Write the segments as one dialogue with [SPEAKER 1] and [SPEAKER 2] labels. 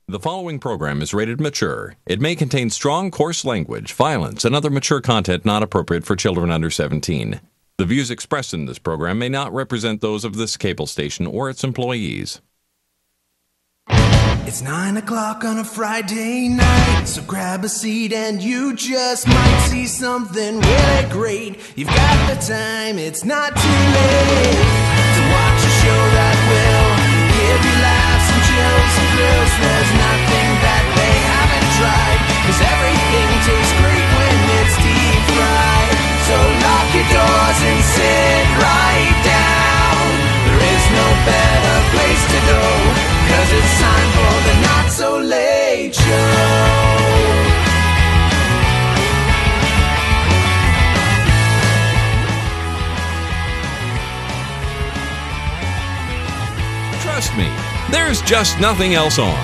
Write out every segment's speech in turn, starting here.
[SPEAKER 1] The following program is rated mature. It may contain strong, coarse language, violence, and other mature content not appropriate for children under 17. The views expressed in this program may not represent those of this cable station or its employees.
[SPEAKER 2] It's 9 o'clock on a Friday night, so grab a seat and you just might see something really great. You've got the time, it's not too late to watch a show that will give you laughs and chills and thrills. There's nothing that they haven't tried, 'cause everything tastes great when it's deep fried. So lock your doors and sit right down. There is no better place to go, 'cause it's time for the Not So Late Show.
[SPEAKER 1] Trust me, there's just nothing else on.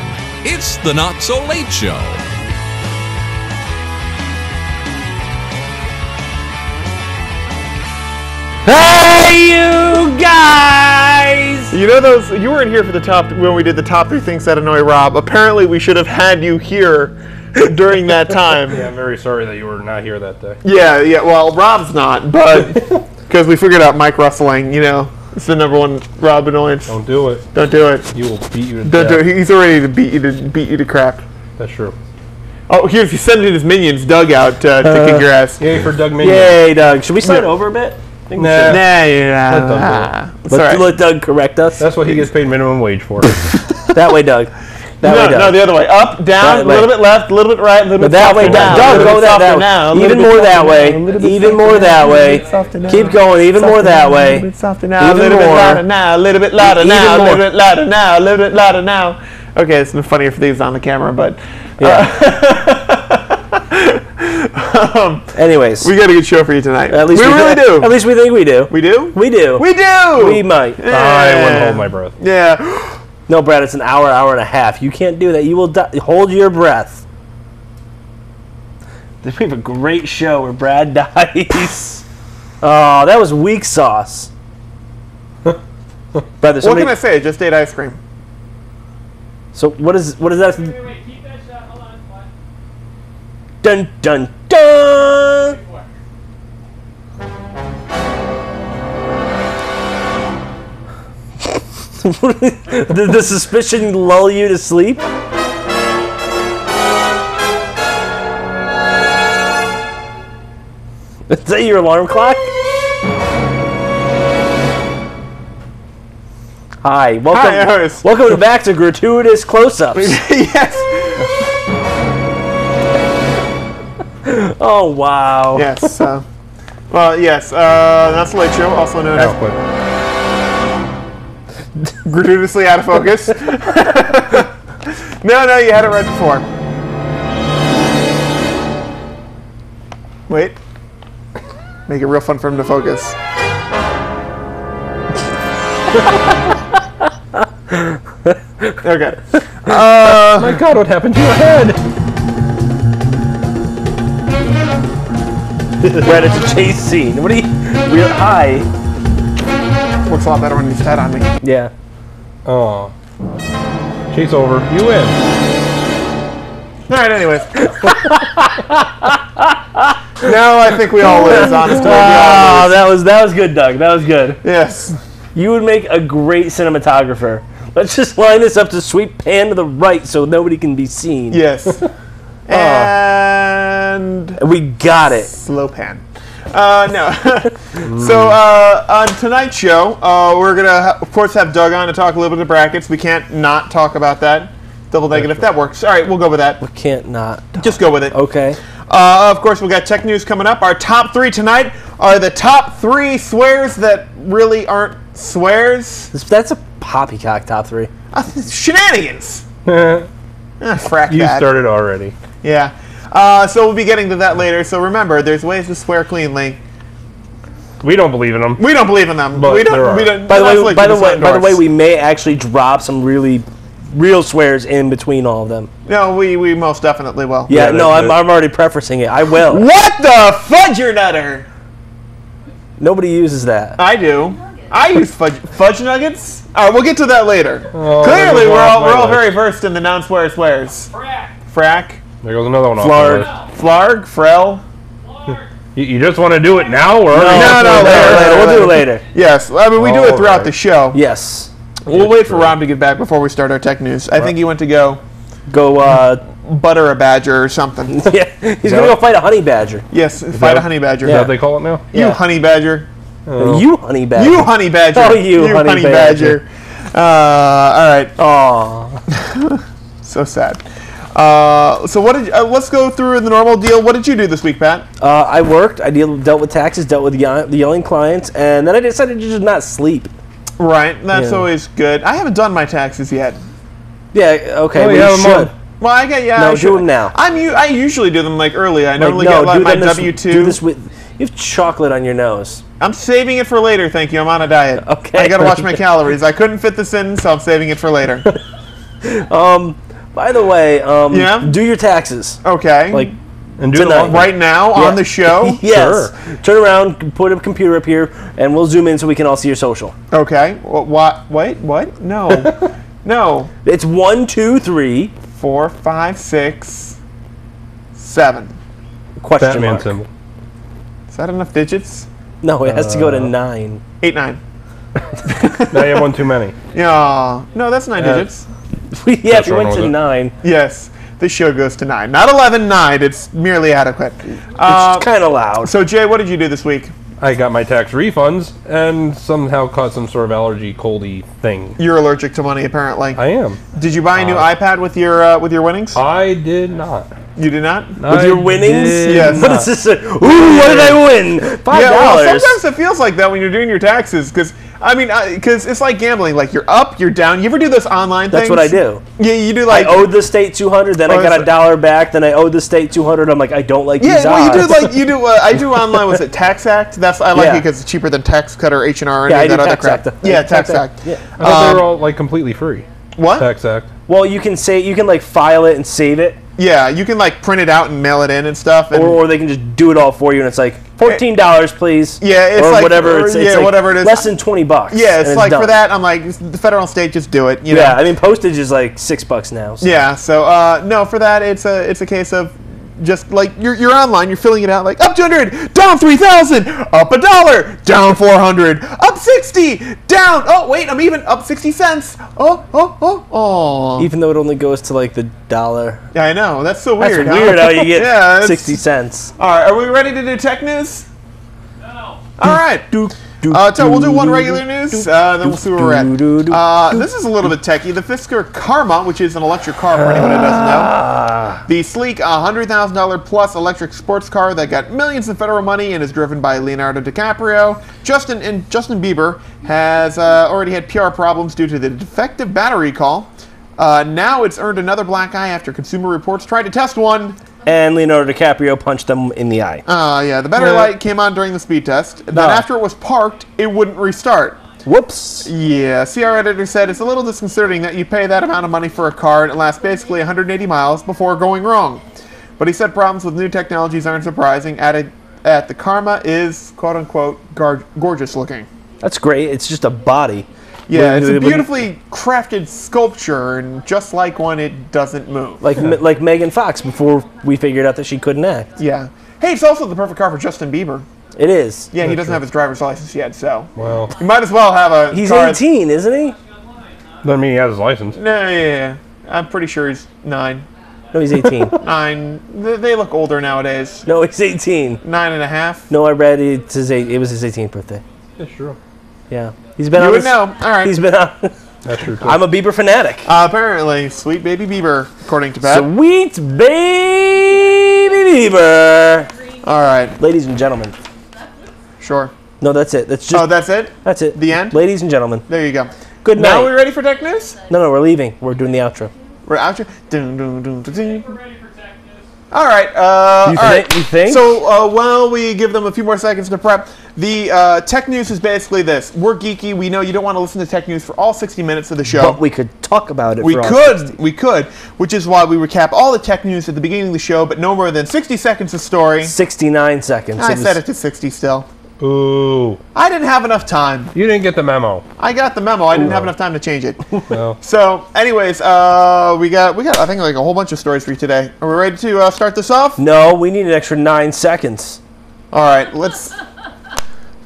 [SPEAKER 1] It's the Not So Late Show.
[SPEAKER 3] Hey, you guys!
[SPEAKER 4] You know those, you weren't here for the top, when we did the top 3 things that annoy Rob. Apparently we should have had you here during that time.
[SPEAKER 5] Yeah, I'm very sorry that you were not here that day.
[SPEAKER 4] Yeah, well, Rob's not, but, because we figured out mic rustling, you know, it's the #1 Rob annoyance.
[SPEAKER 5] Don't do it.
[SPEAKER 4] Don't do it.
[SPEAKER 5] You will beat you to
[SPEAKER 4] Don't
[SPEAKER 5] death.
[SPEAKER 4] do it. He's already to beat you to crap.
[SPEAKER 5] That's true.
[SPEAKER 4] Oh, here's, he's sending his minions, Doug, out to kick your ass.
[SPEAKER 5] Yay for Doug Minion.
[SPEAKER 3] Yay, Doug. Should we slide over a bit?
[SPEAKER 5] Nah.
[SPEAKER 4] Nah,
[SPEAKER 5] Let Doug
[SPEAKER 3] Let Doug correct us.
[SPEAKER 5] That's what he gets paid minimum wage for.
[SPEAKER 3] That way, Doug. That way, Doug.
[SPEAKER 4] No, the other way. Up, down, a little bit left, a little bit right, a little bit
[SPEAKER 3] that way,
[SPEAKER 4] down.
[SPEAKER 3] Doug, go that way. Even more that way. Even more that way. Keep going. Even more that way.
[SPEAKER 4] A little bit softer now. A
[SPEAKER 3] Even
[SPEAKER 4] little bit
[SPEAKER 3] more.
[SPEAKER 4] louder now. A little bit louder
[SPEAKER 3] Even
[SPEAKER 4] now. A
[SPEAKER 3] more.
[SPEAKER 4] little bit louder now. A little bit louder now. Okay, it's been funnier for these on the camera, but
[SPEAKER 3] Anyways,
[SPEAKER 4] we got a good show for you tonight.
[SPEAKER 3] at least
[SPEAKER 4] we really do.
[SPEAKER 3] At least we think we do.
[SPEAKER 4] We do.
[SPEAKER 3] We do.
[SPEAKER 4] We do.
[SPEAKER 3] We might.
[SPEAKER 5] I wouldn't hold my breath.
[SPEAKER 4] Yeah.
[SPEAKER 3] No, Brad, it's an hour and a half. You can't do that. You will die. Hold your breath. We have a great show where Brad dies. Oh, that was weak sauce. Brad, there's
[SPEAKER 4] What can I say? I just ate ice cream.
[SPEAKER 3] So what is that?
[SPEAKER 6] Wait, keep that shot. Hold on. What?
[SPEAKER 3] Dun dun dun. Did the suspicion lull you to sleep? Is that your alarm clock? Hi, welcome. Welcome back to gratuitous close-ups.
[SPEAKER 4] Yes.
[SPEAKER 3] Oh wow.
[SPEAKER 4] Yes. Well, yes. That's the Late Show, also known as
[SPEAKER 5] Output.
[SPEAKER 4] gratuitously out of focus. No, you had it right before. Wait. Make it real fun for him to focus. Okay.
[SPEAKER 5] My God, what happened to your head?
[SPEAKER 3] Brad, it's a chase scene. What are you? Hi.
[SPEAKER 4] Looks a lot better when he's head on me.
[SPEAKER 3] Yeah.
[SPEAKER 5] Oh. Chase over. You win.
[SPEAKER 4] All right, anyways. Now I think we all lose, honestly.
[SPEAKER 3] That was good, Doug. That was good.
[SPEAKER 4] Yes.
[SPEAKER 3] You would make a great cinematographer. Let's just line this up to sweep pan to the right so nobody can be seen.
[SPEAKER 4] Yes. And
[SPEAKER 3] We got it.
[SPEAKER 4] slow pan. No. So on tonight's show, we're gonna of course have Doug on to talk a little bit of brackets. We can't not talk about that. Double negative. That works. All right, we'll go with that.
[SPEAKER 3] Can't not.
[SPEAKER 4] Just go with it.
[SPEAKER 3] Okay.
[SPEAKER 4] Of course, we got tech news coming up. Our top 3 tonight are the top 3 swears that really aren't swears.
[SPEAKER 3] That's a poppycock top 3.
[SPEAKER 4] Shenanigans.
[SPEAKER 5] You
[SPEAKER 4] Frack that.
[SPEAKER 5] started already.
[SPEAKER 4] Yeah. So we'll be getting to that later. So remember, there's ways to swear cleanly.
[SPEAKER 5] We don't believe in them.
[SPEAKER 4] We don't believe in them.
[SPEAKER 5] But
[SPEAKER 4] we don't.
[SPEAKER 5] there are.
[SPEAKER 4] We don't.
[SPEAKER 3] By
[SPEAKER 4] that's
[SPEAKER 3] the
[SPEAKER 4] like
[SPEAKER 3] way,
[SPEAKER 4] the
[SPEAKER 3] by the way,
[SPEAKER 4] endorse.
[SPEAKER 3] we may actually drop some really real swears in between all of them.
[SPEAKER 4] No, we most definitely will.
[SPEAKER 3] Yeah,
[SPEAKER 5] Yeah,
[SPEAKER 3] no,
[SPEAKER 5] that-
[SPEAKER 3] I'm already prefacing it. I will.
[SPEAKER 4] What the fudger nutter?
[SPEAKER 3] Nobody uses that.
[SPEAKER 4] I do. I use fudge nuggets. All right, we'll get to that later.
[SPEAKER 5] Oh,
[SPEAKER 4] Clearly,
[SPEAKER 5] there goes
[SPEAKER 4] we're
[SPEAKER 5] one off
[SPEAKER 4] all
[SPEAKER 5] my
[SPEAKER 4] very
[SPEAKER 5] list.
[SPEAKER 4] versed in the non-swear swears. Frack,
[SPEAKER 5] There goes another one off
[SPEAKER 3] Flarg.
[SPEAKER 5] my list.
[SPEAKER 4] flarg, frel.
[SPEAKER 5] You just want to do it now, or
[SPEAKER 4] No, later.
[SPEAKER 3] We'll do it later.
[SPEAKER 4] Yes, I mean we do it throughout
[SPEAKER 5] Alright.
[SPEAKER 4] the show.
[SPEAKER 3] Yes.
[SPEAKER 4] We'll wait for Rob to get back before we start our tech news. I think he went to go
[SPEAKER 3] Go.
[SPEAKER 4] butter a badger or something.
[SPEAKER 3] Yeah. He's gonna go fight a honey badger.
[SPEAKER 4] Yes, fight
[SPEAKER 5] that-
[SPEAKER 4] a honey badger.
[SPEAKER 5] Is that what they call it now?
[SPEAKER 4] You
[SPEAKER 3] Yeah.
[SPEAKER 4] honey badger.
[SPEAKER 3] You honey badger.
[SPEAKER 4] You honey badger.
[SPEAKER 3] Oh, you honey badger.
[SPEAKER 4] All right.
[SPEAKER 3] Aw.
[SPEAKER 4] So sad. So what did? Let's go through the normal deal. What did you do this week, Pat?
[SPEAKER 3] I worked. I dealt with taxes. Dealt with the yelling clients, and then I decided to just not sleep.
[SPEAKER 4] Right. That's
[SPEAKER 3] Yeah.
[SPEAKER 4] always good. I haven't done my taxes yet.
[SPEAKER 3] Yeah. Okay.
[SPEAKER 5] Oh,
[SPEAKER 3] well,
[SPEAKER 5] yeah,
[SPEAKER 3] you should.
[SPEAKER 5] Mom.
[SPEAKER 4] Well, I get
[SPEAKER 3] No,
[SPEAKER 4] I
[SPEAKER 3] do
[SPEAKER 4] should.
[SPEAKER 3] them now.
[SPEAKER 4] I usually do them like early. I normally
[SPEAKER 3] no,
[SPEAKER 4] get like
[SPEAKER 3] do
[SPEAKER 4] my
[SPEAKER 3] them this-
[SPEAKER 4] W-2.
[SPEAKER 3] Do this with. You have chocolate on your nose.
[SPEAKER 4] I'm saving it for later. Thank you. I'm on a diet.
[SPEAKER 3] Okay.
[SPEAKER 4] I gotta watch my calories. I couldn't fit this in, so I'm saving it for later.
[SPEAKER 3] By the way,
[SPEAKER 4] Yeah?
[SPEAKER 3] do your taxes.
[SPEAKER 4] Okay.
[SPEAKER 3] Like
[SPEAKER 5] And do it
[SPEAKER 3] Tonight.
[SPEAKER 5] long.
[SPEAKER 4] right now on the show.
[SPEAKER 3] yes. Turn around, put a computer up here, and we'll zoom in so we can all see your social.
[SPEAKER 4] Okay. What? Wait. What? No. No.
[SPEAKER 3] It's 1, 2, 3.
[SPEAKER 4] 4, 5, 6, 7.
[SPEAKER 3] Question
[SPEAKER 5] Batman
[SPEAKER 3] mark.
[SPEAKER 5] symbol.
[SPEAKER 4] Is that enough digits?
[SPEAKER 3] No, it has to go to 9.
[SPEAKER 4] 8, 9.
[SPEAKER 5] Now you have one too many.
[SPEAKER 4] Yeah. No, that's 9 digits.
[SPEAKER 3] Yeah, if
[SPEAKER 5] What's
[SPEAKER 3] you
[SPEAKER 5] wrong
[SPEAKER 3] went
[SPEAKER 5] with
[SPEAKER 3] to
[SPEAKER 5] it?
[SPEAKER 3] 9,
[SPEAKER 4] Yes. This show goes to 9. Not 11, 9. It's merely adequate.
[SPEAKER 3] it's kind of loud.
[SPEAKER 4] So, Jay, what did you do this week?
[SPEAKER 5] I got my tax refunds and somehow caught some sort of allergy, coldy thing.
[SPEAKER 4] You're allergic to money, apparently.
[SPEAKER 5] I am.
[SPEAKER 4] Did you buy a new iPad with your winnings?
[SPEAKER 5] I did not.
[SPEAKER 4] You did not?
[SPEAKER 3] With your winnings?
[SPEAKER 4] Yes.
[SPEAKER 3] What is this? Ooh, what did I win? $5.
[SPEAKER 4] Yeah, well, sometimes it feels like that when you're doing your taxes, because it's like gambling. Like you're up, you're down. You ever do those online things?
[SPEAKER 3] That's what I do.
[SPEAKER 4] Yeah, you do
[SPEAKER 3] I
[SPEAKER 4] like.
[SPEAKER 3] owed the state $200, then I got
[SPEAKER 4] that's-
[SPEAKER 3] a dollar back, then I owed the state $200. I'm like, I don't like these
[SPEAKER 4] Yeah, well, you
[SPEAKER 3] odds.
[SPEAKER 4] do like you do. I do online. Was it Tax Act? I like
[SPEAKER 3] Yeah.
[SPEAKER 4] it because it's cheaper than Tax Cut or H&R or
[SPEAKER 3] Yeah,
[SPEAKER 4] any
[SPEAKER 3] I
[SPEAKER 4] of
[SPEAKER 3] do
[SPEAKER 4] that other
[SPEAKER 3] Tax
[SPEAKER 4] crap.
[SPEAKER 3] Act.
[SPEAKER 4] Yeah, Tax Act.
[SPEAKER 3] Yeah.
[SPEAKER 5] I thought they were all like completely free.
[SPEAKER 4] What?
[SPEAKER 5] Tax Act.
[SPEAKER 3] Well, you can like file it and save it,
[SPEAKER 4] Yeah, you can like print it out and mail it in and stuff. And
[SPEAKER 3] or they can just do it all for you, and it's like $14, please.
[SPEAKER 4] Yeah, it's
[SPEAKER 3] or
[SPEAKER 4] like-
[SPEAKER 3] whatever.
[SPEAKER 4] or-
[SPEAKER 3] It's
[SPEAKER 4] yeah,
[SPEAKER 3] like
[SPEAKER 4] whatever it is.
[SPEAKER 3] Less than $20.
[SPEAKER 4] yeah, it's
[SPEAKER 3] and
[SPEAKER 4] like
[SPEAKER 3] done.
[SPEAKER 4] for that. I'm like the federal and state just do it. You know?
[SPEAKER 3] Yeah, I mean postage is like $6 now. So.
[SPEAKER 4] Yeah, so no, for that it's a case of just like you're online, you're filling it out like up 200, down 3,000, up $1, down 400, up 60, down. Oh wait, I'm even up 60 cents. Oh.
[SPEAKER 3] Even though it only goes to like the dollar.
[SPEAKER 4] Yeah, I know. That's so
[SPEAKER 3] That's
[SPEAKER 4] weird.
[SPEAKER 3] weird how you get
[SPEAKER 4] Yeah, it's-
[SPEAKER 3] 60 cents.
[SPEAKER 4] All right, are we ready to do tech news?
[SPEAKER 6] No.
[SPEAKER 4] All right. So we'll do one regular news, then we'll see where we're at. This is a little bit techy. The Fisker Karma, which is an electric car for anyone who doesn't know. The sleek $100,000 plus electric sports car that got millions in federal money and is driven by Leonardo DiCaprio. Justin Bieber has already had PR problems due to the defective battery recall. Now it's earned another black eye after Consumer Reports tried to test one.
[SPEAKER 3] And Leonardo DiCaprio punched them in the eye.
[SPEAKER 4] Yeah, the battery light came on during the speed test. Then after it was parked, it wouldn't restart.
[SPEAKER 3] Whoops.
[SPEAKER 4] Yeah, CR editor said it's a little disconcerting that you pay that amount of money for a car and it lasts basically 180 miles before going wrong. But he said problems with new technologies aren't surprising, added that the Karma is, quote-unquote, gorgeous looking.
[SPEAKER 3] That's great. It's just a body.
[SPEAKER 4] Yeah, it's a
[SPEAKER 3] When-
[SPEAKER 4] beautifully crafted sculpture, and just like one, it doesn't move.
[SPEAKER 3] like Megan Fox before we figured out that she couldn't act.
[SPEAKER 4] Yeah. Hey, it's also the perfect car for Justin Bieber.
[SPEAKER 3] It is.
[SPEAKER 4] Yeah, he doesn't have his driver's license yet, so
[SPEAKER 5] Well,
[SPEAKER 4] you might as well have a
[SPEAKER 3] He's
[SPEAKER 4] car.
[SPEAKER 3] 18, isn't he?
[SPEAKER 5] doesn't mean he has his license.
[SPEAKER 4] No, yeah. I'm pretty sure he's 9.
[SPEAKER 3] No, he's 18.
[SPEAKER 4] 9. They look older nowadays.
[SPEAKER 3] No, he's 18.
[SPEAKER 4] 9.5.
[SPEAKER 3] No, I read it was his 18th birthday.
[SPEAKER 5] That's true.
[SPEAKER 3] Yeah. He's been
[SPEAKER 4] You
[SPEAKER 3] on
[SPEAKER 4] would
[SPEAKER 3] this-
[SPEAKER 4] know. All right.
[SPEAKER 3] He's been on.
[SPEAKER 5] That's true too.
[SPEAKER 3] I'm a Bieber fanatic.
[SPEAKER 4] Apparently, sweet baby Bieber, according to Pat.
[SPEAKER 3] Sweet baby Bieber.
[SPEAKER 4] All right.
[SPEAKER 3] Ladies and gentlemen.
[SPEAKER 4] Sure.
[SPEAKER 3] No, that's it. That's just
[SPEAKER 4] Oh, that's it?
[SPEAKER 3] that's it.
[SPEAKER 4] the end?
[SPEAKER 3] Ladies and gentlemen.
[SPEAKER 4] There you go.
[SPEAKER 3] Good night.
[SPEAKER 4] Now we ready for tech news?
[SPEAKER 3] No, we're leaving. We're doing the outro.
[SPEAKER 4] We're out here. Dun, dun, dun, dun, dun.
[SPEAKER 6] We're ready for tech news.
[SPEAKER 4] All right.
[SPEAKER 3] You
[SPEAKER 4] all right.
[SPEAKER 3] think- you think?
[SPEAKER 4] So while we give them a few more seconds to prep, the tech news is basically this. We're geeky. We know you don't want to listen to tech news for all 60 minutes of the show.
[SPEAKER 3] But we could talk about it.
[SPEAKER 4] We
[SPEAKER 3] for all
[SPEAKER 4] could,
[SPEAKER 3] 60.
[SPEAKER 4] we could, which is why we recap all the tech news at the beginning of the show, but no more than 60 seconds of story.
[SPEAKER 3] 69 seconds.
[SPEAKER 4] I
[SPEAKER 3] was-
[SPEAKER 4] set it to 60 still.
[SPEAKER 5] Ooh.
[SPEAKER 4] I didn't have enough time.
[SPEAKER 5] You didn't get the memo.
[SPEAKER 4] I got the memo. I didn't have enough time to change it.
[SPEAKER 5] No.
[SPEAKER 4] So, anyways, we got I think like a whole bunch of stories for you today. Are we ready to start this off?
[SPEAKER 3] No, we need an extra 9 seconds.
[SPEAKER 4] All right, let's.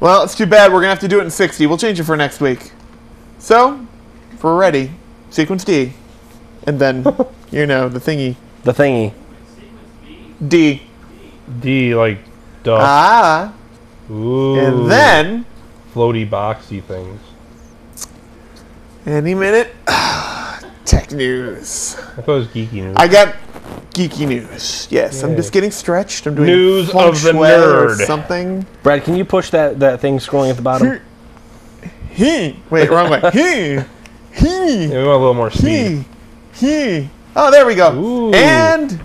[SPEAKER 4] Well, it's too bad. We're gonna have to do it in 60. We'll change it for next week. So, if we're ready, sequence D, and then the thingy
[SPEAKER 3] The thingy.
[SPEAKER 4] D.
[SPEAKER 5] D, like, duh.
[SPEAKER 4] Ah,
[SPEAKER 5] Ooh.
[SPEAKER 4] and then
[SPEAKER 5] Floaty, boxy things.
[SPEAKER 4] any minute, tech news.
[SPEAKER 5] I thought it was geeky news.
[SPEAKER 4] I got geeky news. Yes, I'm
[SPEAKER 5] Yay.
[SPEAKER 4] just getting stretched. I'm doing
[SPEAKER 5] News
[SPEAKER 4] feng
[SPEAKER 5] of the
[SPEAKER 4] shui or
[SPEAKER 5] nerd.
[SPEAKER 4] something.
[SPEAKER 3] Brad, can you push that thing scrolling at the bottom?
[SPEAKER 4] Wait, wrong way.
[SPEAKER 5] Yeah, we want a little more speed.
[SPEAKER 4] Oh, there we go.
[SPEAKER 5] Ooh.
[SPEAKER 4] And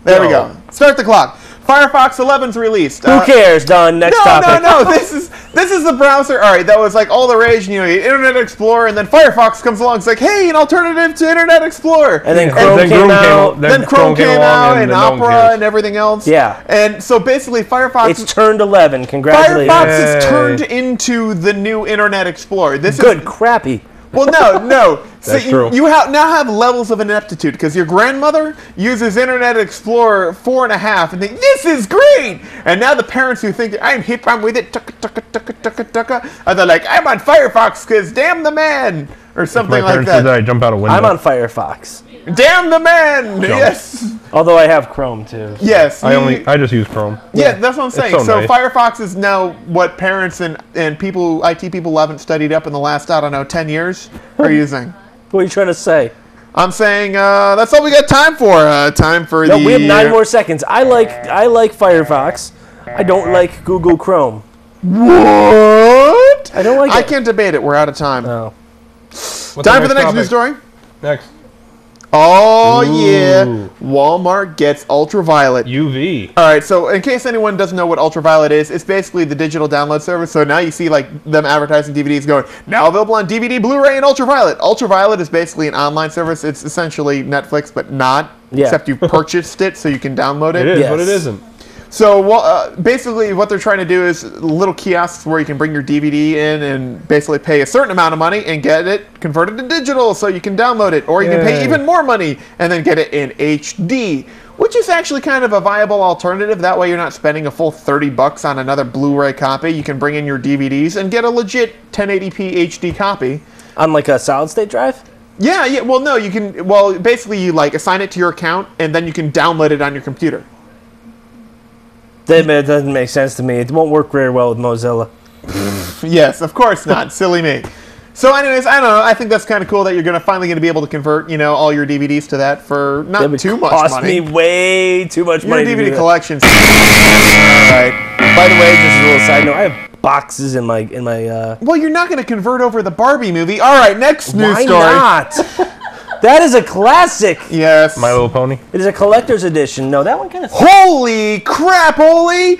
[SPEAKER 4] there we go. Start the clock. Firefox 11's released.
[SPEAKER 3] Who cares? Done. Next topic.
[SPEAKER 4] No. This is the browser. All right, that was like all the rage. Internet Explorer, and then Firefox comes along. It's like, hey, an alternative to Internet Explorer.
[SPEAKER 3] And then
[SPEAKER 5] Yeah.
[SPEAKER 3] Chrome
[SPEAKER 5] Then
[SPEAKER 3] came
[SPEAKER 5] Chrome
[SPEAKER 3] out.
[SPEAKER 4] Then Chrome came
[SPEAKER 5] along
[SPEAKER 4] out, and
[SPEAKER 5] then no one
[SPEAKER 4] Opera,
[SPEAKER 5] cares.
[SPEAKER 4] and everything else.
[SPEAKER 3] Yeah.
[SPEAKER 4] And so basically, Firefox.
[SPEAKER 3] It's turned 11. Congratulations.
[SPEAKER 4] Firefox is
[SPEAKER 5] Yay.
[SPEAKER 4] turned into the new Internet Explorer. This
[SPEAKER 3] Good.
[SPEAKER 4] is
[SPEAKER 3] Crappy.
[SPEAKER 4] well, no.
[SPEAKER 5] That's
[SPEAKER 4] So
[SPEAKER 5] true.
[SPEAKER 4] you now have levels of ineptitude because your grandmother uses Internet Explorer 4.5 and think this is great, and now the parents who think I'm hip, I'm with it, they're like I'm on Firefox because damn the man or
[SPEAKER 5] My
[SPEAKER 4] something like
[SPEAKER 5] parents said that
[SPEAKER 4] that.
[SPEAKER 5] I jump out a window.
[SPEAKER 3] I'm on Firefox.
[SPEAKER 4] Damn the man. Yes.
[SPEAKER 3] Although I have Chrome too.
[SPEAKER 4] Yes.
[SPEAKER 5] I just use Chrome.
[SPEAKER 4] Yeah, that's what I'm saying.
[SPEAKER 5] so
[SPEAKER 4] So
[SPEAKER 5] nice.
[SPEAKER 4] Firefox is now what parents and people, IT people who haven't studied up in the last, 10 years are using.
[SPEAKER 3] What are you trying to say?
[SPEAKER 4] I'm saying that's all we got time for.
[SPEAKER 3] No, we have 9 more seconds. I like Firefox. I don't like Google Chrome.
[SPEAKER 4] What?
[SPEAKER 3] I don't like
[SPEAKER 4] I
[SPEAKER 3] it.
[SPEAKER 4] can't debate it. We're out of time.
[SPEAKER 3] No.
[SPEAKER 5] What's
[SPEAKER 4] Time for the next
[SPEAKER 5] topic?
[SPEAKER 4] news story.
[SPEAKER 5] Next.
[SPEAKER 4] Oh
[SPEAKER 5] Ooh.
[SPEAKER 4] yeah, Walmart gets ultraviolet.
[SPEAKER 5] UV.
[SPEAKER 4] All right, so in case anyone doesn't know what ultraviolet is, it's basically the digital download service. So now you see like them advertising DVDs going, now available on DVD, Blu-ray, and ultraviolet. Ultraviolet is basically an online service. It's essentially Netflix, but not,
[SPEAKER 3] Yeah.
[SPEAKER 4] except you purchased it so you can download it.
[SPEAKER 5] It is,
[SPEAKER 3] Yes.
[SPEAKER 5] but it isn't.
[SPEAKER 4] So basically what they're trying to do is little kiosks where you can bring your DVD in and basically pay a certain amount of money and get it converted to digital so you can download it. Or you can pay
[SPEAKER 5] Yay.
[SPEAKER 4] even more money and then get it in HD, which is actually kind of a viable alternative. That way you're not spending a full $30 on another Blu-ray copy. You can bring in your DVDs and get a legit 1080p HD copy.
[SPEAKER 3] On like a solid state drive?
[SPEAKER 4] Yeah, well, no, you can, well, basically you like assign it to your account and then you can download it on your computer.
[SPEAKER 3] That doesn't make sense to me. It won't work very well with Mozilla.
[SPEAKER 4] Yes, of course not. Silly me. So anyways, I don't know. I think that's kind of cool that you're finally going to be able to convert, all your DVDs to that for
[SPEAKER 3] That
[SPEAKER 4] not
[SPEAKER 3] would
[SPEAKER 4] too much
[SPEAKER 3] cost
[SPEAKER 4] money.
[SPEAKER 3] me way too much
[SPEAKER 4] Your
[SPEAKER 3] money to do
[SPEAKER 4] DVD
[SPEAKER 3] that.
[SPEAKER 4] collections. All right.
[SPEAKER 3] By the way, just as a little side note, I have boxes in my
[SPEAKER 4] Well, you're not going to convert over the Barbie movie. All right, next news
[SPEAKER 3] Why
[SPEAKER 4] story.
[SPEAKER 3] not? That is a classic.
[SPEAKER 4] Yes.
[SPEAKER 5] My Little Pony.
[SPEAKER 3] It is a collector's edition. No, that one kind of.
[SPEAKER 4] Holy crap, holy.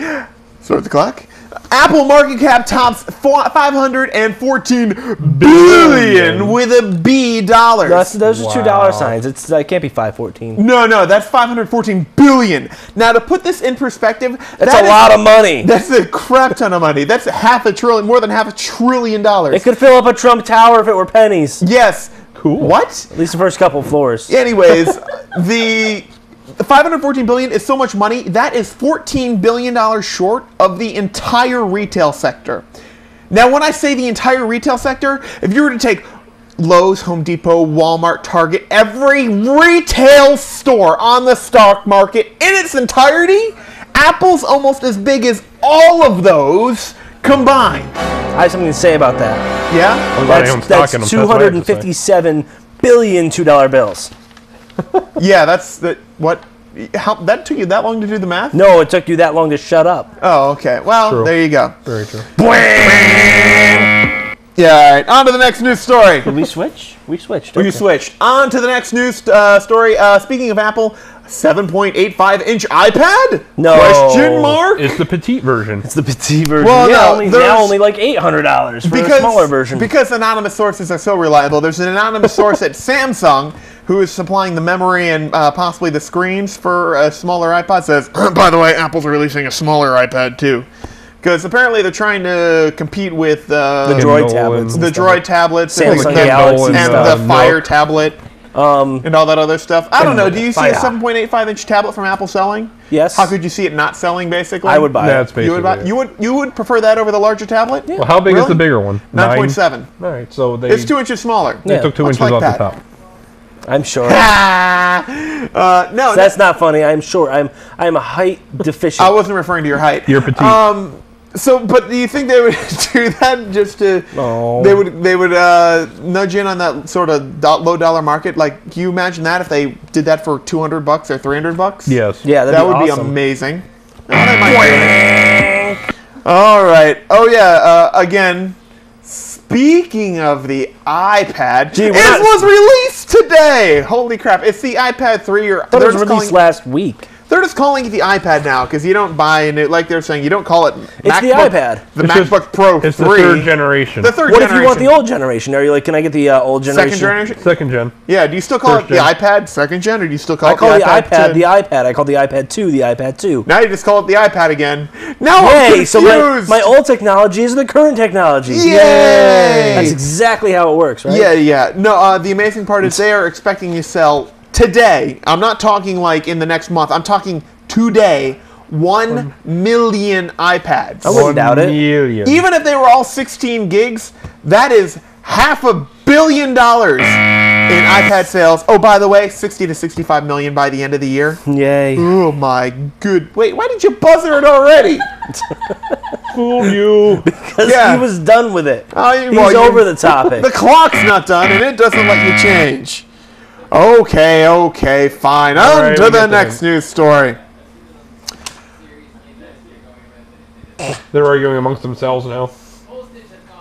[SPEAKER 4] Start the clock. Apple market cap tops 514 billion with a B dollars.
[SPEAKER 3] Those are $2
[SPEAKER 5] Wow.
[SPEAKER 3] signs. It can't be 514.
[SPEAKER 4] No, that's 514 billion. Now, to put this in perspective,
[SPEAKER 3] That's
[SPEAKER 4] that
[SPEAKER 3] a
[SPEAKER 4] is-
[SPEAKER 3] lot of money.
[SPEAKER 4] That's a crap ton of money. That's more than half a trillion dollars.
[SPEAKER 3] It could fill up a Trump Tower if it were pennies.
[SPEAKER 4] Yes.
[SPEAKER 5] Cool.
[SPEAKER 4] What?
[SPEAKER 3] At least the first couple floors.
[SPEAKER 4] Anyways, the 514 billion is so much money. That is $14 billion short of the entire retail sector. Now, when I say the entire retail sector, if you were to take Lowe's, Home Depot, Walmart, Target, every retail store on the stock market in its entirety, Apple's almost as big as all of those combined.
[SPEAKER 3] I have something to say about that.
[SPEAKER 4] Yeah?
[SPEAKER 5] I'm glad I own stock in them.
[SPEAKER 3] That's
[SPEAKER 5] That's what I have to say.
[SPEAKER 3] 257 billion $2 bills.
[SPEAKER 4] Yeah, that's the what. How that took you that long to do the math?
[SPEAKER 3] No, it took you that long to shut up.
[SPEAKER 4] Oh, okay. Well,
[SPEAKER 5] True.
[SPEAKER 4] there you go.
[SPEAKER 5] Very true.
[SPEAKER 4] Yeah, all right. On to the next news story.
[SPEAKER 3] Did we switch? We switched.
[SPEAKER 4] We
[SPEAKER 3] okay.
[SPEAKER 4] switched. On to the next news story. Speaking of Apple, 7.85-inch iPad?
[SPEAKER 3] No.
[SPEAKER 4] Question mark?
[SPEAKER 5] It's the petite version.
[SPEAKER 3] It's the petite version.
[SPEAKER 4] Well,
[SPEAKER 3] yeah,
[SPEAKER 4] no,
[SPEAKER 3] only,
[SPEAKER 4] there's-
[SPEAKER 3] now only like $800 for a smaller version.
[SPEAKER 4] Because anonymous sources are so reliable. There's an anonymous source at Samsung who is supplying the memory and possibly the screens for a smaller iPod. Says, by the way, Apple's releasing a smaller iPad too. Because apparently they're trying to compete with
[SPEAKER 3] The Droid tablets.
[SPEAKER 4] the Droid tablets and
[SPEAKER 3] Samsung
[SPEAKER 4] the
[SPEAKER 3] Galaxy
[SPEAKER 4] and
[SPEAKER 3] stuff.
[SPEAKER 4] the Fire tablet and all that other stuff. I don't know. Do you see a
[SPEAKER 3] Fire.
[SPEAKER 4] 7.85-inch tablet from Apple selling?
[SPEAKER 3] Yes.
[SPEAKER 4] How could you see it not selling? Basically,
[SPEAKER 3] I would buy
[SPEAKER 5] That's
[SPEAKER 3] it.
[SPEAKER 5] basically
[SPEAKER 4] You would buy.
[SPEAKER 5] it.
[SPEAKER 4] You would prefer that over the larger tablet? Yeah.
[SPEAKER 5] Well, how big is
[SPEAKER 4] Really?
[SPEAKER 5] the bigger one?
[SPEAKER 4] 9.7.
[SPEAKER 5] All right, so they
[SPEAKER 4] It's 2 inches smaller.
[SPEAKER 5] they
[SPEAKER 3] Yeah.
[SPEAKER 5] took 2
[SPEAKER 4] Much
[SPEAKER 5] inches
[SPEAKER 4] like
[SPEAKER 5] off
[SPEAKER 4] that.
[SPEAKER 5] the top.
[SPEAKER 3] I'm sure.
[SPEAKER 4] No,
[SPEAKER 3] That's not funny. I'm sure. I'm a height deficient.
[SPEAKER 4] I wasn't referring to your height.
[SPEAKER 5] You're petite.
[SPEAKER 4] So, but do you think they would do that just to?
[SPEAKER 3] No.
[SPEAKER 4] They would nudge in on that sort of low dollar market. Like, can you imagine that if they did that for $200 or $300?
[SPEAKER 5] Yes.
[SPEAKER 3] Yeah, that'd
[SPEAKER 4] that
[SPEAKER 3] be
[SPEAKER 4] would
[SPEAKER 3] awesome.
[SPEAKER 4] be amazing. Oh, they might do it. All right. Oh yeah. Again, speaking of the iPad,
[SPEAKER 3] Gee,
[SPEAKER 4] it
[SPEAKER 3] we're not-
[SPEAKER 4] was released today. Holy crap! It's the iPad 3.
[SPEAKER 3] I thought it was released last week.
[SPEAKER 4] They're just calling it the iPad now because you don't buy a new, like they're saying, you don't call it
[SPEAKER 3] It's the iPad.
[SPEAKER 4] The
[SPEAKER 5] It's just-
[SPEAKER 4] MacBook Pro
[SPEAKER 5] It's
[SPEAKER 4] 3.
[SPEAKER 5] the third generation.
[SPEAKER 4] The third
[SPEAKER 3] What if
[SPEAKER 4] generation.
[SPEAKER 3] you want the old generation? Are you like, can I get the old generation?
[SPEAKER 4] Second generation?
[SPEAKER 5] Second gen.
[SPEAKER 4] Yeah, do you still call
[SPEAKER 5] First
[SPEAKER 4] it the
[SPEAKER 5] gen.
[SPEAKER 4] iPad second gen, or do you still call
[SPEAKER 3] I
[SPEAKER 4] it
[SPEAKER 3] call
[SPEAKER 4] the
[SPEAKER 3] the iPad
[SPEAKER 4] to-
[SPEAKER 3] the iPad. I call the iPad 2 the iPad 2.
[SPEAKER 4] Now you just call it the iPad again. Now I'm
[SPEAKER 3] Hey,
[SPEAKER 4] confused.
[SPEAKER 3] so my old technology is the current technology.
[SPEAKER 4] Yay!
[SPEAKER 3] That's exactly how it works, right?
[SPEAKER 4] Yeah, yeah. No, the amazing part is they are expecting to sell today. I'm not talking like in the next month. I'm talking today. 1 million iPads.
[SPEAKER 3] I wouldn't doubt it.
[SPEAKER 5] Million.
[SPEAKER 4] Even if they were all 16 gigs, that is $500 million in iPad sales. Oh, by the way, 60 to 65 million by the end of the year.
[SPEAKER 3] Yay.
[SPEAKER 4] Oh my good. Wait, why did you buzzer it already?
[SPEAKER 5] Fool you.
[SPEAKER 3] Because
[SPEAKER 4] Yeah.
[SPEAKER 3] he was done with it.
[SPEAKER 4] Well,
[SPEAKER 3] He's over the topic.
[SPEAKER 4] The clock's not done, and it doesn't let you change. Okay, fine. On
[SPEAKER 5] right,
[SPEAKER 4] to
[SPEAKER 5] we
[SPEAKER 4] the
[SPEAKER 5] get
[SPEAKER 4] next news story.
[SPEAKER 5] They're arguing amongst themselves now.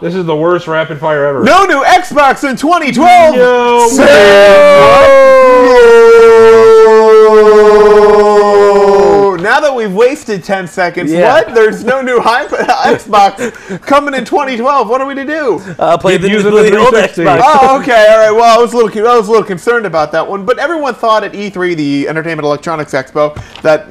[SPEAKER 5] This is the worst rapid fire ever.
[SPEAKER 4] No new Xbox in 2012.
[SPEAKER 5] No.
[SPEAKER 4] Now that we've wasted 10 seconds,
[SPEAKER 3] Yeah.
[SPEAKER 4] what? There's no new Xbox coming in 2012. What are we to do?
[SPEAKER 3] Play the,
[SPEAKER 5] using
[SPEAKER 3] the
[SPEAKER 5] the
[SPEAKER 3] old
[SPEAKER 5] 360.
[SPEAKER 3] Xbox.
[SPEAKER 4] Oh, okay, all right. Well, I was a little concerned about that one, but everyone thought at E3, the Entertainment Electronics Expo, that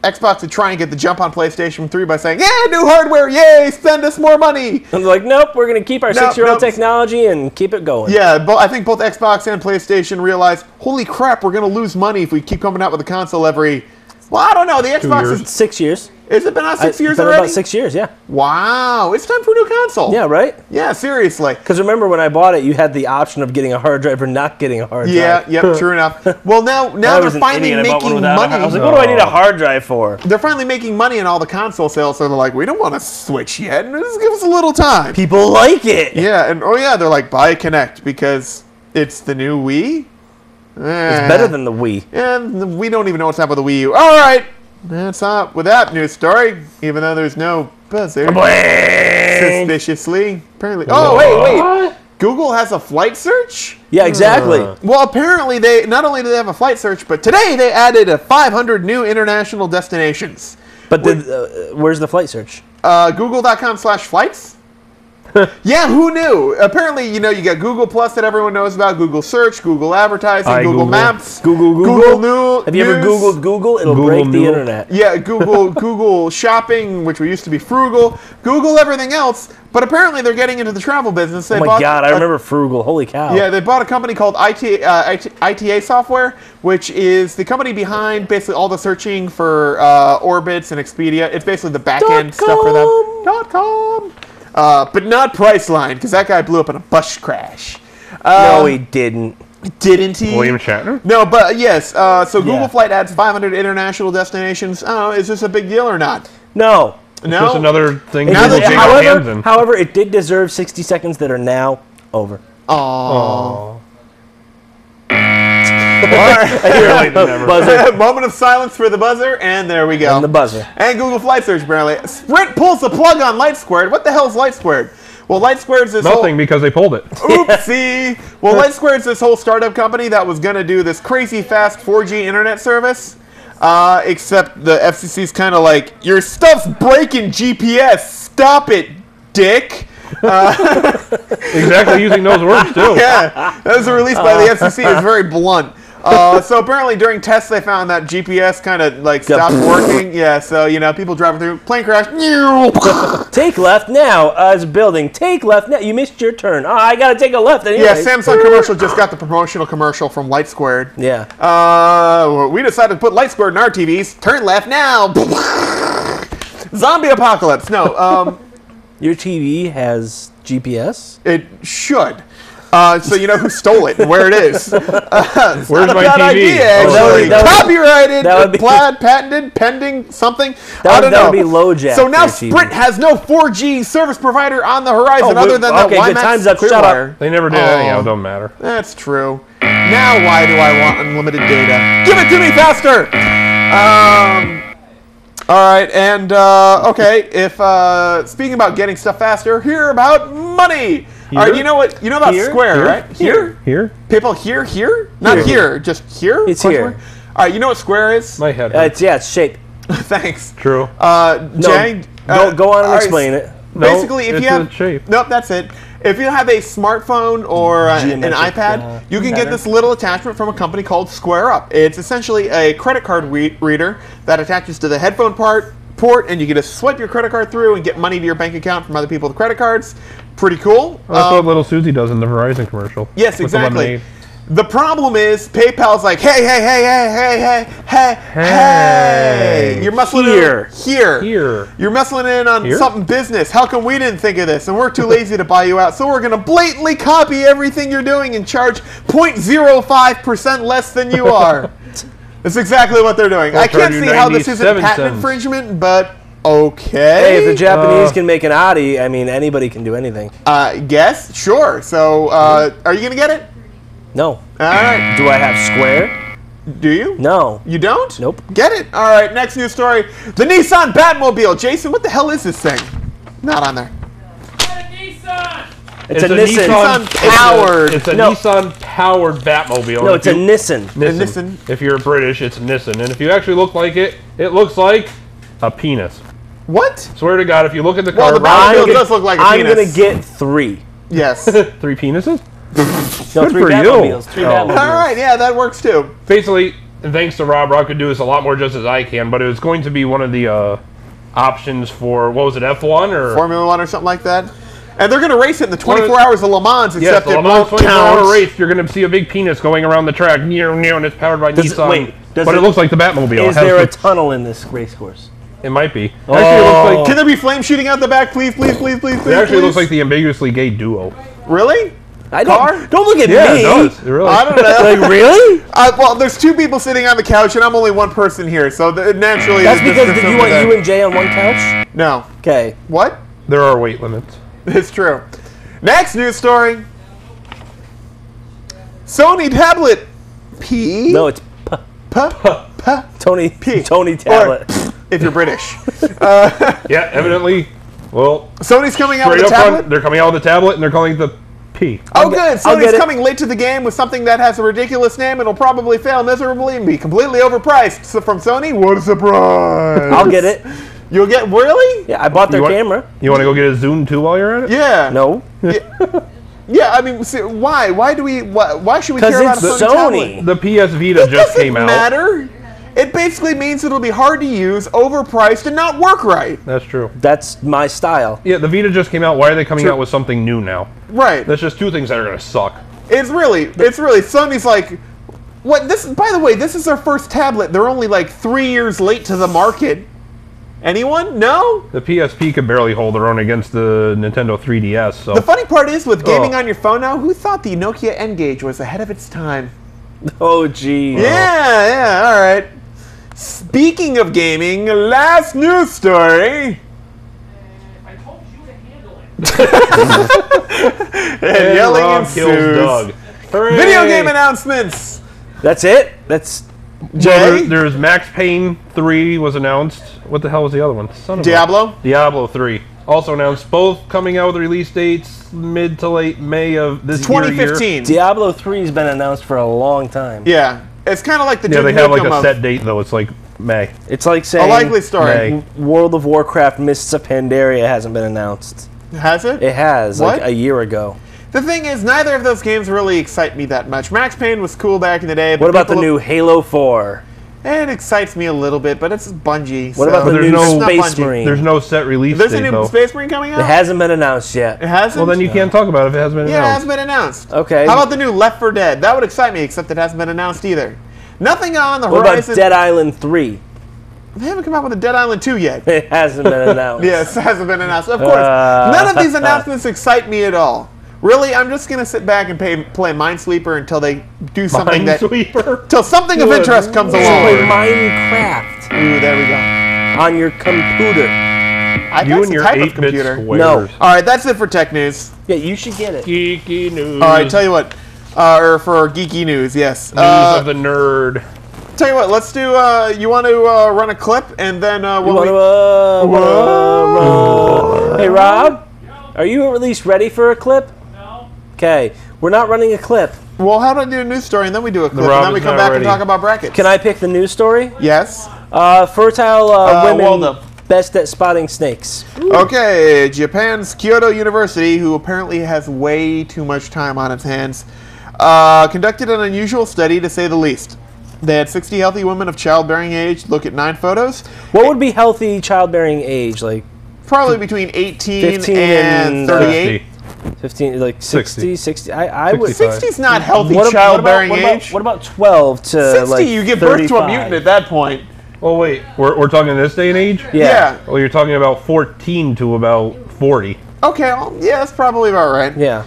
[SPEAKER 4] Xbox would try and get the jump on PlayStation 3 by saying, "Yeah, new hardware, yay! Spend us more money."
[SPEAKER 3] And they're like, nope, we're going to keep our
[SPEAKER 4] Nope,
[SPEAKER 3] 6-year-old
[SPEAKER 4] nope.
[SPEAKER 3] technology and keep it going.
[SPEAKER 4] Yeah, I think both Xbox and PlayStation realized, holy crap, we're going to lose money if we keep coming out with a console every. Well, I don't know. The Xbox
[SPEAKER 5] years.
[SPEAKER 4] is.
[SPEAKER 3] 6 years.
[SPEAKER 4] Has it been out 6 years
[SPEAKER 3] It's been
[SPEAKER 4] already?
[SPEAKER 3] about 6 years, yeah.
[SPEAKER 4] Wow, it's time for a new console.
[SPEAKER 3] Yeah, right?
[SPEAKER 4] Yeah, seriously.
[SPEAKER 3] Because remember when I bought it, you had the option of getting a hard drive or not getting a hard
[SPEAKER 4] Yeah,
[SPEAKER 3] drive.
[SPEAKER 4] yep, true enough. Well, now
[SPEAKER 3] I
[SPEAKER 4] they're
[SPEAKER 3] was an
[SPEAKER 4] finally
[SPEAKER 3] idiot. I bought one
[SPEAKER 4] making
[SPEAKER 3] without a hard- I was
[SPEAKER 4] money.
[SPEAKER 3] like, what do I need a hard drive for?
[SPEAKER 4] They're finally making money in all the console sales, so they're like, we don't want to switch yet. Just give us a little time.
[SPEAKER 3] People like it.
[SPEAKER 4] Yeah, and they're like, buy a Kinect because it's the new Wii.
[SPEAKER 3] It's better than the Wii.
[SPEAKER 4] And we don't even know what's happened with the Wii U. All right, that's up with that news story. Even though there's no buzzer, suspiciously, apparently. Oh wait. Google has a flight search.
[SPEAKER 3] Yeah, exactly.
[SPEAKER 4] Well, apparently they not only do they have a flight search, but today they added 500 new international destinations.
[SPEAKER 3] But where's the flight search?
[SPEAKER 4] Google.com/flights. Yeah, who knew? Apparently, you got Google Plus that everyone knows about, Google Search, Google Advertising,
[SPEAKER 5] Hi,
[SPEAKER 4] Google
[SPEAKER 5] Google.
[SPEAKER 4] Maps,
[SPEAKER 3] Google.
[SPEAKER 4] News.
[SPEAKER 3] Have you ever Googled Google? It'll
[SPEAKER 5] Google
[SPEAKER 3] break the
[SPEAKER 5] Noodle.
[SPEAKER 3] internet.
[SPEAKER 4] Yeah, Google Shopping, which we used to be Frugal, Google everything else, but apparently they're getting into the travel business. They
[SPEAKER 3] Oh my
[SPEAKER 4] bought
[SPEAKER 3] God, I remember Frugal. Holy cow.
[SPEAKER 4] Yeah, they bought a company called ITA Software, which is the company behind basically all the searching for Orbitz and Expedia. It's basically the back end stuff for them. .com. But not Priceline, because that guy blew up in a bus crash.
[SPEAKER 3] No, he didn't.
[SPEAKER 4] Didn't he?
[SPEAKER 5] William Shatner?
[SPEAKER 4] No, but yes. So Google
[SPEAKER 3] Yeah.
[SPEAKER 4] Flight adds 500 international destinations. I don't know, is this a big deal or not?
[SPEAKER 3] No.
[SPEAKER 4] No.
[SPEAKER 5] Just another thing
[SPEAKER 4] Now
[SPEAKER 5] Google
[SPEAKER 4] that-
[SPEAKER 5] take our hands in.
[SPEAKER 3] However, it did deserve 60 seconds that are now over.
[SPEAKER 4] Aww.
[SPEAKER 3] Buzzer.
[SPEAKER 4] Moment of silence for the buzzer, and there we go.
[SPEAKER 3] And the buzzer.
[SPEAKER 4] And Google Flight Search, apparently. Sprint pulls the plug on Light Squared. What the hell is Light Squared? Well, Light Squared's this
[SPEAKER 5] Nothing because they pulled it.
[SPEAKER 4] Oopsie. Well, Light Squared's this whole startup company that was going to do this crazy fast 4G internet service. Except the FCC's kind of like, your stuff's breaking GPS. Stop it, dick.
[SPEAKER 5] Exactly using those words too.
[SPEAKER 4] Yeah, that was a release by the FCC. It's very blunt. So apparently during tests they found that GPS kind of like stopped working. Yeah, so people driving through, plane crash.
[SPEAKER 3] Take left now. It's a building. Take left now. You missed your turn. Oh, I gotta take a left anyway.
[SPEAKER 4] Yeah, Samsung commercial just got the promotional commercial from Light Squared.
[SPEAKER 3] Yeah.
[SPEAKER 4] We decided to put Light Squared in our TVs. Turn left now. Zombie apocalypse. No.
[SPEAKER 3] Your TV has GPS?
[SPEAKER 4] It should. So you know who stole it and where it is.
[SPEAKER 5] Where's
[SPEAKER 4] Not a
[SPEAKER 5] my
[SPEAKER 4] bad
[SPEAKER 5] TV?
[SPEAKER 4] idea,
[SPEAKER 5] Oh,
[SPEAKER 4] actually.
[SPEAKER 3] that would-
[SPEAKER 4] Copyrighted,
[SPEAKER 3] that would be-
[SPEAKER 4] plaid, patented, pending, something.
[SPEAKER 3] That
[SPEAKER 4] I don't
[SPEAKER 3] would
[SPEAKER 4] know.
[SPEAKER 3] be low jack
[SPEAKER 4] So now
[SPEAKER 3] for your
[SPEAKER 4] Sprint
[SPEAKER 3] TV.
[SPEAKER 4] has no 4G service provider on the horizon other than that
[SPEAKER 3] okay, good.
[SPEAKER 4] WiMAX
[SPEAKER 3] Time's up. Shut
[SPEAKER 4] Clearwire.
[SPEAKER 5] They never did anyhow. Don't matter.
[SPEAKER 4] That's true. Now why do I want unlimited data? Give it to me faster! Alright, and, okay, if, speaking about getting stuff faster, hear about money! Alright, you know what? You know about
[SPEAKER 3] Here?
[SPEAKER 4] Square,
[SPEAKER 3] Here?
[SPEAKER 4] right? Here?
[SPEAKER 5] Here?
[SPEAKER 4] People here? Not here, just here?
[SPEAKER 3] It's
[SPEAKER 4] Question
[SPEAKER 3] here.
[SPEAKER 4] mark? Alright, you know what Square is?
[SPEAKER 5] My head.
[SPEAKER 3] It's shape.
[SPEAKER 4] Thanks.
[SPEAKER 5] True.
[SPEAKER 4] Jay?
[SPEAKER 3] Go on and
[SPEAKER 4] alright,
[SPEAKER 3] explain it.
[SPEAKER 4] Basically, if
[SPEAKER 5] it's
[SPEAKER 4] you have...
[SPEAKER 5] a shape.
[SPEAKER 4] Nope, that's it. If you have a smartphone or an
[SPEAKER 3] Geometric,
[SPEAKER 4] iPad, you can get
[SPEAKER 3] pattern.
[SPEAKER 4] this little attachment from a company called Square Up. It's essentially a credit card reader that attaches to the headphone port, and you can just swipe your credit card through and get money to your bank account from other people with credit cards. Pretty cool.
[SPEAKER 5] That's what little Susie does in the Verizon commercial.
[SPEAKER 4] Yes,
[SPEAKER 5] with the
[SPEAKER 4] exactly.
[SPEAKER 5] lemonade.
[SPEAKER 4] The problem is PayPal's like, hey, you're muscling
[SPEAKER 3] Here.
[SPEAKER 5] Here.
[SPEAKER 4] You're muscling in on
[SPEAKER 5] Here?
[SPEAKER 4] something business. How come we didn't think of this? And we're too lazy to buy you out, so we're going to blatantly copy everything you're doing and charge 0.05% less than you are. That's exactly what they're doing.
[SPEAKER 5] We'll
[SPEAKER 4] I can't
[SPEAKER 5] charge
[SPEAKER 4] see
[SPEAKER 5] you
[SPEAKER 4] how this isn't
[SPEAKER 5] 97
[SPEAKER 4] patent
[SPEAKER 5] cents.
[SPEAKER 4] infringement, but okay.
[SPEAKER 3] Hey, if the Japanese can make an Audi, I mean, anybody can do anything.
[SPEAKER 4] Guess? Sure. So, are you going to get it?
[SPEAKER 3] No.
[SPEAKER 4] All right.
[SPEAKER 3] Do I have Square?
[SPEAKER 4] Do you?
[SPEAKER 3] No.
[SPEAKER 4] You don't?
[SPEAKER 3] Nope.
[SPEAKER 4] Get it? All right, next news story. The Nissan Batmobile. Jason, what the hell is this thing? Not on there.
[SPEAKER 6] Get a Nissan!
[SPEAKER 3] It's a Nissan.
[SPEAKER 4] Nissan powered.
[SPEAKER 5] It's a
[SPEAKER 3] No.
[SPEAKER 5] Nissan powered Batmobile.
[SPEAKER 3] No,
[SPEAKER 5] And
[SPEAKER 3] it's a
[SPEAKER 5] if you-
[SPEAKER 3] Nissan.
[SPEAKER 5] Nissan.
[SPEAKER 4] Nissan.
[SPEAKER 5] If you're British, it's Nissan. And if you actually look like it, it looks like a penis.
[SPEAKER 4] What?
[SPEAKER 5] Swear to God, if you look at the
[SPEAKER 4] Well,
[SPEAKER 5] car,
[SPEAKER 4] the Batmobile
[SPEAKER 3] I'm
[SPEAKER 4] does look like a
[SPEAKER 3] I'm
[SPEAKER 4] penis.
[SPEAKER 3] gonna get 3.
[SPEAKER 4] Yes.
[SPEAKER 5] 3 penises?
[SPEAKER 3] No,
[SPEAKER 5] Good
[SPEAKER 3] 3
[SPEAKER 5] for you.
[SPEAKER 3] Batmobiles. 3
[SPEAKER 5] Oh.
[SPEAKER 3] Batmobiles.
[SPEAKER 4] All right, yeah, that works too.
[SPEAKER 5] Basically, and thanks to Rob could do this a lot more just as I can, but it was going to be one of the options for, what was it, F1 or?
[SPEAKER 4] Formula One or something like that. And they're going to race it in the 24
[SPEAKER 5] Well,
[SPEAKER 4] hours of Le Mans,
[SPEAKER 5] Yes,
[SPEAKER 4] except
[SPEAKER 5] the
[SPEAKER 4] it
[SPEAKER 5] Le Mans
[SPEAKER 4] won't
[SPEAKER 5] 24-hour
[SPEAKER 4] count.
[SPEAKER 5] race, you're going to see a big penis going around the track, and it's powered by Nissan.
[SPEAKER 3] wait, does
[SPEAKER 5] but it
[SPEAKER 3] it-
[SPEAKER 5] looks like the Batmobile.
[SPEAKER 3] Is
[SPEAKER 5] It has
[SPEAKER 3] there a
[SPEAKER 5] the-
[SPEAKER 3] tunnel in this race course?
[SPEAKER 5] It might be.
[SPEAKER 3] Oh.
[SPEAKER 5] Actually, it looks like
[SPEAKER 4] Can there be flames shooting out the back, please, please, please, please, please?
[SPEAKER 5] it actually
[SPEAKER 4] please?
[SPEAKER 5] looks like the ambiguously gay duo.
[SPEAKER 4] Really?
[SPEAKER 3] I
[SPEAKER 4] Car?
[SPEAKER 3] don't look at
[SPEAKER 5] Yeah,
[SPEAKER 3] me.
[SPEAKER 5] it does. It really.
[SPEAKER 4] I don't know.
[SPEAKER 3] Like, really?
[SPEAKER 4] Well, there's 2 people sitting on the couch, and I'm only 1 person here, so naturally...
[SPEAKER 3] That's
[SPEAKER 4] the
[SPEAKER 3] because
[SPEAKER 4] distance
[SPEAKER 3] you
[SPEAKER 4] over
[SPEAKER 3] want
[SPEAKER 4] there.
[SPEAKER 3] you and Jay on one couch?
[SPEAKER 4] No.
[SPEAKER 3] Okay.
[SPEAKER 4] What?
[SPEAKER 5] There are weight limits.
[SPEAKER 4] It's true. Next news story. Sony tablet P.
[SPEAKER 3] No, it's Tony
[SPEAKER 4] P.
[SPEAKER 3] Tony tablet.
[SPEAKER 4] If you're British.
[SPEAKER 5] Yeah, evidently. Well,
[SPEAKER 4] Sony's coming out
[SPEAKER 5] straight
[SPEAKER 4] with a
[SPEAKER 5] up
[SPEAKER 4] tablet.
[SPEAKER 5] front, they're coming out with a tablet and they're calling it the P.
[SPEAKER 4] Oh, good.
[SPEAKER 3] I'll
[SPEAKER 4] Sony's
[SPEAKER 3] get it.
[SPEAKER 4] coming late to the game with something that has a ridiculous name and will probably fail miserably and be completely overpriced. So from Sony, what a surprise!
[SPEAKER 3] I'll get it.
[SPEAKER 4] You'll get really?
[SPEAKER 3] Yeah, I bought their
[SPEAKER 5] You want-
[SPEAKER 3] camera.
[SPEAKER 5] You want to go get a Zoom too while you're at it?
[SPEAKER 4] Yeah.
[SPEAKER 3] No,
[SPEAKER 4] Yeah. I mean, see, why? Why do we? Why should we
[SPEAKER 3] because
[SPEAKER 4] care about
[SPEAKER 3] it's
[SPEAKER 4] a Sony tablet?
[SPEAKER 3] Sony.
[SPEAKER 5] The PS Vita
[SPEAKER 4] It
[SPEAKER 5] just
[SPEAKER 4] doesn't
[SPEAKER 5] came out.
[SPEAKER 4] matter. It basically means it'll be hard to use, overpriced, and not work right.
[SPEAKER 5] That's true.
[SPEAKER 3] That's my style.
[SPEAKER 5] Yeah, the Vita just came out. Why are they coming out with something new now?
[SPEAKER 4] Right.
[SPEAKER 5] That's just 2 things that are going to suck.
[SPEAKER 4] It's really Sony's like, what? This, by the way, this is their first tablet. They're only like 3 years late to the market. Anyone? No?
[SPEAKER 5] The PSP could barely hold their own against the Nintendo 3DS. So
[SPEAKER 4] The funny part is, with gaming
[SPEAKER 5] Oh.
[SPEAKER 4] on your phone now, who thought the Nokia N-Gage was ahead of its time?
[SPEAKER 3] Oh, gee.
[SPEAKER 4] Yeah, all right. Speaking of gaming, last news story.
[SPEAKER 6] I told you to handle it.
[SPEAKER 4] And yelling
[SPEAKER 5] Rob kills
[SPEAKER 4] ensues.
[SPEAKER 5] Doug. Hooray!
[SPEAKER 4] Video game announcements.
[SPEAKER 3] That's it. That's
[SPEAKER 4] Jay?
[SPEAKER 5] There's Max Payne 3 was announced. What the hell was the other one? Son of a-
[SPEAKER 4] Diablo?
[SPEAKER 5] Diablo 3. Also announced, both coming out with release dates mid to late May of this year.
[SPEAKER 4] 2015.
[SPEAKER 3] Diablo 3's been announced for a long time.
[SPEAKER 4] Yeah. It's kind of like the
[SPEAKER 5] Yeah, they
[SPEAKER 4] Duke
[SPEAKER 5] have like
[SPEAKER 4] Nukem
[SPEAKER 5] a
[SPEAKER 4] of
[SPEAKER 5] set date though. It's like May.
[SPEAKER 3] It's like
[SPEAKER 4] a
[SPEAKER 3] saying
[SPEAKER 4] likely story.
[SPEAKER 5] May.
[SPEAKER 3] World of Warcraft Mists of Pandaria hasn't been announced.
[SPEAKER 4] Has it?
[SPEAKER 3] It has,
[SPEAKER 4] What?
[SPEAKER 3] like a year ago.
[SPEAKER 4] The thing is, neither of those games really excite me that much. Max Payne was cool back in the day. But
[SPEAKER 3] What about the new Halo 4?
[SPEAKER 4] It excites me a little bit, but it's Bungie.
[SPEAKER 3] What about the
[SPEAKER 5] there's
[SPEAKER 3] new
[SPEAKER 5] no-
[SPEAKER 3] Space Marine?
[SPEAKER 5] There's no set release
[SPEAKER 4] There's
[SPEAKER 5] date,
[SPEAKER 4] a new
[SPEAKER 5] though.
[SPEAKER 4] Space Marine coming out?
[SPEAKER 3] It hasn't been announced yet.
[SPEAKER 4] It hasn't?
[SPEAKER 5] Well, then you can't talk about it if it hasn't been
[SPEAKER 4] Yeah, it
[SPEAKER 5] announced.
[SPEAKER 4] hasn't been announced.
[SPEAKER 3] Okay.
[SPEAKER 4] How about the new Left 4 Dead? That would excite me, except it hasn't been announced either. Nothing on the
[SPEAKER 3] What about
[SPEAKER 4] horizon.
[SPEAKER 3] Dead Island 3?
[SPEAKER 4] They haven't come out with a Dead Island 2 yet.
[SPEAKER 3] It hasn't been announced.
[SPEAKER 4] Yes, it hasn't been announced. Of course. None of these announcements excite me at all. Really, I'm just going to sit back and play Minesweeper until they do something
[SPEAKER 5] Minesweeper?
[SPEAKER 4] Till something of interest comes
[SPEAKER 3] Play
[SPEAKER 4] along.
[SPEAKER 3] Minecraft
[SPEAKER 4] Ooh, there we go.
[SPEAKER 3] on your computer.
[SPEAKER 4] That's
[SPEAKER 5] You
[SPEAKER 4] a
[SPEAKER 5] and your
[SPEAKER 4] type of
[SPEAKER 5] 8-bit
[SPEAKER 4] computer.
[SPEAKER 5] squares.
[SPEAKER 3] No.
[SPEAKER 4] All right, that's it for tech news.
[SPEAKER 3] Yeah, you should get it.
[SPEAKER 5] Geeky news.
[SPEAKER 4] All right, tell you what. Or for geeky news, yes.
[SPEAKER 5] News of the nerd.
[SPEAKER 4] Tell you what, let's do. You want to run a clip, and then
[SPEAKER 3] You
[SPEAKER 4] when
[SPEAKER 3] wanna, Hey, Rob, are you at least ready for a clip?
[SPEAKER 6] No.
[SPEAKER 3] Okay, we're not running a clip.
[SPEAKER 4] Well, how about I do a news story, and then we do a clip,
[SPEAKER 5] Rob
[SPEAKER 4] and then we
[SPEAKER 5] is
[SPEAKER 4] come
[SPEAKER 5] not
[SPEAKER 4] back
[SPEAKER 5] ready.
[SPEAKER 4] and talk about brackets.
[SPEAKER 3] Can I pick the news story?
[SPEAKER 4] Yes.
[SPEAKER 3] Fertile women
[SPEAKER 4] Waldo.
[SPEAKER 3] best at spotting snakes.
[SPEAKER 4] Okay, Japan's Kyoto University, who apparently has way too much time on its hands, conducted an unusual study, to say the least. They had 60 healthy women of childbearing age look at 9 photos.
[SPEAKER 3] What would be healthy childbearing age? Like
[SPEAKER 4] Probably between 18
[SPEAKER 3] 15
[SPEAKER 4] and
[SPEAKER 3] and,
[SPEAKER 4] 38.
[SPEAKER 3] 15, like 60, 60. I would.
[SPEAKER 5] 65.
[SPEAKER 4] 60's not healthy
[SPEAKER 3] What
[SPEAKER 4] childbearing
[SPEAKER 3] about,
[SPEAKER 4] age.
[SPEAKER 3] what about 12 to
[SPEAKER 4] 60,
[SPEAKER 3] like
[SPEAKER 4] you give birth to a
[SPEAKER 3] 35?
[SPEAKER 4] mutant at that point.
[SPEAKER 5] Oh, wait. We're talking this day and age?
[SPEAKER 3] Yeah.
[SPEAKER 5] Well, you're talking about 14 to about 40.
[SPEAKER 4] Okay, well, yeah, that's probably about right.
[SPEAKER 3] Yeah.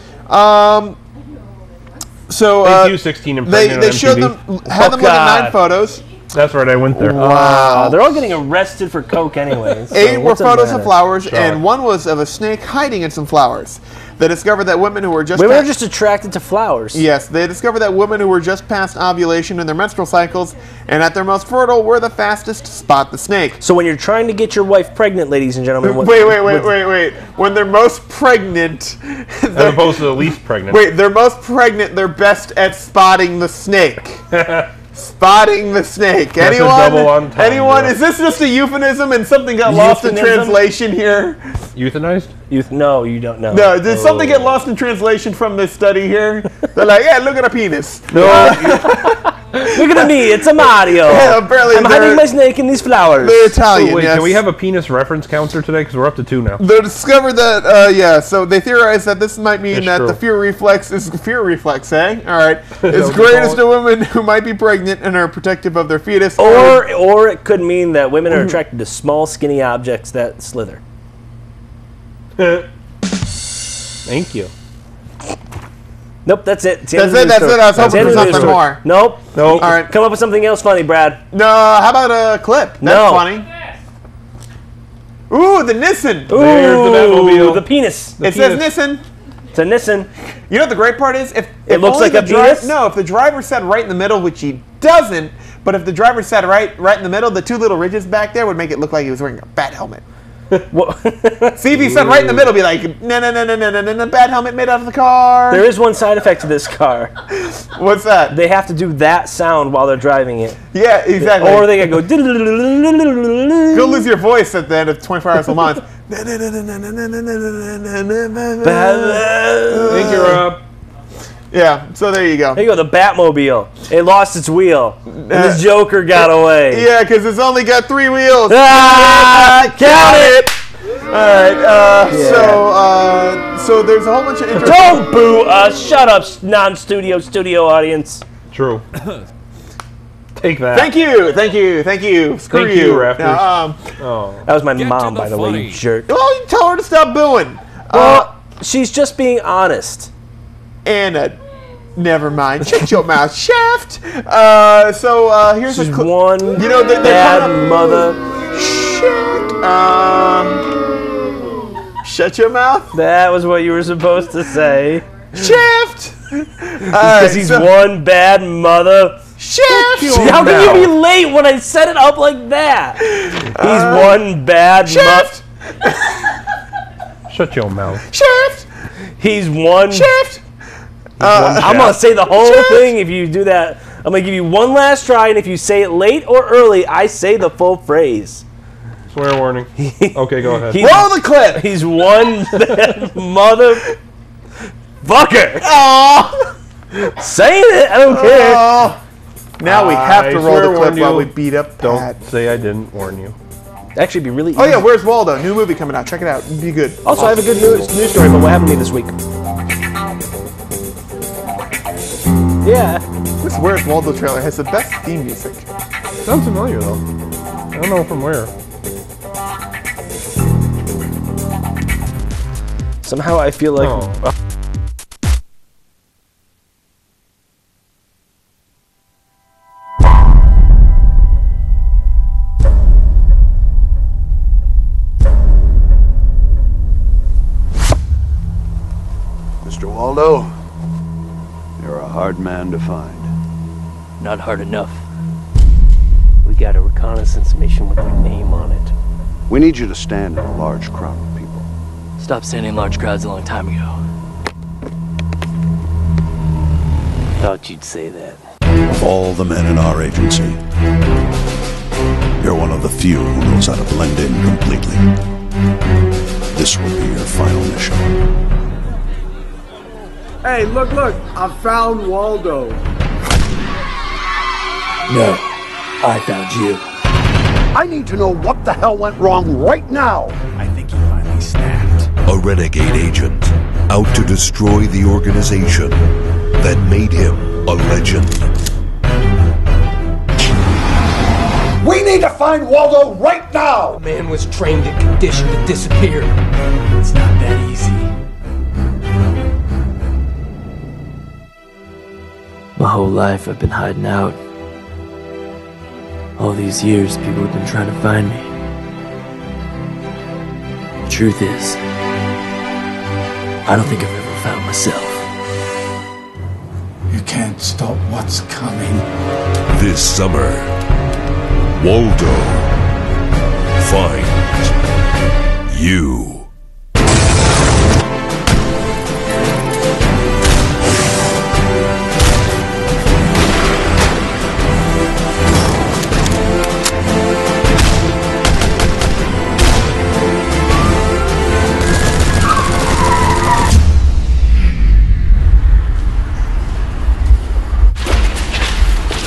[SPEAKER 4] So
[SPEAKER 5] Thank you, 16 and
[SPEAKER 4] they
[SPEAKER 5] pregnant on
[SPEAKER 4] showed
[SPEAKER 5] MTV.
[SPEAKER 4] them, had them look at 9
[SPEAKER 3] God.
[SPEAKER 4] photos.
[SPEAKER 5] That's right, I went there.
[SPEAKER 3] Wow. They're all getting arrested for coke anyways.
[SPEAKER 4] 8 were photos of flowers,
[SPEAKER 5] Sure.
[SPEAKER 4] and 1 was of a snake hiding in some flowers. They discovered that women who were just
[SPEAKER 3] Women are just attracted to flowers.
[SPEAKER 4] Yes, they discovered that women who were just past ovulation in their menstrual cycles and at their most fertile were the fastest to spot the snake.
[SPEAKER 3] So when you're trying to get your wife pregnant, ladies and gentlemen,
[SPEAKER 4] Wait. When they're most pregnant,
[SPEAKER 5] As opposed to the least pregnant.
[SPEAKER 4] they're most pregnant, they're best at spotting the snake. Spotting the snake.
[SPEAKER 5] That's a double entendre.
[SPEAKER 4] Anyone? Is this just a euphemism and something got lost in
[SPEAKER 3] Euphemism?
[SPEAKER 4] translation here?
[SPEAKER 5] Euthanized?
[SPEAKER 3] No, you don't know.
[SPEAKER 4] No, did something get lost in translation from this study here? They're like, yeah, look at a penis.
[SPEAKER 3] Look at me, it's a Mario.
[SPEAKER 4] Yeah, apparently
[SPEAKER 3] I'm hiding my snake in these flowers.
[SPEAKER 4] They're Italian.
[SPEAKER 5] Wait,
[SPEAKER 4] yes.
[SPEAKER 5] can we have a penis reference counter today? Because we're up to 2 now.
[SPEAKER 4] They discovered that, so they theorized that this might mean
[SPEAKER 5] That's
[SPEAKER 4] that
[SPEAKER 5] true.
[SPEAKER 4] the fear reflex, eh? All right. Is
[SPEAKER 5] what they
[SPEAKER 4] greatest
[SPEAKER 5] call
[SPEAKER 4] to women who might be pregnant and are protective of their fetus.
[SPEAKER 3] Or it could mean that women are attracted to small, skinny objects that slither.
[SPEAKER 5] Thank you.
[SPEAKER 3] Nope, that's it. It's the
[SPEAKER 4] That's
[SPEAKER 3] end of
[SPEAKER 4] it,
[SPEAKER 3] the
[SPEAKER 4] that's
[SPEAKER 3] news
[SPEAKER 4] it. I was
[SPEAKER 3] story.
[SPEAKER 4] hoping
[SPEAKER 3] It's
[SPEAKER 4] for
[SPEAKER 3] the end of the
[SPEAKER 4] something
[SPEAKER 3] news
[SPEAKER 4] more.
[SPEAKER 3] story. Nope.
[SPEAKER 5] Nope.
[SPEAKER 4] All right.
[SPEAKER 3] Come up with something else funny, Brad.
[SPEAKER 4] No, how about a clip? That's
[SPEAKER 3] No.
[SPEAKER 4] funny. Ooh, the Nissan.
[SPEAKER 3] Ooh,
[SPEAKER 5] There's the Batmobile.
[SPEAKER 3] the penis.
[SPEAKER 4] It says Nissan.
[SPEAKER 3] It's a Nissan.
[SPEAKER 4] You know what the great part is? If
[SPEAKER 3] looks
[SPEAKER 4] only
[SPEAKER 3] like
[SPEAKER 4] the
[SPEAKER 3] a penis?
[SPEAKER 4] No, if the driver sat right in the middle, which he doesn't, but if the driver sat right in the middle, the 2 little ridges back there would make it look like he was wearing a bat helmet.
[SPEAKER 3] What-
[SPEAKER 4] See, if he sat right in the middle, be like, no, bat helmet made out of the car.
[SPEAKER 3] There is one side effect to this car.
[SPEAKER 4] What's that?
[SPEAKER 3] They have to do that sound while they're driving it.
[SPEAKER 4] Yeah, exactly.
[SPEAKER 3] Or they gotta go.
[SPEAKER 4] You'll lose your voice at the end of 24 Hours of Le Mans.
[SPEAKER 5] Thank you, Rob.
[SPEAKER 4] Yeah, so there you go.
[SPEAKER 3] There you go, the Batmobile. It lost its wheel. And the Joker got away.
[SPEAKER 4] Yeah, because it's only got 3 wheels.
[SPEAKER 3] Ah, count it!
[SPEAKER 4] All right, so there's a whole bunch of interesting...
[SPEAKER 3] Don't boo us. Shut up, non-studio studio audience.
[SPEAKER 5] True. Take that.
[SPEAKER 4] Thank you. Screw
[SPEAKER 5] Thank you,
[SPEAKER 4] you.
[SPEAKER 5] Raptors.
[SPEAKER 4] Now,
[SPEAKER 3] That was my
[SPEAKER 1] Get
[SPEAKER 3] mom,
[SPEAKER 1] to the
[SPEAKER 3] by the way,
[SPEAKER 1] funny.
[SPEAKER 3] you jerk.
[SPEAKER 4] well, you tell her to stop booing.
[SPEAKER 3] Well, she's just being honest.
[SPEAKER 4] Anna, never mind. Shut your mouth, Shaft. Here's
[SPEAKER 3] She's
[SPEAKER 4] a clip.
[SPEAKER 3] one
[SPEAKER 4] You know, they're
[SPEAKER 3] bad
[SPEAKER 4] coming up-
[SPEAKER 3] mother.
[SPEAKER 4] Shut your mouth,
[SPEAKER 3] That was what you were supposed to say.
[SPEAKER 4] Shaft.
[SPEAKER 3] Because he's one bad mother.
[SPEAKER 4] Shaft.
[SPEAKER 3] How can you be late when I set it up like that? He's one bad mother.
[SPEAKER 4] Shaft.
[SPEAKER 5] Shut your mouth.
[SPEAKER 4] Shaft.
[SPEAKER 3] He's one.
[SPEAKER 4] Shaft.
[SPEAKER 3] I'm gonna say the whole
[SPEAKER 4] Shaft.
[SPEAKER 3] thing if you do that. I'm gonna give you one last try, and if you say it late or early, I say the full phrase.
[SPEAKER 5] Swear warning. Okay, go ahead.
[SPEAKER 3] He's,
[SPEAKER 4] Roll the clip.
[SPEAKER 3] he's one bad mother. Fucker!
[SPEAKER 4] Oh!
[SPEAKER 3] Saying it, I don't care.
[SPEAKER 4] Oh! Now we have to
[SPEAKER 5] I
[SPEAKER 4] roll
[SPEAKER 5] swear
[SPEAKER 4] the clip
[SPEAKER 5] warned
[SPEAKER 4] while
[SPEAKER 5] you.
[SPEAKER 4] we beat up Pat.
[SPEAKER 5] Don't say I didn't warn you.
[SPEAKER 3] Actually, it'd be really easy.
[SPEAKER 4] Oh yeah, Where's Waldo? New movie coming out. Check it out. It'd be good.
[SPEAKER 3] Also, I have a good news story about what happened to me this week. Yeah.
[SPEAKER 4] This Where's Waldo trailer has the best theme music.
[SPEAKER 5] Sounds familiar though. I don't know from where.
[SPEAKER 3] Somehow I feel like...
[SPEAKER 5] Oh.
[SPEAKER 7] Mr. Waldo, you're a hard man to find.
[SPEAKER 8] Not hard enough. We got a reconnaissance mission with your name on it.
[SPEAKER 7] We need you to stand in a large crowd of people.
[SPEAKER 8] Stopped standing in large crowds a long time ago. Thought you'd say that.
[SPEAKER 7] Of all the men in our agency, you're one of the few who knows how to blend in completely. This will be your final mission.
[SPEAKER 9] Hey, look, I found Waldo.
[SPEAKER 8] No, I found you.
[SPEAKER 7] I need to know what the hell went wrong right now.
[SPEAKER 9] I think he finally snapped.
[SPEAKER 10] A renegade agent out to destroy the organization that made him a legend.
[SPEAKER 7] We need to find Waldo right now!
[SPEAKER 8] The man was trained and conditioned to disappear. It's not that easy. My whole life I've been hiding out. All these years people have been trying to find me. The truth is, I don't think I've ever found myself.
[SPEAKER 9] You can't stop what's coming.
[SPEAKER 10] This summer, Waldo finds you.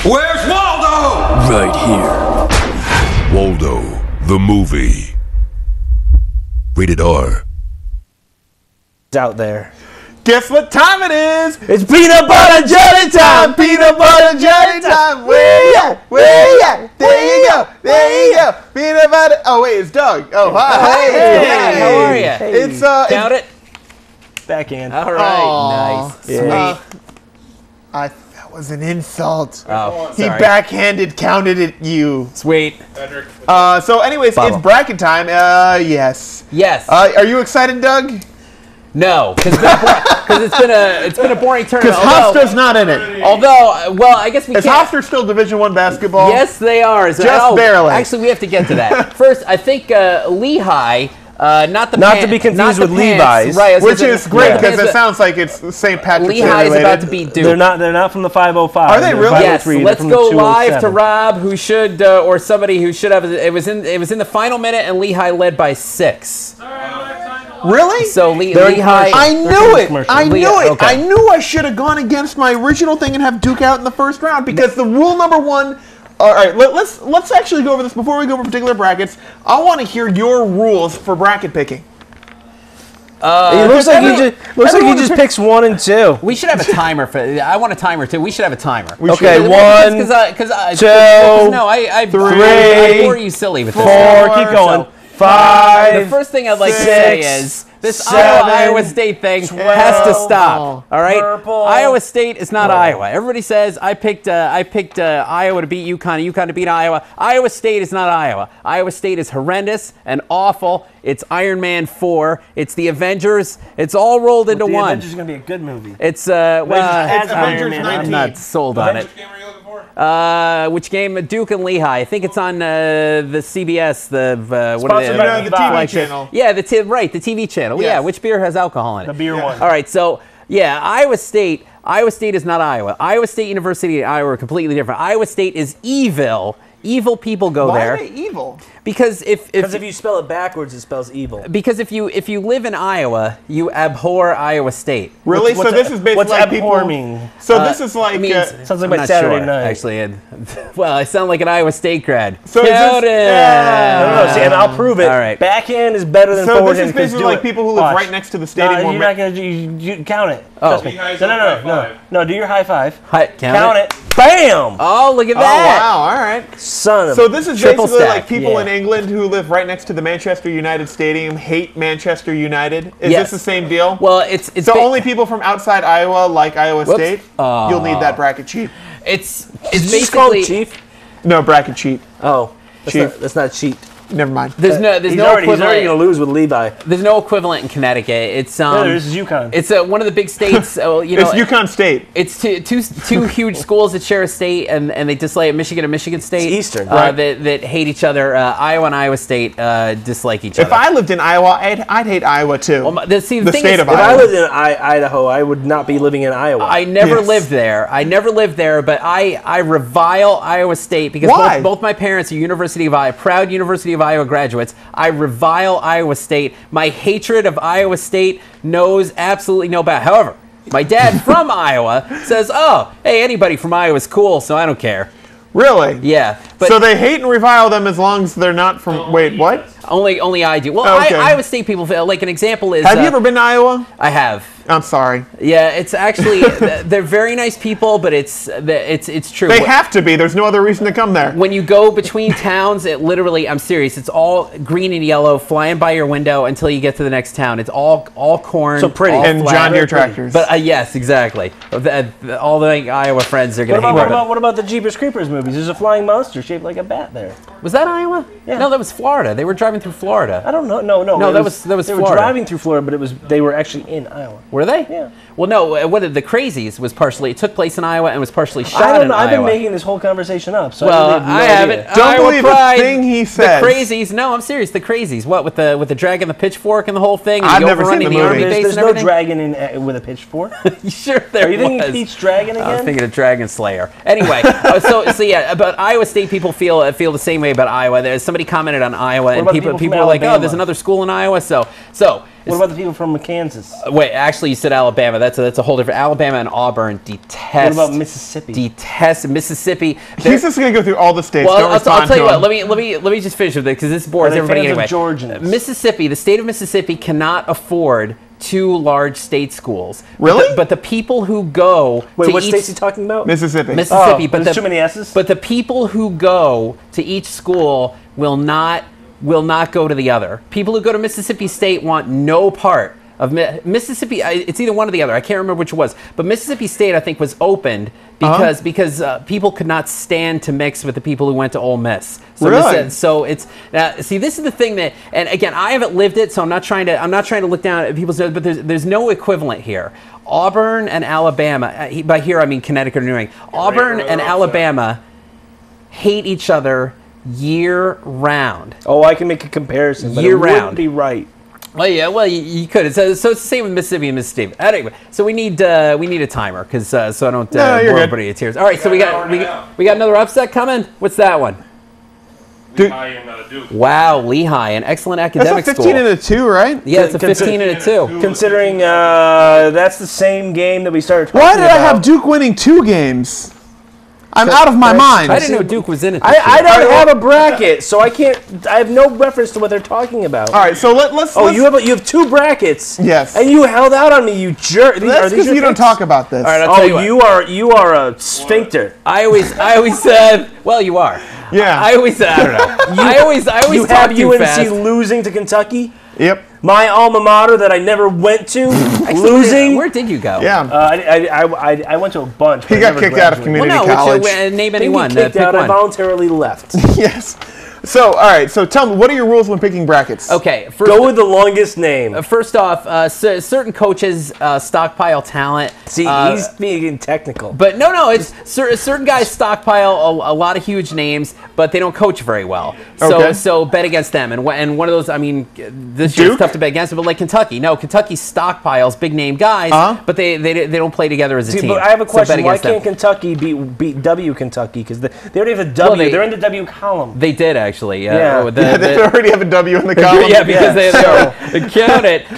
[SPEAKER 2] Where's Waldo?
[SPEAKER 8] Right here.
[SPEAKER 10] Waldo, the movie. Rated R.
[SPEAKER 3] It's out there.
[SPEAKER 4] Guess what time it is?
[SPEAKER 3] It's peanut butter jelly time!
[SPEAKER 4] Peanut butter jelly time! Where you at? Where you at? There you go! There you go! Peanut butter. Oh wait, it's Doug. Oh hi.
[SPEAKER 3] Hey,
[SPEAKER 8] how are ya?
[SPEAKER 4] It's
[SPEAKER 8] Count it.
[SPEAKER 3] Backhand.
[SPEAKER 8] All right.
[SPEAKER 4] Aw.
[SPEAKER 8] Nice.
[SPEAKER 3] Yeah.
[SPEAKER 4] that was an insult.
[SPEAKER 8] Oh,
[SPEAKER 4] He
[SPEAKER 8] sorry.
[SPEAKER 4] backhanded counted at you.
[SPEAKER 8] Sweet.
[SPEAKER 4] So anyways,
[SPEAKER 3] Follow.
[SPEAKER 4] it's bracket time. Yes.
[SPEAKER 8] Yes.
[SPEAKER 4] Are you excited, Doug?
[SPEAKER 8] No, because it's been a boring tournament.
[SPEAKER 4] Because Hofstra's not in it.
[SPEAKER 8] Well, I guess we
[SPEAKER 4] Is
[SPEAKER 8] can't.
[SPEAKER 4] Hofstra still Division I basketball?
[SPEAKER 8] Yes, they are.
[SPEAKER 4] Just barely.
[SPEAKER 8] Actually, we have to get to that. First, I think Lehigh, not
[SPEAKER 3] to be confused with Levi's.
[SPEAKER 8] Right, I was
[SPEAKER 4] Which
[SPEAKER 8] gonna
[SPEAKER 4] is
[SPEAKER 8] say-
[SPEAKER 4] great
[SPEAKER 8] yeah.
[SPEAKER 4] because it sounds like it's St. Patrick's Day
[SPEAKER 8] Lehigh is
[SPEAKER 4] related.
[SPEAKER 8] about to beat Duke.
[SPEAKER 3] They're not from the 505.
[SPEAKER 4] Are they
[SPEAKER 3] They're
[SPEAKER 4] really?
[SPEAKER 8] Yes,
[SPEAKER 3] 503. They're
[SPEAKER 8] let's
[SPEAKER 3] from
[SPEAKER 8] go
[SPEAKER 3] the
[SPEAKER 8] live to
[SPEAKER 3] 207.
[SPEAKER 8] Rob, who should or somebody who should have. It was in the final minute, and Lehigh led by 6.
[SPEAKER 4] Really?
[SPEAKER 8] So
[SPEAKER 3] They're in
[SPEAKER 8] Lehigh.
[SPEAKER 3] commercial.
[SPEAKER 4] I knew it.
[SPEAKER 3] commercial.
[SPEAKER 4] I knew it.
[SPEAKER 8] Okay.
[SPEAKER 4] I knew I should have gone against my original thing and have Duke out in the first round because the rule number one. All right, let's actually go over this before we go over particular brackets. I want to hear your rules for bracket picking.
[SPEAKER 3] It looks like he
[SPEAKER 4] everyone
[SPEAKER 3] just
[SPEAKER 4] pick-
[SPEAKER 3] picks 1 and 2.
[SPEAKER 8] We should have a timer for. I want a timer too. We should have a timer.
[SPEAKER 3] Okay,
[SPEAKER 4] should.
[SPEAKER 3] 1,
[SPEAKER 8] Because no, I
[SPEAKER 3] 3,
[SPEAKER 8] I bore you silly with
[SPEAKER 3] 4.
[SPEAKER 8] this.
[SPEAKER 3] Keep going.
[SPEAKER 8] So,
[SPEAKER 3] 5.
[SPEAKER 8] the first thing I'd like to say
[SPEAKER 3] 6,
[SPEAKER 8] is this
[SPEAKER 3] 7,
[SPEAKER 8] Iowa State thing has to stop. All right,
[SPEAKER 3] Purple.
[SPEAKER 8] Iowa State is not Iowa. Everybody says I picked Iowa to beat UConn, UConn to beat Iowa. Iowa State is not Iowa. Iowa State is horrendous and awful. It's Iron Man 4. It's the Avengers. It's all rolled into
[SPEAKER 3] The
[SPEAKER 8] one.
[SPEAKER 3] Avengers is gonna be a good movie.
[SPEAKER 8] It's
[SPEAKER 3] As
[SPEAKER 4] Avengers
[SPEAKER 3] Iron Man.
[SPEAKER 4] 19.
[SPEAKER 8] I'm not sold on it.
[SPEAKER 6] Which game are you looking for?
[SPEAKER 8] Which game? Duke and Lehigh. I think it's on the CBS. The what are
[SPEAKER 3] Sponsored
[SPEAKER 8] they?
[SPEAKER 3] by
[SPEAKER 4] the TV
[SPEAKER 8] flagship-
[SPEAKER 4] channel.
[SPEAKER 8] Yeah, the TV channel.
[SPEAKER 4] Yes.
[SPEAKER 8] Yeah, which beer has alcohol in it?
[SPEAKER 3] The beer one.
[SPEAKER 8] All right, so yeah, Iowa State is not Iowa. Iowa State University and Iowa are completely different. Iowa State is evil. Evil people go
[SPEAKER 4] Why
[SPEAKER 8] there.
[SPEAKER 4] are they evil?
[SPEAKER 8] Because if
[SPEAKER 3] you spell it backwards, it spells evil.
[SPEAKER 8] Because if you live in Iowa, you abhor Iowa State.
[SPEAKER 4] Really? So this is basically
[SPEAKER 3] what's
[SPEAKER 4] like
[SPEAKER 3] abhor
[SPEAKER 4] people.
[SPEAKER 3] mean?
[SPEAKER 4] So this is like.
[SPEAKER 3] Sounds like
[SPEAKER 8] I'm
[SPEAKER 3] my
[SPEAKER 8] not
[SPEAKER 3] Saturday
[SPEAKER 8] sure,
[SPEAKER 3] night.
[SPEAKER 8] Actually, well, I sound like an Iowa State grad.
[SPEAKER 4] So is this-
[SPEAKER 8] Count it.
[SPEAKER 3] No, see, and I'll prove it.
[SPEAKER 8] All right.
[SPEAKER 3] Backhand is better than
[SPEAKER 4] So
[SPEAKER 3] forehand.
[SPEAKER 4] this is basically
[SPEAKER 3] do
[SPEAKER 4] like
[SPEAKER 3] it.
[SPEAKER 4] people who live
[SPEAKER 3] Watch.
[SPEAKER 4] right next to the stadium.
[SPEAKER 3] No,
[SPEAKER 4] or
[SPEAKER 3] you're not gonna. You count it.
[SPEAKER 8] Oh.
[SPEAKER 3] Trust me. No. Do your high five.
[SPEAKER 8] Count
[SPEAKER 3] it. Bam!
[SPEAKER 8] Oh, look at
[SPEAKER 4] Oh
[SPEAKER 8] that.
[SPEAKER 4] wow! All right.
[SPEAKER 3] Son of.
[SPEAKER 4] So this is
[SPEAKER 8] Triple
[SPEAKER 4] basically
[SPEAKER 8] stack,
[SPEAKER 4] like people
[SPEAKER 3] yeah.
[SPEAKER 4] in England who live right next to the Manchester United Stadium hate Manchester United. Is
[SPEAKER 8] Yes.
[SPEAKER 4] this the same deal?
[SPEAKER 8] Well, it's
[SPEAKER 4] so only people from outside Iowa like Iowa
[SPEAKER 8] Whoops.
[SPEAKER 4] State. You'll need that bracket sheet.
[SPEAKER 8] it's
[SPEAKER 3] Did you just call him
[SPEAKER 8] basically
[SPEAKER 3] Chief?
[SPEAKER 4] No bracket sheet.
[SPEAKER 3] Oh,
[SPEAKER 4] Chief.
[SPEAKER 3] that's not cheat.
[SPEAKER 4] Never mind.
[SPEAKER 8] there's no
[SPEAKER 3] He's
[SPEAKER 8] no
[SPEAKER 3] already
[SPEAKER 8] equivalent.
[SPEAKER 3] gonna lose with Levi.
[SPEAKER 8] There's no equivalent in Connecticut. It's
[SPEAKER 3] Yeah, this is UConn.
[SPEAKER 8] It's one of the big states. You know,
[SPEAKER 4] It's UConn State.
[SPEAKER 8] It's two huge schools that share a state, and they dislike Michigan and Michigan State.
[SPEAKER 3] It's Eastern,
[SPEAKER 4] right.
[SPEAKER 8] that hate each other. Iowa and Iowa State dislike each
[SPEAKER 4] If
[SPEAKER 8] other.
[SPEAKER 4] I lived in Iowa, I'd hate Iowa too.
[SPEAKER 8] Well, the thing
[SPEAKER 4] state
[SPEAKER 8] is,
[SPEAKER 4] of
[SPEAKER 3] If I
[SPEAKER 4] Iowa.
[SPEAKER 3] lived in Idaho, I would not be living in Iowa.
[SPEAKER 8] I never
[SPEAKER 4] Yes.
[SPEAKER 8] lived there. But I revile Iowa State because
[SPEAKER 4] Why?
[SPEAKER 8] both my parents are proud University of Iowa graduates. I revile Iowa State. My hatred of Iowa State knows absolutely no bounds. However, my dad from Iowa says, "Oh, hey, anybody from Iowa is cool, so I don't care."
[SPEAKER 4] Really?
[SPEAKER 8] Yeah, but
[SPEAKER 4] So they hate and revile them as long as they're not from. Wait, what?
[SPEAKER 8] only I do. Well,
[SPEAKER 4] Okay.
[SPEAKER 8] Iowa State people feel like an example is.
[SPEAKER 4] Have you ever been to Iowa?
[SPEAKER 8] I have.
[SPEAKER 4] I'm sorry.
[SPEAKER 8] Yeah, it's actually they're very nice people, but it's true.
[SPEAKER 4] They have to be. There's no other reason to come there.
[SPEAKER 8] When you go between towns, it literally, I'm serious, it's all green and yellow flying by your window until you get to the next town. It's all corn.
[SPEAKER 3] So pretty.
[SPEAKER 8] all
[SPEAKER 4] And
[SPEAKER 8] flat.
[SPEAKER 4] John Deere tractors.
[SPEAKER 8] But yes, exactly. All the Iowa friends are going to hate me.
[SPEAKER 3] What about the Jeepers Creepers movies? There's a flying monster shaped like a bat there.
[SPEAKER 8] Was that Iowa?
[SPEAKER 3] Yeah.
[SPEAKER 8] No, that was Florida. They were driving through Florida.
[SPEAKER 3] I don't know. No.
[SPEAKER 8] No,
[SPEAKER 3] it
[SPEAKER 8] that was
[SPEAKER 3] They were
[SPEAKER 8] Florida.
[SPEAKER 3] driving through Florida, but they were actually in Iowa.
[SPEAKER 8] Were they?
[SPEAKER 3] Yeah.
[SPEAKER 8] Well, no. What the Crazies was partially. It took place in Iowa and was partially shot
[SPEAKER 3] I don't
[SPEAKER 8] in
[SPEAKER 3] know. I've been
[SPEAKER 8] Iowa.
[SPEAKER 3] making this whole conversation up, so
[SPEAKER 8] Well,
[SPEAKER 3] I really have no
[SPEAKER 8] I
[SPEAKER 3] idea.
[SPEAKER 8] haven't.
[SPEAKER 4] Don't
[SPEAKER 8] Iowa
[SPEAKER 4] believe a
[SPEAKER 8] Pride,
[SPEAKER 4] thing he says.
[SPEAKER 8] The Crazies. No, I'm serious. The Crazies. What with the dragon, the pitchfork, and the whole thing? And
[SPEAKER 4] I've
[SPEAKER 8] the
[SPEAKER 4] never seen
[SPEAKER 8] overrunning
[SPEAKER 4] the
[SPEAKER 8] the
[SPEAKER 4] movie.
[SPEAKER 8] army base
[SPEAKER 3] There's
[SPEAKER 8] and
[SPEAKER 3] no
[SPEAKER 8] everything?
[SPEAKER 3] dragon in with a pitchfork.
[SPEAKER 8] Sure, there
[SPEAKER 3] Are you thinking
[SPEAKER 8] was.
[SPEAKER 3] Pete's Dragon again?
[SPEAKER 8] I was thinking of Dragon Slayer. Anyway, so yeah, but Iowa State people feel the same way about Iowa. There's somebody commented on Iowa, and
[SPEAKER 3] about the
[SPEAKER 8] people
[SPEAKER 3] people from
[SPEAKER 8] were like, "Oh,
[SPEAKER 3] Alabama?
[SPEAKER 8] there's another school in Iowa." So
[SPEAKER 3] What about the people from Kansas?
[SPEAKER 8] wait, actually, you said Alabama. That's a whole different. Alabama and Auburn detest.
[SPEAKER 3] What about Mississippi?
[SPEAKER 8] Detest Mississippi.
[SPEAKER 4] He's just going to go through all the states.
[SPEAKER 8] Well,
[SPEAKER 4] Don't
[SPEAKER 8] I'll
[SPEAKER 4] respond
[SPEAKER 8] tell you
[SPEAKER 4] to
[SPEAKER 8] what.
[SPEAKER 4] him.
[SPEAKER 8] Let me just finish with it because this bores
[SPEAKER 3] Are they
[SPEAKER 8] everybody
[SPEAKER 3] fans of
[SPEAKER 8] anyway.
[SPEAKER 3] Georgians?
[SPEAKER 8] Mississippi, the state of Mississippi, cannot afford two large state schools.
[SPEAKER 4] Really?
[SPEAKER 8] But the people who go
[SPEAKER 3] Wait,
[SPEAKER 8] to
[SPEAKER 3] what
[SPEAKER 8] each
[SPEAKER 3] state's he talking about?
[SPEAKER 4] Mississippi.
[SPEAKER 8] Mississippi,
[SPEAKER 3] Oh,
[SPEAKER 8] but
[SPEAKER 3] there's too many S's?
[SPEAKER 8] But the people who go to each school will not go to the other. People who go to Mississippi State want no part of Mississippi. It's either one or the other. I can't remember which it was. But Mississippi State, I think, was opened because people could not stand to mix with the people who went to Ole Miss. So
[SPEAKER 4] Really?
[SPEAKER 8] So it's see, this is the thing that, and again, I haven't lived it, so I'm not trying to look down at people's nose, but there's no equivalent here. Auburn and Alabama. By here I mean Connecticut or New England. Auburn and Alabama hate each other year round.
[SPEAKER 3] Oh, I can make a comparison, but
[SPEAKER 8] Year
[SPEAKER 3] it wouldn't
[SPEAKER 8] round.
[SPEAKER 3] be right.
[SPEAKER 8] Well, yeah, you could. So it's the same with Mississippi and Mississippi. Anyway, so we need a timer because so I don't
[SPEAKER 4] No,
[SPEAKER 8] bore
[SPEAKER 4] you're good.
[SPEAKER 8] everybody to tears. All right, so we got another upset coming. What's that one?
[SPEAKER 5] Lehigh and Duke.
[SPEAKER 8] Wow, Lehigh, an excellent
[SPEAKER 4] That's
[SPEAKER 8] academic
[SPEAKER 4] a 15
[SPEAKER 8] school.
[SPEAKER 4] and a 2, right?
[SPEAKER 8] Yeah, it's a 15 and a 2.
[SPEAKER 3] Considering that's the same game that we started talking
[SPEAKER 4] Why did I
[SPEAKER 3] about.
[SPEAKER 4] have Duke winning 2 games? I'm out of my mind.
[SPEAKER 8] I didn't know Duke was in it. This
[SPEAKER 3] I
[SPEAKER 8] year.
[SPEAKER 3] don't have a bracket, so I can't. I have no reference to what they're talking about.
[SPEAKER 4] All right, so let's.
[SPEAKER 3] Oh, you have 2 brackets.
[SPEAKER 4] Yes.
[SPEAKER 3] And you held out on me, you jerk.
[SPEAKER 4] That's because you don't talk about this.
[SPEAKER 8] All right, I'll tell you what.
[SPEAKER 3] you are a sphincter.
[SPEAKER 8] I always said, well, you are.
[SPEAKER 4] Yeah.
[SPEAKER 8] I always said, I don't know. I always
[SPEAKER 3] You
[SPEAKER 8] talk
[SPEAKER 3] have
[SPEAKER 8] too
[SPEAKER 3] UNC
[SPEAKER 8] fast.
[SPEAKER 3] losing to Kentucky.
[SPEAKER 4] Yep.
[SPEAKER 3] My alma mater that I never went to,
[SPEAKER 8] Actually,
[SPEAKER 3] losing.
[SPEAKER 8] Where did you go?
[SPEAKER 4] Yeah.
[SPEAKER 3] I went to a bunch.
[SPEAKER 4] He
[SPEAKER 3] but I
[SPEAKER 4] got
[SPEAKER 3] never
[SPEAKER 4] kicked out of
[SPEAKER 3] graduated.
[SPEAKER 4] community
[SPEAKER 8] Well, no,
[SPEAKER 4] college.
[SPEAKER 8] name
[SPEAKER 3] Didn't
[SPEAKER 8] anyone.
[SPEAKER 3] get kicked
[SPEAKER 8] Pick
[SPEAKER 3] out. I
[SPEAKER 8] one.
[SPEAKER 3] voluntarily left.
[SPEAKER 4] Yes. So, all right. So, tell me, what are your rules when picking brackets?
[SPEAKER 8] Okay,
[SPEAKER 3] Go with the longest name.
[SPEAKER 8] First off, certain coaches stockpile talent.
[SPEAKER 3] See, he's being technical.
[SPEAKER 8] But no, it's certain guys stockpile a lot of huge names, but they don't coach very well. So bet against them. And one of those, I mean, this year's tough to bet against, but like Kentucky. No, Kentucky stockpiles big name guys, but they don't play together as a team.
[SPEAKER 3] But I have a question.
[SPEAKER 8] So
[SPEAKER 3] Why can't Kentucky beat W Kentucky? Because they already have a W.
[SPEAKER 8] Well,
[SPEAKER 3] they're in the W column.
[SPEAKER 8] They did actually.
[SPEAKER 3] Yeah.
[SPEAKER 4] They already have a W in the column.
[SPEAKER 8] Yeah, because they count it.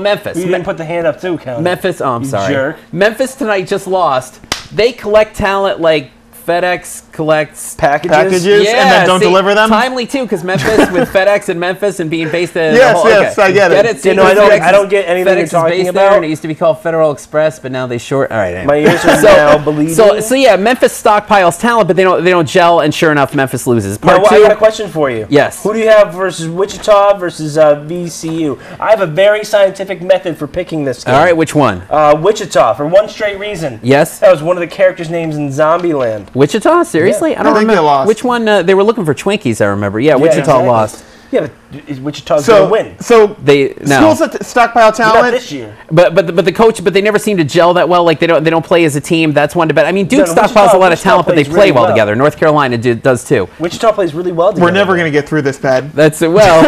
[SPEAKER 8] Memphis.
[SPEAKER 3] You didn't put the hand up too, count.
[SPEAKER 8] Memphis. Oh, I'm sorry.
[SPEAKER 3] Jerk.
[SPEAKER 8] Memphis tonight just lost. They collect talent like FedEx collects
[SPEAKER 4] packages and then don't deliver them.
[SPEAKER 8] Timely too, because Memphis with FedEx and Memphis and being based in
[SPEAKER 4] yes, I get it.
[SPEAKER 8] See,
[SPEAKER 3] I don't get anything you're talking about.
[SPEAKER 8] There, and it used to be called Federal Express, but now they short. All right, anyway.
[SPEAKER 3] My ears are now bleeding.
[SPEAKER 8] So yeah, Memphis stockpiles talent, but they don't gel, and sure enough, Memphis loses. Part two.
[SPEAKER 3] I got a question for you.
[SPEAKER 8] Yes.
[SPEAKER 3] Who do you have versus Wichita versus VCU? I have a very scientific method for picking this game.
[SPEAKER 8] All right, which one?
[SPEAKER 3] Wichita, for one straight reason.
[SPEAKER 8] Yes.
[SPEAKER 3] That was one of the characters' names in Zombieland.
[SPEAKER 8] Wichita? Seriously? I don't remember.
[SPEAKER 4] They lost.
[SPEAKER 8] Which one? They were looking for Twinkies, I remember. Yeah, Wichita
[SPEAKER 3] exactly.
[SPEAKER 8] lost.
[SPEAKER 3] Yeah, but Wichita's going to win.
[SPEAKER 4] So
[SPEAKER 8] no.
[SPEAKER 4] schools that stockpile talent
[SPEAKER 3] Not this year.
[SPEAKER 8] But the coach, but they never seem to gel that well. Like they don't play as a team. That's one to bet. I mean, Duke stockpiles a lot of talent, but they play well together. North Carolina does too.
[SPEAKER 3] Wichita plays really well together.
[SPEAKER 4] We're never going to get through this, Pat.
[SPEAKER 8] That's well.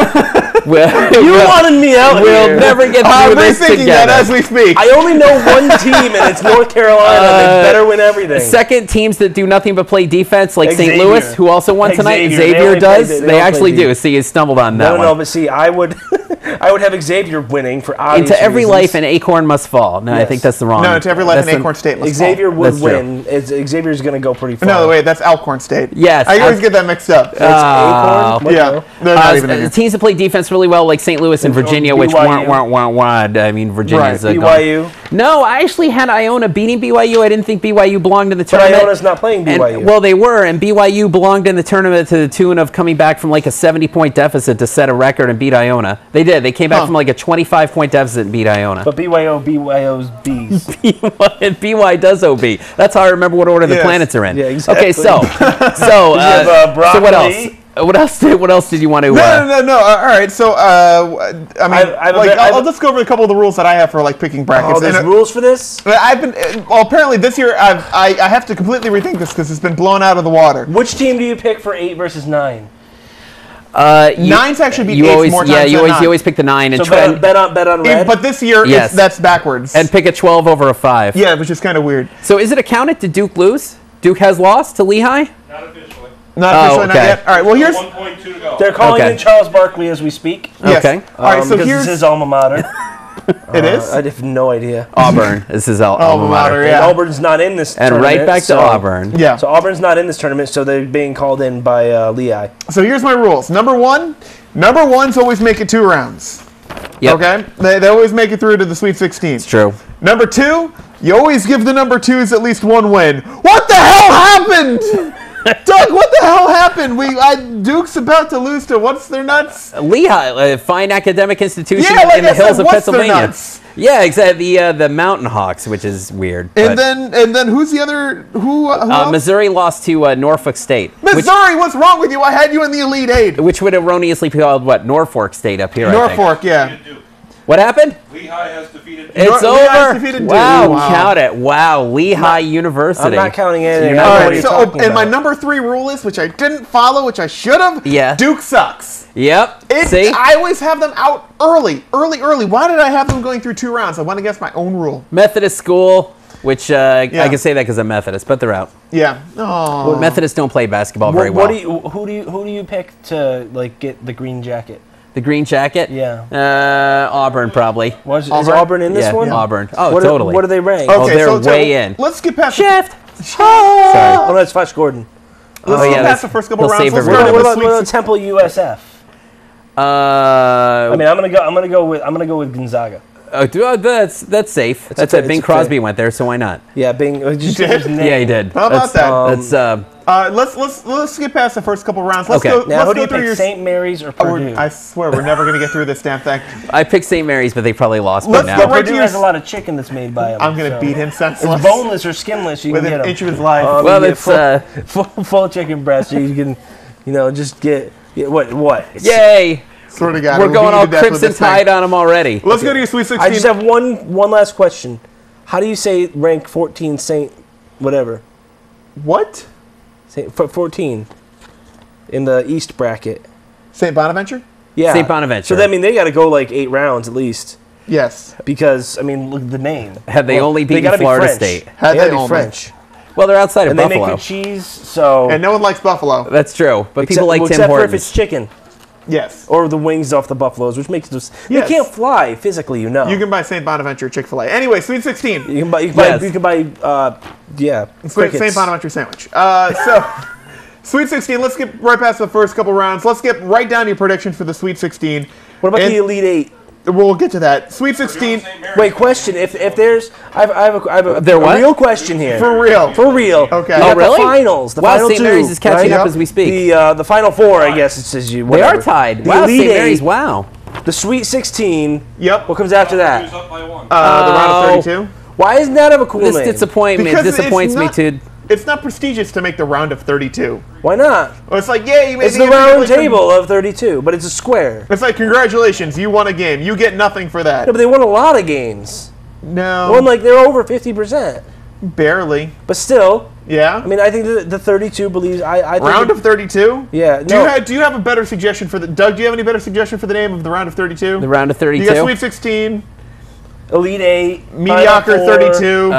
[SPEAKER 3] You wanted me out
[SPEAKER 8] We'll
[SPEAKER 3] here.
[SPEAKER 8] never get through this
[SPEAKER 4] rethinking
[SPEAKER 8] together.
[SPEAKER 4] that as we speak.
[SPEAKER 3] I only know one team, and it's North Carolina. They better win everything.
[SPEAKER 8] Second, teams that do nothing but play defense, like St.
[SPEAKER 3] Xavier.
[SPEAKER 8] Louis, who also won tonight. Xavier does. They actually do. See, you stumbled on that one.
[SPEAKER 3] No, but see, I would have Xavier winning for obvious
[SPEAKER 8] Into every
[SPEAKER 3] reasons.
[SPEAKER 8] life, an acorn must fall. No, I think that's the wrong.
[SPEAKER 4] No, to every life, an acorn state must
[SPEAKER 3] Xavier
[SPEAKER 4] fall.
[SPEAKER 3] would win. Xavier's going to go pretty far.
[SPEAKER 4] No, wait, that's Alcorn State.
[SPEAKER 8] Yes.
[SPEAKER 4] I always get that mixed up.
[SPEAKER 3] Acorn?
[SPEAKER 4] Yeah. They're not even in here.
[SPEAKER 8] Teams that play defense really well, like St. Louis and Virginia, which weren't. I mean, Virginia's
[SPEAKER 3] BYU.
[SPEAKER 8] No, I actually had Iona beating BYU. I didn't think BYU belonged in the tournament.
[SPEAKER 3] But Iona's not playing BYU.
[SPEAKER 8] Well, they were, and BYU belonged in the tournament to the tune of coming back from like a 70-point deficit to set a record and beat Iona. They did. They came back from like a 25-point deficit and beat Iona.
[SPEAKER 3] But BYO's Bs.
[SPEAKER 8] BY does OB. That's how I remember what order the planets are in.
[SPEAKER 3] Yeah, exactly.
[SPEAKER 8] Okay, so what else? What else did you want to?
[SPEAKER 4] No. All right. So, I'll just go over a couple of the rules that I have for like picking brackets.
[SPEAKER 3] Oh, there's rules for this?
[SPEAKER 4] Apparently this year I have to completely rethink this because it's been blown out of the water.
[SPEAKER 3] Which team do you pick for 8 versus 9?
[SPEAKER 4] Nine's actually beat 8 more times than
[SPEAKER 8] you
[SPEAKER 4] 9.
[SPEAKER 8] always pick the 9 and
[SPEAKER 3] so bet on red.
[SPEAKER 4] But this year that's backwards.
[SPEAKER 8] And pick a 12 over a 5.
[SPEAKER 4] Yeah, which is kind of weird.
[SPEAKER 8] So is it accounted? Did Duke lose? Duke has lost to Lehigh?
[SPEAKER 6] Not officially.
[SPEAKER 4] Not officially, not yet. All right. Well, here's
[SPEAKER 6] 1.2 to go.
[SPEAKER 3] They're calling in Charles Barkley as we speak.
[SPEAKER 4] Yes.
[SPEAKER 8] Okay.
[SPEAKER 4] All right. So
[SPEAKER 3] here's his alma mater.
[SPEAKER 4] It is?
[SPEAKER 3] I have no idea.
[SPEAKER 8] Auburn. This is alma mater.
[SPEAKER 3] And Auburn's not in this tournament.
[SPEAKER 8] And right back to Auburn.
[SPEAKER 4] Yeah.
[SPEAKER 3] So Auburn's not in this tournament, so they're being called in by Lehigh.
[SPEAKER 4] So here's my rules. Number one's always make it 2 rounds.
[SPEAKER 8] Yep.
[SPEAKER 4] Okay? They always make it through to the Sweet 16.
[SPEAKER 8] It's true.
[SPEAKER 4] Number 2, you always give the number 2s at least 1 win. What the hell happened? Doug, what the hell happened? Duke's about to lose to what's their nuts?
[SPEAKER 8] Lehigh, a fine academic institution in
[SPEAKER 4] like
[SPEAKER 8] the
[SPEAKER 4] I
[SPEAKER 8] hills
[SPEAKER 4] said,
[SPEAKER 8] of
[SPEAKER 4] what's their
[SPEAKER 8] Pennsylvania.
[SPEAKER 4] nuts?
[SPEAKER 8] Yeah, exactly. The Mountain Hawks, which is weird.
[SPEAKER 4] And then who's the other? Who else?
[SPEAKER 8] Missouri lost to Norfolk State.
[SPEAKER 4] Missouri, what's wrong with you? I had you in the Elite 8.
[SPEAKER 8] Which would erroneously be called what? Norfolk State up here.
[SPEAKER 4] Norfolk, yeah.
[SPEAKER 8] What happened?
[SPEAKER 6] Lehigh has defeated Duke.
[SPEAKER 8] It's
[SPEAKER 4] Lehigh has
[SPEAKER 8] over.
[SPEAKER 4] defeated Duke.
[SPEAKER 8] Wow, count it. Wow, Lehigh University.
[SPEAKER 3] I'm not counting anything.
[SPEAKER 4] All right, and my number 3 rule is, which I didn't follow, which I should have.
[SPEAKER 8] Yeah.
[SPEAKER 4] Duke sucks.
[SPEAKER 8] Yep. See?
[SPEAKER 4] I always have them out early. Why did I have them going through 2 rounds? I went against my own rule.
[SPEAKER 8] Methodist school, which I can say that because I'm Methodist, but they're out.
[SPEAKER 4] Yeah. Oh.
[SPEAKER 8] Methodists don't play basketball very well.
[SPEAKER 3] Who do you pick to like get the green jacket?
[SPEAKER 8] The green jacket?
[SPEAKER 3] Yeah.
[SPEAKER 8] Auburn, probably.
[SPEAKER 3] Is Auburn in this one?
[SPEAKER 8] Yeah, Auburn. Oh, totally.
[SPEAKER 3] What are they ranked?
[SPEAKER 4] Okay,
[SPEAKER 8] they're way in.
[SPEAKER 4] Let's skip past
[SPEAKER 8] Shift.
[SPEAKER 3] Sorry. Oh, that's Flash Gordon.
[SPEAKER 4] Let's skip past the first couple rounds.
[SPEAKER 8] Save
[SPEAKER 4] Let's
[SPEAKER 8] everybody.
[SPEAKER 3] What about Temple USF?
[SPEAKER 8] I
[SPEAKER 3] mean, I'm gonna go with Gonzaga.
[SPEAKER 8] That's safe. That's it. Bing Crosby went there, so why not?
[SPEAKER 3] Yeah, Bing.
[SPEAKER 8] Yeah, he did.
[SPEAKER 4] How about that?
[SPEAKER 8] That's
[SPEAKER 4] Let's skip past the first couple rounds. Let's
[SPEAKER 8] Okay.
[SPEAKER 4] go.
[SPEAKER 3] Now,
[SPEAKER 4] let's
[SPEAKER 3] who do
[SPEAKER 4] go
[SPEAKER 3] you
[SPEAKER 4] through
[SPEAKER 3] pick,
[SPEAKER 4] your.
[SPEAKER 3] St. Mary's or Purdue?
[SPEAKER 4] I swear we're never gonna get through this damn thing.
[SPEAKER 8] I picked St. Mary's, but they probably lost by
[SPEAKER 4] Let's
[SPEAKER 8] now.
[SPEAKER 4] go right
[SPEAKER 3] Purdue has a lot of chicken that's made by him.
[SPEAKER 4] I'm gonna beat him senseless.
[SPEAKER 3] It's boneless or skinless. You
[SPEAKER 4] Within
[SPEAKER 3] can
[SPEAKER 4] an
[SPEAKER 3] get
[SPEAKER 4] inch
[SPEAKER 3] him.
[SPEAKER 4] of his life.
[SPEAKER 8] Well, it's
[SPEAKER 3] full chicken breast. So you can just get what?
[SPEAKER 8] Yay!
[SPEAKER 4] Swear to God,
[SPEAKER 8] We're
[SPEAKER 4] we'll
[SPEAKER 8] going
[SPEAKER 4] beat you
[SPEAKER 8] all
[SPEAKER 4] to death with
[SPEAKER 8] Crimson
[SPEAKER 4] this thing.
[SPEAKER 8] Tide on them already.
[SPEAKER 4] Let's go to your Sweet 16.
[SPEAKER 3] I just have one last question. How do you say rank 14 Saint whatever?
[SPEAKER 4] What?
[SPEAKER 3] Saint 14 in the East bracket.
[SPEAKER 4] St. Bonaventure?
[SPEAKER 3] Yeah.
[SPEAKER 8] St. Bonaventure.
[SPEAKER 3] So that mean they got to go like 8 rounds at least.
[SPEAKER 4] Yes.
[SPEAKER 3] Because look at the name.
[SPEAKER 8] Had they only beaten
[SPEAKER 3] gotta be
[SPEAKER 8] Florida
[SPEAKER 3] French.
[SPEAKER 8] State.
[SPEAKER 4] Had
[SPEAKER 3] They gotta
[SPEAKER 4] they
[SPEAKER 3] be
[SPEAKER 4] only.
[SPEAKER 3] French.
[SPEAKER 8] Well, they're outside of
[SPEAKER 3] And they
[SPEAKER 8] Buffalo.
[SPEAKER 3] make good cheese, so
[SPEAKER 4] And no one likes buffalo.
[SPEAKER 8] That's true, but people like Tim
[SPEAKER 3] except for if
[SPEAKER 8] Hortons.
[SPEAKER 3] it's chicken
[SPEAKER 4] Yes.
[SPEAKER 3] or the wings off the buffaloes, which makes those
[SPEAKER 4] Yes.
[SPEAKER 3] they can't fly physically,
[SPEAKER 4] You can buy St. Bonaventure Chick-fil-A. Anyway, Sweet 16.
[SPEAKER 3] You can buy.
[SPEAKER 8] Yes.
[SPEAKER 3] You can buy. Crickets.
[SPEAKER 4] St. Bonaventure sandwich. So, Sweet 16, let's get right past the first couple rounds. Let's get right down to your prediction for the Sweet 16.
[SPEAKER 3] What about
[SPEAKER 4] And
[SPEAKER 3] the Elite Eight?
[SPEAKER 4] We'll get to that. Sweet 16,
[SPEAKER 3] Wait, question. If there's, I have a
[SPEAKER 8] There what?
[SPEAKER 3] real question here.
[SPEAKER 4] for real.
[SPEAKER 3] For real.
[SPEAKER 4] Okay.
[SPEAKER 3] You
[SPEAKER 4] Oh,
[SPEAKER 3] got
[SPEAKER 8] really?
[SPEAKER 3] The finals. The
[SPEAKER 8] Wow,
[SPEAKER 3] final
[SPEAKER 8] St.
[SPEAKER 3] two,
[SPEAKER 8] Mary's is catching
[SPEAKER 3] right?
[SPEAKER 8] up as we speak.
[SPEAKER 3] The Final Four, I guess it says you.
[SPEAKER 8] They
[SPEAKER 3] Whatever.
[SPEAKER 8] are tied.
[SPEAKER 3] The
[SPEAKER 8] Wow,
[SPEAKER 3] Elite
[SPEAKER 8] St. Mary's.
[SPEAKER 3] Eight,
[SPEAKER 8] Wow.
[SPEAKER 3] The Sweet 16.
[SPEAKER 4] Yep.
[SPEAKER 3] What comes after that?
[SPEAKER 6] Up by 1.
[SPEAKER 4] The round of
[SPEAKER 8] Oh.
[SPEAKER 4] 32.
[SPEAKER 3] Why doesn't that have a cool
[SPEAKER 8] This
[SPEAKER 3] name?
[SPEAKER 8] disappointment
[SPEAKER 4] Because it's
[SPEAKER 8] disappoints me
[SPEAKER 4] not-
[SPEAKER 8] too.
[SPEAKER 4] It's not prestigious to make the round of 32.
[SPEAKER 3] Why not?
[SPEAKER 4] Well, it's like, yay, you made
[SPEAKER 3] It's the
[SPEAKER 4] you
[SPEAKER 3] round
[SPEAKER 4] like
[SPEAKER 3] table of 32, but it's a square.
[SPEAKER 4] It's like, congratulations, you won a game. You get nothing for that.
[SPEAKER 3] No, but they won a lot of games.
[SPEAKER 4] No.
[SPEAKER 3] Won they're over 50%.
[SPEAKER 4] Barely.
[SPEAKER 3] But still,
[SPEAKER 4] Yeah?
[SPEAKER 3] I mean, I think the 32 believes. I think
[SPEAKER 4] Round of 32?
[SPEAKER 3] Yeah.
[SPEAKER 4] Do you have a better suggestion for the... Doug, do you have any better suggestion for the name of the round of 32?
[SPEAKER 8] The round of
[SPEAKER 4] You
[SPEAKER 8] 32.
[SPEAKER 4] got Sweet 16,
[SPEAKER 3] Elite Eight,
[SPEAKER 4] mediocre
[SPEAKER 3] Final Four.
[SPEAKER 4] 32,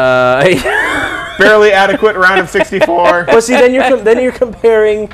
[SPEAKER 4] barely adequate round of 64.
[SPEAKER 3] But see, then you're comparing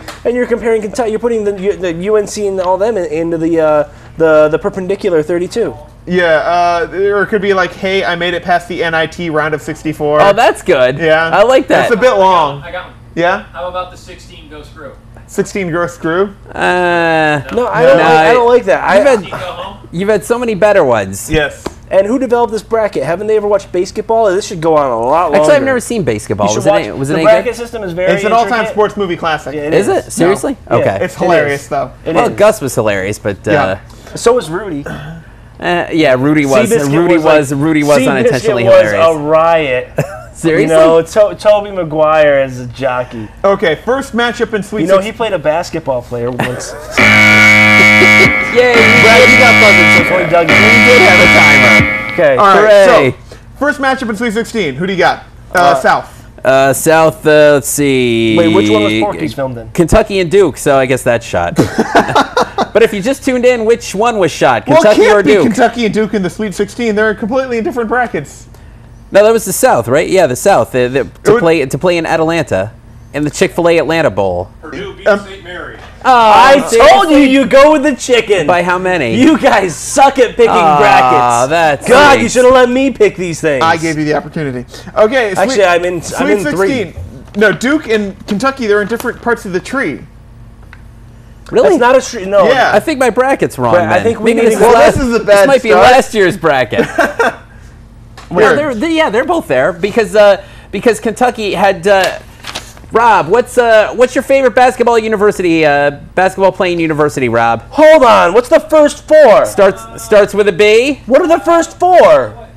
[SPEAKER 3] Kentucky. You're putting the UNC and all them into the perpendicular 32.
[SPEAKER 4] Yeah, or it could be like, hey, I made it past the NIT round of 64.
[SPEAKER 8] Oh, that's good.
[SPEAKER 4] Yeah.
[SPEAKER 8] I like that.
[SPEAKER 4] That's a bit long.
[SPEAKER 6] I got one.
[SPEAKER 4] Yeah?
[SPEAKER 6] How about the 16 go screw?
[SPEAKER 4] 16 gross screw?
[SPEAKER 3] No, I don't like that.
[SPEAKER 6] Go home?
[SPEAKER 8] You've had so many better ones.
[SPEAKER 4] Yes.
[SPEAKER 3] And who developed this bracket? Haven't they ever watched basketball? This should go on a lot longer.
[SPEAKER 8] Actually, I've never seen basketball.
[SPEAKER 3] You should
[SPEAKER 8] Was it
[SPEAKER 3] watch-
[SPEAKER 8] any, was it
[SPEAKER 3] the
[SPEAKER 8] any
[SPEAKER 3] bracket
[SPEAKER 8] good?
[SPEAKER 3] system is very
[SPEAKER 4] It's an all-time
[SPEAKER 3] intricate.
[SPEAKER 4] sports movie classic.
[SPEAKER 3] Yeah,
[SPEAKER 8] Is it? Seriously?
[SPEAKER 3] No.
[SPEAKER 8] Okay.
[SPEAKER 3] Yeah.
[SPEAKER 4] It's hilarious,
[SPEAKER 3] is.
[SPEAKER 4] though.
[SPEAKER 3] It
[SPEAKER 8] Well,
[SPEAKER 3] is.
[SPEAKER 8] Gus was hilarious, but
[SPEAKER 4] Yeah.
[SPEAKER 3] So was Rudy.
[SPEAKER 8] yeah, Rudy was.
[SPEAKER 3] Seabiscuit
[SPEAKER 8] Rudy was.
[SPEAKER 3] like-
[SPEAKER 8] Rudy was
[SPEAKER 3] Seabiscuit
[SPEAKER 8] unintentionally
[SPEAKER 3] was
[SPEAKER 8] hilarious.
[SPEAKER 3] a riot.
[SPEAKER 8] Seriously?
[SPEAKER 3] You know, Toby Maguire as a jockey.
[SPEAKER 4] Okay, first matchup in Sweet
[SPEAKER 3] You know,
[SPEAKER 4] 16.
[SPEAKER 3] he played a basketball player once.
[SPEAKER 8] Yay!
[SPEAKER 3] Brad, you got buzzed before Doug.
[SPEAKER 8] We did have a timer.
[SPEAKER 3] Okay.
[SPEAKER 4] All right,
[SPEAKER 8] Hooray.
[SPEAKER 4] so first matchup in Sweet 16. Who do you got? South.
[SPEAKER 8] South. Let's see.
[SPEAKER 3] Wait, which one was Porky's filmed in?
[SPEAKER 8] Kentucky and Duke. So I guess that's shot. But if you just tuned in, which one was shot?
[SPEAKER 4] Well, it
[SPEAKER 8] Kentucky
[SPEAKER 4] can't
[SPEAKER 8] or
[SPEAKER 4] be
[SPEAKER 8] Duke?
[SPEAKER 4] Kentucky and Duke in the Sweet 16. They're completely in different brackets.
[SPEAKER 8] No, that was the South, right? Yeah, the South. To play in Atlanta, in the Chick-fil-A Atlanta Bowl.
[SPEAKER 6] Purdue beat St. Mary.
[SPEAKER 3] I told you go with the chicken.
[SPEAKER 8] By how many?
[SPEAKER 3] You guys suck at picking brackets.
[SPEAKER 8] That's
[SPEAKER 3] God,
[SPEAKER 8] nice.
[SPEAKER 3] you should have let me pick these things.
[SPEAKER 4] I gave you the opportunity. Okay,
[SPEAKER 3] Actually, I'm in
[SPEAKER 4] Sweet 16.
[SPEAKER 3] three.
[SPEAKER 4] No, Duke and Kentucky, they're in different parts of the tree.
[SPEAKER 8] Really?
[SPEAKER 3] That's not a street. No.
[SPEAKER 4] Yeah.
[SPEAKER 8] I think my bracket's wrong.
[SPEAKER 3] But I
[SPEAKER 8] then.
[SPEAKER 3] think we
[SPEAKER 8] Maybe
[SPEAKER 3] need
[SPEAKER 8] this
[SPEAKER 3] to
[SPEAKER 8] is
[SPEAKER 3] go-
[SPEAKER 8] last,
[SPEAKER 4] this is a
[SPEAKER 8] This
[SPEAKER 4] bad
[SPEAKER 8] might be
[SPEAKER 4] start.
[SPEAKER 8] last year's bracket. Well, they're both there because Kentucky had. Rob, what's your favorite basketball playing university? Rob,
[SPEAKER 3] Hold on. What's the first four?
[SPEAKER 8] starts with a B.
[SPEAKER 3] What are the first four?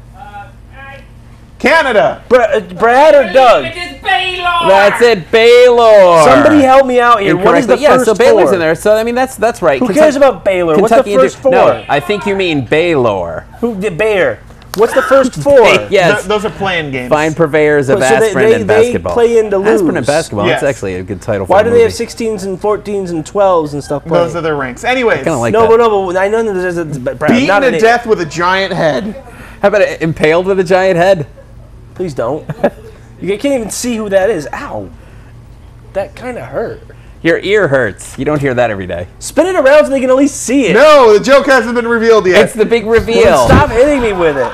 [SPEAKER 4] Canada.
[SPEAKER 3] Brad or Doug?
[SPEAKER 6] It's Baylor!
[SPEAKER 8] That's it, Baylor.
[SPEAKER 3] Somebody help me out here. What is the
[SPEAKER 8] Incorrectly.
[SPEAKER 3] first
[SPEAKER 8] so Baylor's
[SPEAKER 3] four?
[SPEAKER 8] in there. So I mean that's right.
[SPEAKER 3] Who cares about Baylor? What's the
[SPEAKER 8] Kentucky and
[SPEAKER 3] first
[SPEAKER 8] Duke-
[SPEAKER 3] four?
[SPEAKER 8] No, I think you mean Baylor.
[SPEAKER 3] Who did Bayer? What's the first four?
[SPEAKER 8] Yes.
[SPEAKER 4] Those are playing games.
[SPEAKER 8] Fine purveyors of
[SPEAKER 3] So they-
[SPEAKER 8] aspirin
[SPEAKER 3] they-
[SPEAKER 8] and
[SPEAKER 3] they
[SPEAKER 8] basketball.
[SPEAKER 3] play in to
[SPEAKER 8] Aspirin and
[SPEAKER 3] lose.
[SPEAKER 8] basketball.
[SPEAKER 4] Yes.
[SPEAKER 8] That's actually a good title for
[SPEAKER 3] Why
[SPEAKER 8] a
[SPEAKER 3] do
[SPEAKER 8] movie.
[SPEAKER 3] they have 16s and 14s and 12s and stuff playing?
[SPEAKER 4] Those are their ranks. Anyways,
[SPEAKER 8] Kinda like
[SPEAKER 3] no,
[SPEAKER 8] that.
[SPEAKER 3] but no, but I know that there's a Brad,
[SPEAKER 4] beaten
[SPEAKER 3] not
[SPEAKER 4] to
[SPEAKER 3] an-
[SPEAKER 4] death with a giant head.
[SPEAKER 8] How about impaled with a giant head?
[SPEAKER 3] Please don't. You can't even see who that is. Ow. That kind of hurt.
[SPEAKER 8] Your ear hurts. You don't hear that every day.
[SPEAKER 3] Spin it around so they can at least see it.
[SPEAKER 4] No, the joke hasn't been revealed yet.
[SPEAKER 8] It's the big reveal.
[SPEAKER 3] Well, stop hitting me with it.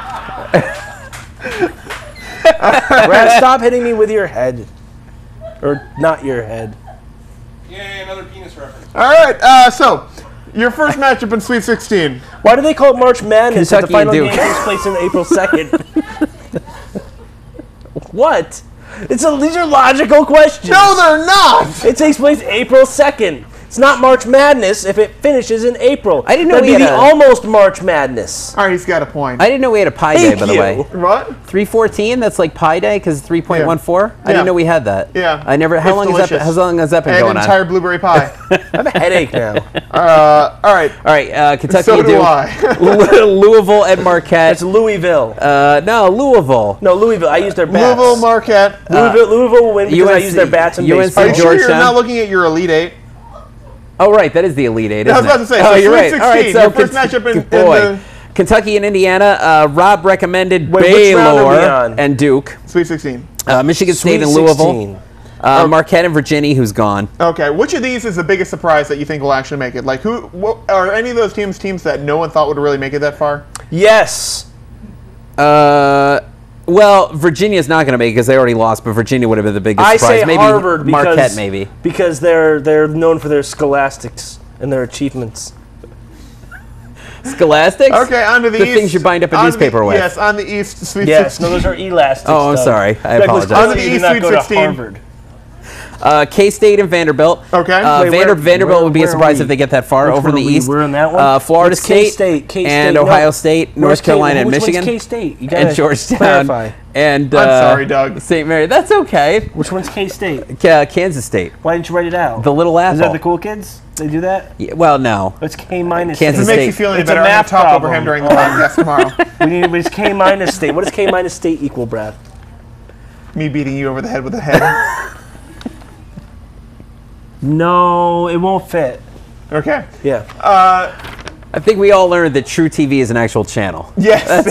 [SPEAKER 3] Brad, stop hitting me with your head. Or not your head.
[SPEAKER 6] Yay, another penis reference.
[SPEAKER 4] All right, so your first matchup in Sweet 16.
[SPEAKER 3] Why do they call it March Madness if the
[SPEAKER 8] Kentucky and
[SPEAKER 3] final
[SPEAKER 8] Duke.
[SPEAKER 3] game takes place on April 2nd? What? These are logical questions.
[SPEAKER 4] No, they're not.
[SPEAKER 3] It takes place April 2nd. It's not March Madness if it finishes in April.
[SPEAKER 8] I didn't know
[SPEAKER 3] That'd
[SPEAKER 8] we
[SPEAKER 3] be
[SPEAKER 8] had
[SPEAKER 3] the
[SPEAKER 8] a-
[SPEAKER 3] almost March Madness.
[SPEAKER 4] All right, he's got a point.
[SPEAKER 8] I didn't know we had a Pi Day,
[SPEAKER 3] Thank
[SPEAKER 8] by the
[SPEAKER 3] you.
[SPEAKER 8] way.
[SPEAKER 4] What?
[SPEAKER 8] 314. That's like Pi Day because 3.14. I didn't know we had that.
[SPEAKER 4] Yeah.
[SPEAKER 8] I never. How
[SPEAKER 4] It's
[SPEAKER 8] long has that?
[SPEAKER 4] delicious.
[SPEAKER 8] How long has that been
[SPEAKER 4] And
[SPEAKER 8] going
[SPEAKER 4] an
[SPEAKER 8] on?
[SPEAKER 4] entire blueberry pie.
[SPEAKER 3] I have a headache now.
[SPEAKER 4] All right.
[SPEAKER 8] All right, Kentucky
[SPEAKER 4] So
[SPEAKER 8] and
[SPEAKER 4] do
[SPEAKER 8] Duke.
[SPEAKER 4] I.
[SPEAKER 8] Louisville and Marquette.
[SPEAKER 3] It's Louisville.
[SPEAKER 8] No, Louisville.
[SPEAKER 3] No, Louisville. I use their bats.
[SPEAKER 4] Louisville, Marquette.
[SPEAKER 3] Louisville will win because I
[SPEAKER 8] UNC
[SPEAKER 3] use their bats and
[SPEAKER 8] UNC
[SPEAKER 3] baseball.
[SPEAKER 4] Are you sure you're
[SPEAKER 8] Georgetown.
[SPEAKER 4] not looking at your Elite Eight?
[SPEAKER 8] Oh, right, that is the Elite Eight,
[SPEAKER 4] I
[SPEAKER 8] isn't
[SPEAKER 4] was about
[SPEAKER 8] it?
[SPEAKER 4] to say,
[SPEAKER 8] oh,
[SPEAKER 4] so
[SPEAKER 8] you're
[SPEAKER 4] Sweet
[SPEAKER 8] right. All right,
[SPEAKER 4] 16,
[SPEAKER 8] so
[SPEAKER 4] your first matchup in the...
[SPEAKER 8] Kentucky and Indiana. Rob recommended
[SPEAKER 3] Wait, which round are we
[SPEAKER 8] Baylor
[SPEAKER 3] on?
[SPEAKER 8] and Duke.
[SPEAKER 4] Sweet 16.
[SPEAKER 8] Michigan State
[SPEAKER 3] Sweet
[SPEAKER 8] and Louisville.
[SPEAKER 3] 16.
[SPEAKER 8] Marquette and Virginia, who's gone.
[SPEAKER 4] Okay, which of these is the biggest surprise that you think will actually make it? Like, are any of those teams that no one thought would really make it that far?
[SPEAKER 3] Yes.
[SPEAKER 8] Well, Virginia's not going to make it because they already lost, but Virginia would have been the biggest
[SPEAKER 3] I
[SPEAKER 8] surprise.
[SPEAKER 3] say
[SPEAKER 8] Maybe
[SPEAKER 3] Harvard because,
[SPEAKER 8] Marquette, maybe.
[SPEAKER 3] because they're known for their scholastics and their achievements.
[SPEAKER 8] Scholastics?
[SPEAKER 4] Okay, on to the
[SPEAKER 8] The
[SPEAKER 4] East.
[SPEAKER 8] things you bind up a
[SPEAKER 4] On
[SPEAKER 8] newspaper
[SPEAKER 4] the,
[SPEAKER 8] with.
[SPEAKER 4] Yes, on the East, Sweet
[SPEAKER 3] Yes,
[SPEAKER 4] 16.
[SPEAKER 3] no, those are elastics.
[SPEAKER 8] Oh, I'm
[SPEAKER 3] Doug.
[SPEAKER 8] sorry. I
[SPEAKER 3] Doug was
[SPEAKER 8] apologize.
[SPEAKER 3] telling
[SPEAKER 4] On the
[SPEAKER 3] you
[SPEAKER 4] East,
[SPEAKER 3] not
[SPEAKER 4] Sweet
[SPEAKER 3] go to
[SPEAKER 4] 16.
[SPEAKER 3] Harvard.
[SPEAKER 8] K-State and Vanderbilt.
[SPEAKER 4] Okay.
[SPEAKER 3] Wait,
[SPEAKER 8] Vanderbilt would be a
[SPEAKER 3] where are
[SPEAKER 8] surprise
[SPEAKER 3] we?
[SPEAKER 8] if they get that far.
[SPEAKER 3] Which
[SPEAKER 8] Over in
[SPEAKER 3] one
[SPEAKER 8] the
[SPEAKER 3] are we?
[SPEAKER 8] East,
[SPEAKER 3] We're in that one?
[SPEAKER 8] Florida
[SPEAKER 3] It's
[SPEAKER 8] State,
[SPEAKER 3] K-State, K-State.
[SPEAKER 8] and
[SPEAKER 3] No.
[SPEAKER 8] Ohio State,
[SPEAKER 3] Where's
[SPEAKER 8] North Carolina, and
[SPEAKER 3] which
[SPEAKER 8] Michigan,
[SPEAKER 3] one's K-State? You
[SPEAKER 8] and
[SPEAKER 3] gotta
[SPEAKER 8] Georgetown,
[SPEAKER 3] clarify.
[SPEAKER 8] and
[SPEAKER 4] I'm sorry, Doug.
[SPEAKER 8] St. Mary. That's okay.
[SPEAKER 3] Which one's K-State?
[SPEAKER 8] Kansas State,
[SPEAKER 3] Why didn't you write it out?
[SPEAKER 8] the Little Apple.
[SPEAKER 3] Is that the cool kids? They do that?
[SPEAKER 8] Yeah, well, no.
[SPEAKER 3] It's K minus.
[SPEAKER 8] Kansas
[SPEAKER 4] If it makes you
[SPEAKER 8] State.
[SPEAKER 4] feel any
[SPEAKER 3] It's a
[SPEAKER 4] better, I'm going
[SPEAKER 3] math
[SPEAKER 4] to talk
[SPEAKER 3] problem.
[SPEAKER 4] over him during the podcast tomorrow.
[SPEAKER 3] It's K minus state. What does K minus state equal, Brad?
[SPEAKER 4] Me beating you over the head with a head.
[SPEAKER 3] No, it won't fit.
[SPEAKER 4] Okay.
[SPEAKER 3] Yeah.
[SPEAKER 8] I think we all learned that True TV is an actual channel.
[SPEAKER 4] Yes.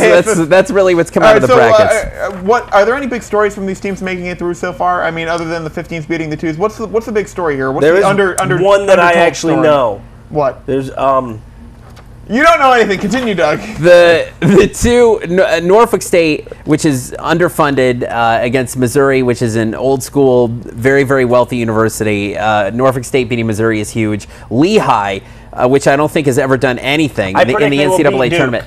[SPEAKER 8] That's really what's come
[SPEAKER 4] All
[SPEAKER 8] out
[SPEAKER 4] right,
[SPEAKER 8] of the brackets.
[SPEAKER 4] what are there any big stories from these teams making it through so far? I mean, other than the 15s beating the 2s, what's the big story here? What's
[SPEAKER 3] There
[SPEAKER 4] the
[SPEAKER 3] is
[SPEAKER 4] under
[SPEAKER 3] one that I
[SPEAKER 4] undertold
[SPEAKER 3] actually
[SPEAKER 4] story?
[SPEAKER 3] know.
[SPEAKER 4] What?
[SPEAKER 3] There's
[SPEAKER 4] You don't know anything. Continue, Doug.
[SPEAKER 8] The two Norfolk State, which is underfunded against Missouri, which is an old school, very very wealthy university. Norfolk State beating Missouri is huge. Lehigh, which I don't think has ever done anything
[SPEAKER 3] I
[SPEAKER 8] in the
[SPEAKER 3] predict they will
[SPEAKER 8] NCAA
[SPEAKER 3] beat Duke.
[SPEAKER 8] tournament,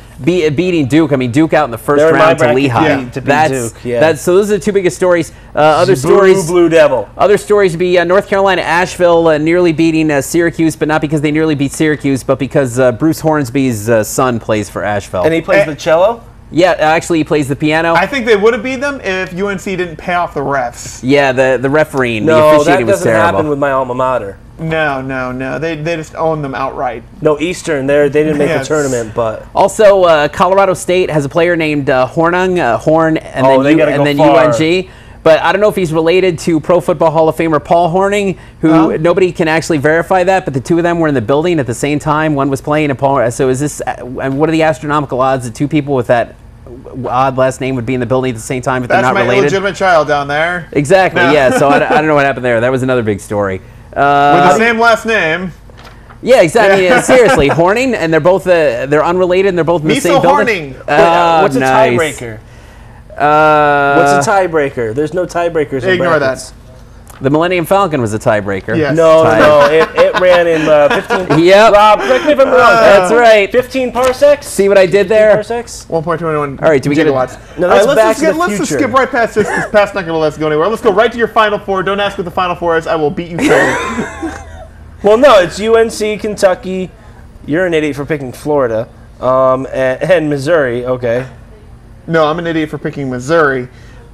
[SPEAKER 8] beating Duke. I mean, Duke out in the first
[SPEAKER 3] They're in my
[SPEAKER 8] round to
[SPEAKER 3] bracket
[SPEAKER 8] Lehigh.
[SPEAKER 3] to beat
[SPEAKER 8] That's
[SPEAKER 3] Duke, yeah.
[SPEAKER 8] so. Those are the two biggest stories. Other
[SPEAKER 3] Blue
[SPEAKER 8] stories.
[SPEAKER 3] Blue Devil.
[SPEAKER 8] Other stories would be North Carolina, Asheville nearly beating Syracuse, but not because they nearly beat Syracuse, but because Bruce Hornsby's son plays for Asheville.
[SPEAKER 3] And he plays the cello?
[SPEAKER 8] Yeah, actually he plays the piano.
[SPEAKER 4] I think they would have beat them if UNC didn't pay off the refs.
[SPEAKER 8] Yeah, the refereeing, the
[SPEAKER 3] No, that
[SPEAKER 8] officiating was
[SPEAKER 3] doesn't
[SPEAKER 8] terrible.
[SPEAKER 3] happen with my alma mater.
[SPEAKER 4] No. They just own them outright.
[SPEAKER 3] No, Eastern, they didn't make
[SPEAKER 4] Yes.
[SPEAKER 3] the tournament, but...
[SPEAKER 8] Also, Colorado State has a player named Horn, and
[SPEAKER 3] they gotta go
[SPEAKER 8] then
[SPEAKER 3] far.
[SPEAKER 8] UNG. But I don't know if he's related to Pro Football Hall of Famer Paul Hornung, who nobody can actually verify that, but the two of them were in the building at the same time. One was playing, and Paul. So is this? And what are the astronomical odds that two people with that odd last name would be in the building at the same time if
[SPEAKER 4] That's
[SPEAKER 8] they're not
[SPEAKER 4] my
[SPEAKER 8] related?
[SPEAKER 4] illegitimate child down there.
[SPEAKER 8] Exactly.
[SPEAKER 4] No.
[SPEAKER 8] Yeah. So I don't know what happened there. That was another big story.
[SPEAKER 4] With the same last name.
[SPEAKER 8] Yeah, exactly. Yeah, seriously, Horning, and they're both they're unrelated, and they're both in the
[SPEAKER 4] Miso
[SPEAKER 8] same building.
[SPEAKER 4] Horning.
[SPEAKER 3] What's a
[SPEAKER 8] nice.
[SPEAKER 3] tiebreaker?
[SPEAKER 8] What's
[SPEAKER 3] What's a tiebreaker? There's no tiebreakers in
[SPEAKER 4] Ignore
[SPEAKER 3] brackets.
[SPEAKER 4] that.
[SPEAKER 8] The Millennium Falcon was a tiebreaker.
[SPEAKER 4] Yes.
[SPEAKER 3] No, it ran in 15...
[SPEAKER 8] Yep.
[SPEAKER 3] Rob, correct me if I'm wrong.
[SPEAKER 8] That's right.
[SPEAKER 3] 15 parsecs?
[SPEAKER 8] See what I did there?
[SPEAKER 3] Parsecs?
[SPEAKER 4] 1.21
[SPEAKER 8] All right, do we get
[SPEAKER 4] gigawatts.
[SPEAKER 3] No,
[SPEAKER 4] All right,
[SPEAKER 3] that's Back to the
[SPEAKER 4] let's just
[SPEAKER 3] Future.
[SPEAKER 4] skip right past this. This past not going to let us go anywhere. Let's go right to your Final Four. Don't ask what the Final Four is. I will beat you so.
[SPEAKER 3] Well, no, it's UNC, Kentucky. You're an idiot for picking Florida. And Missouri, okay.
[SPEAKER 4] No, I'm an idiot for picking Missouri.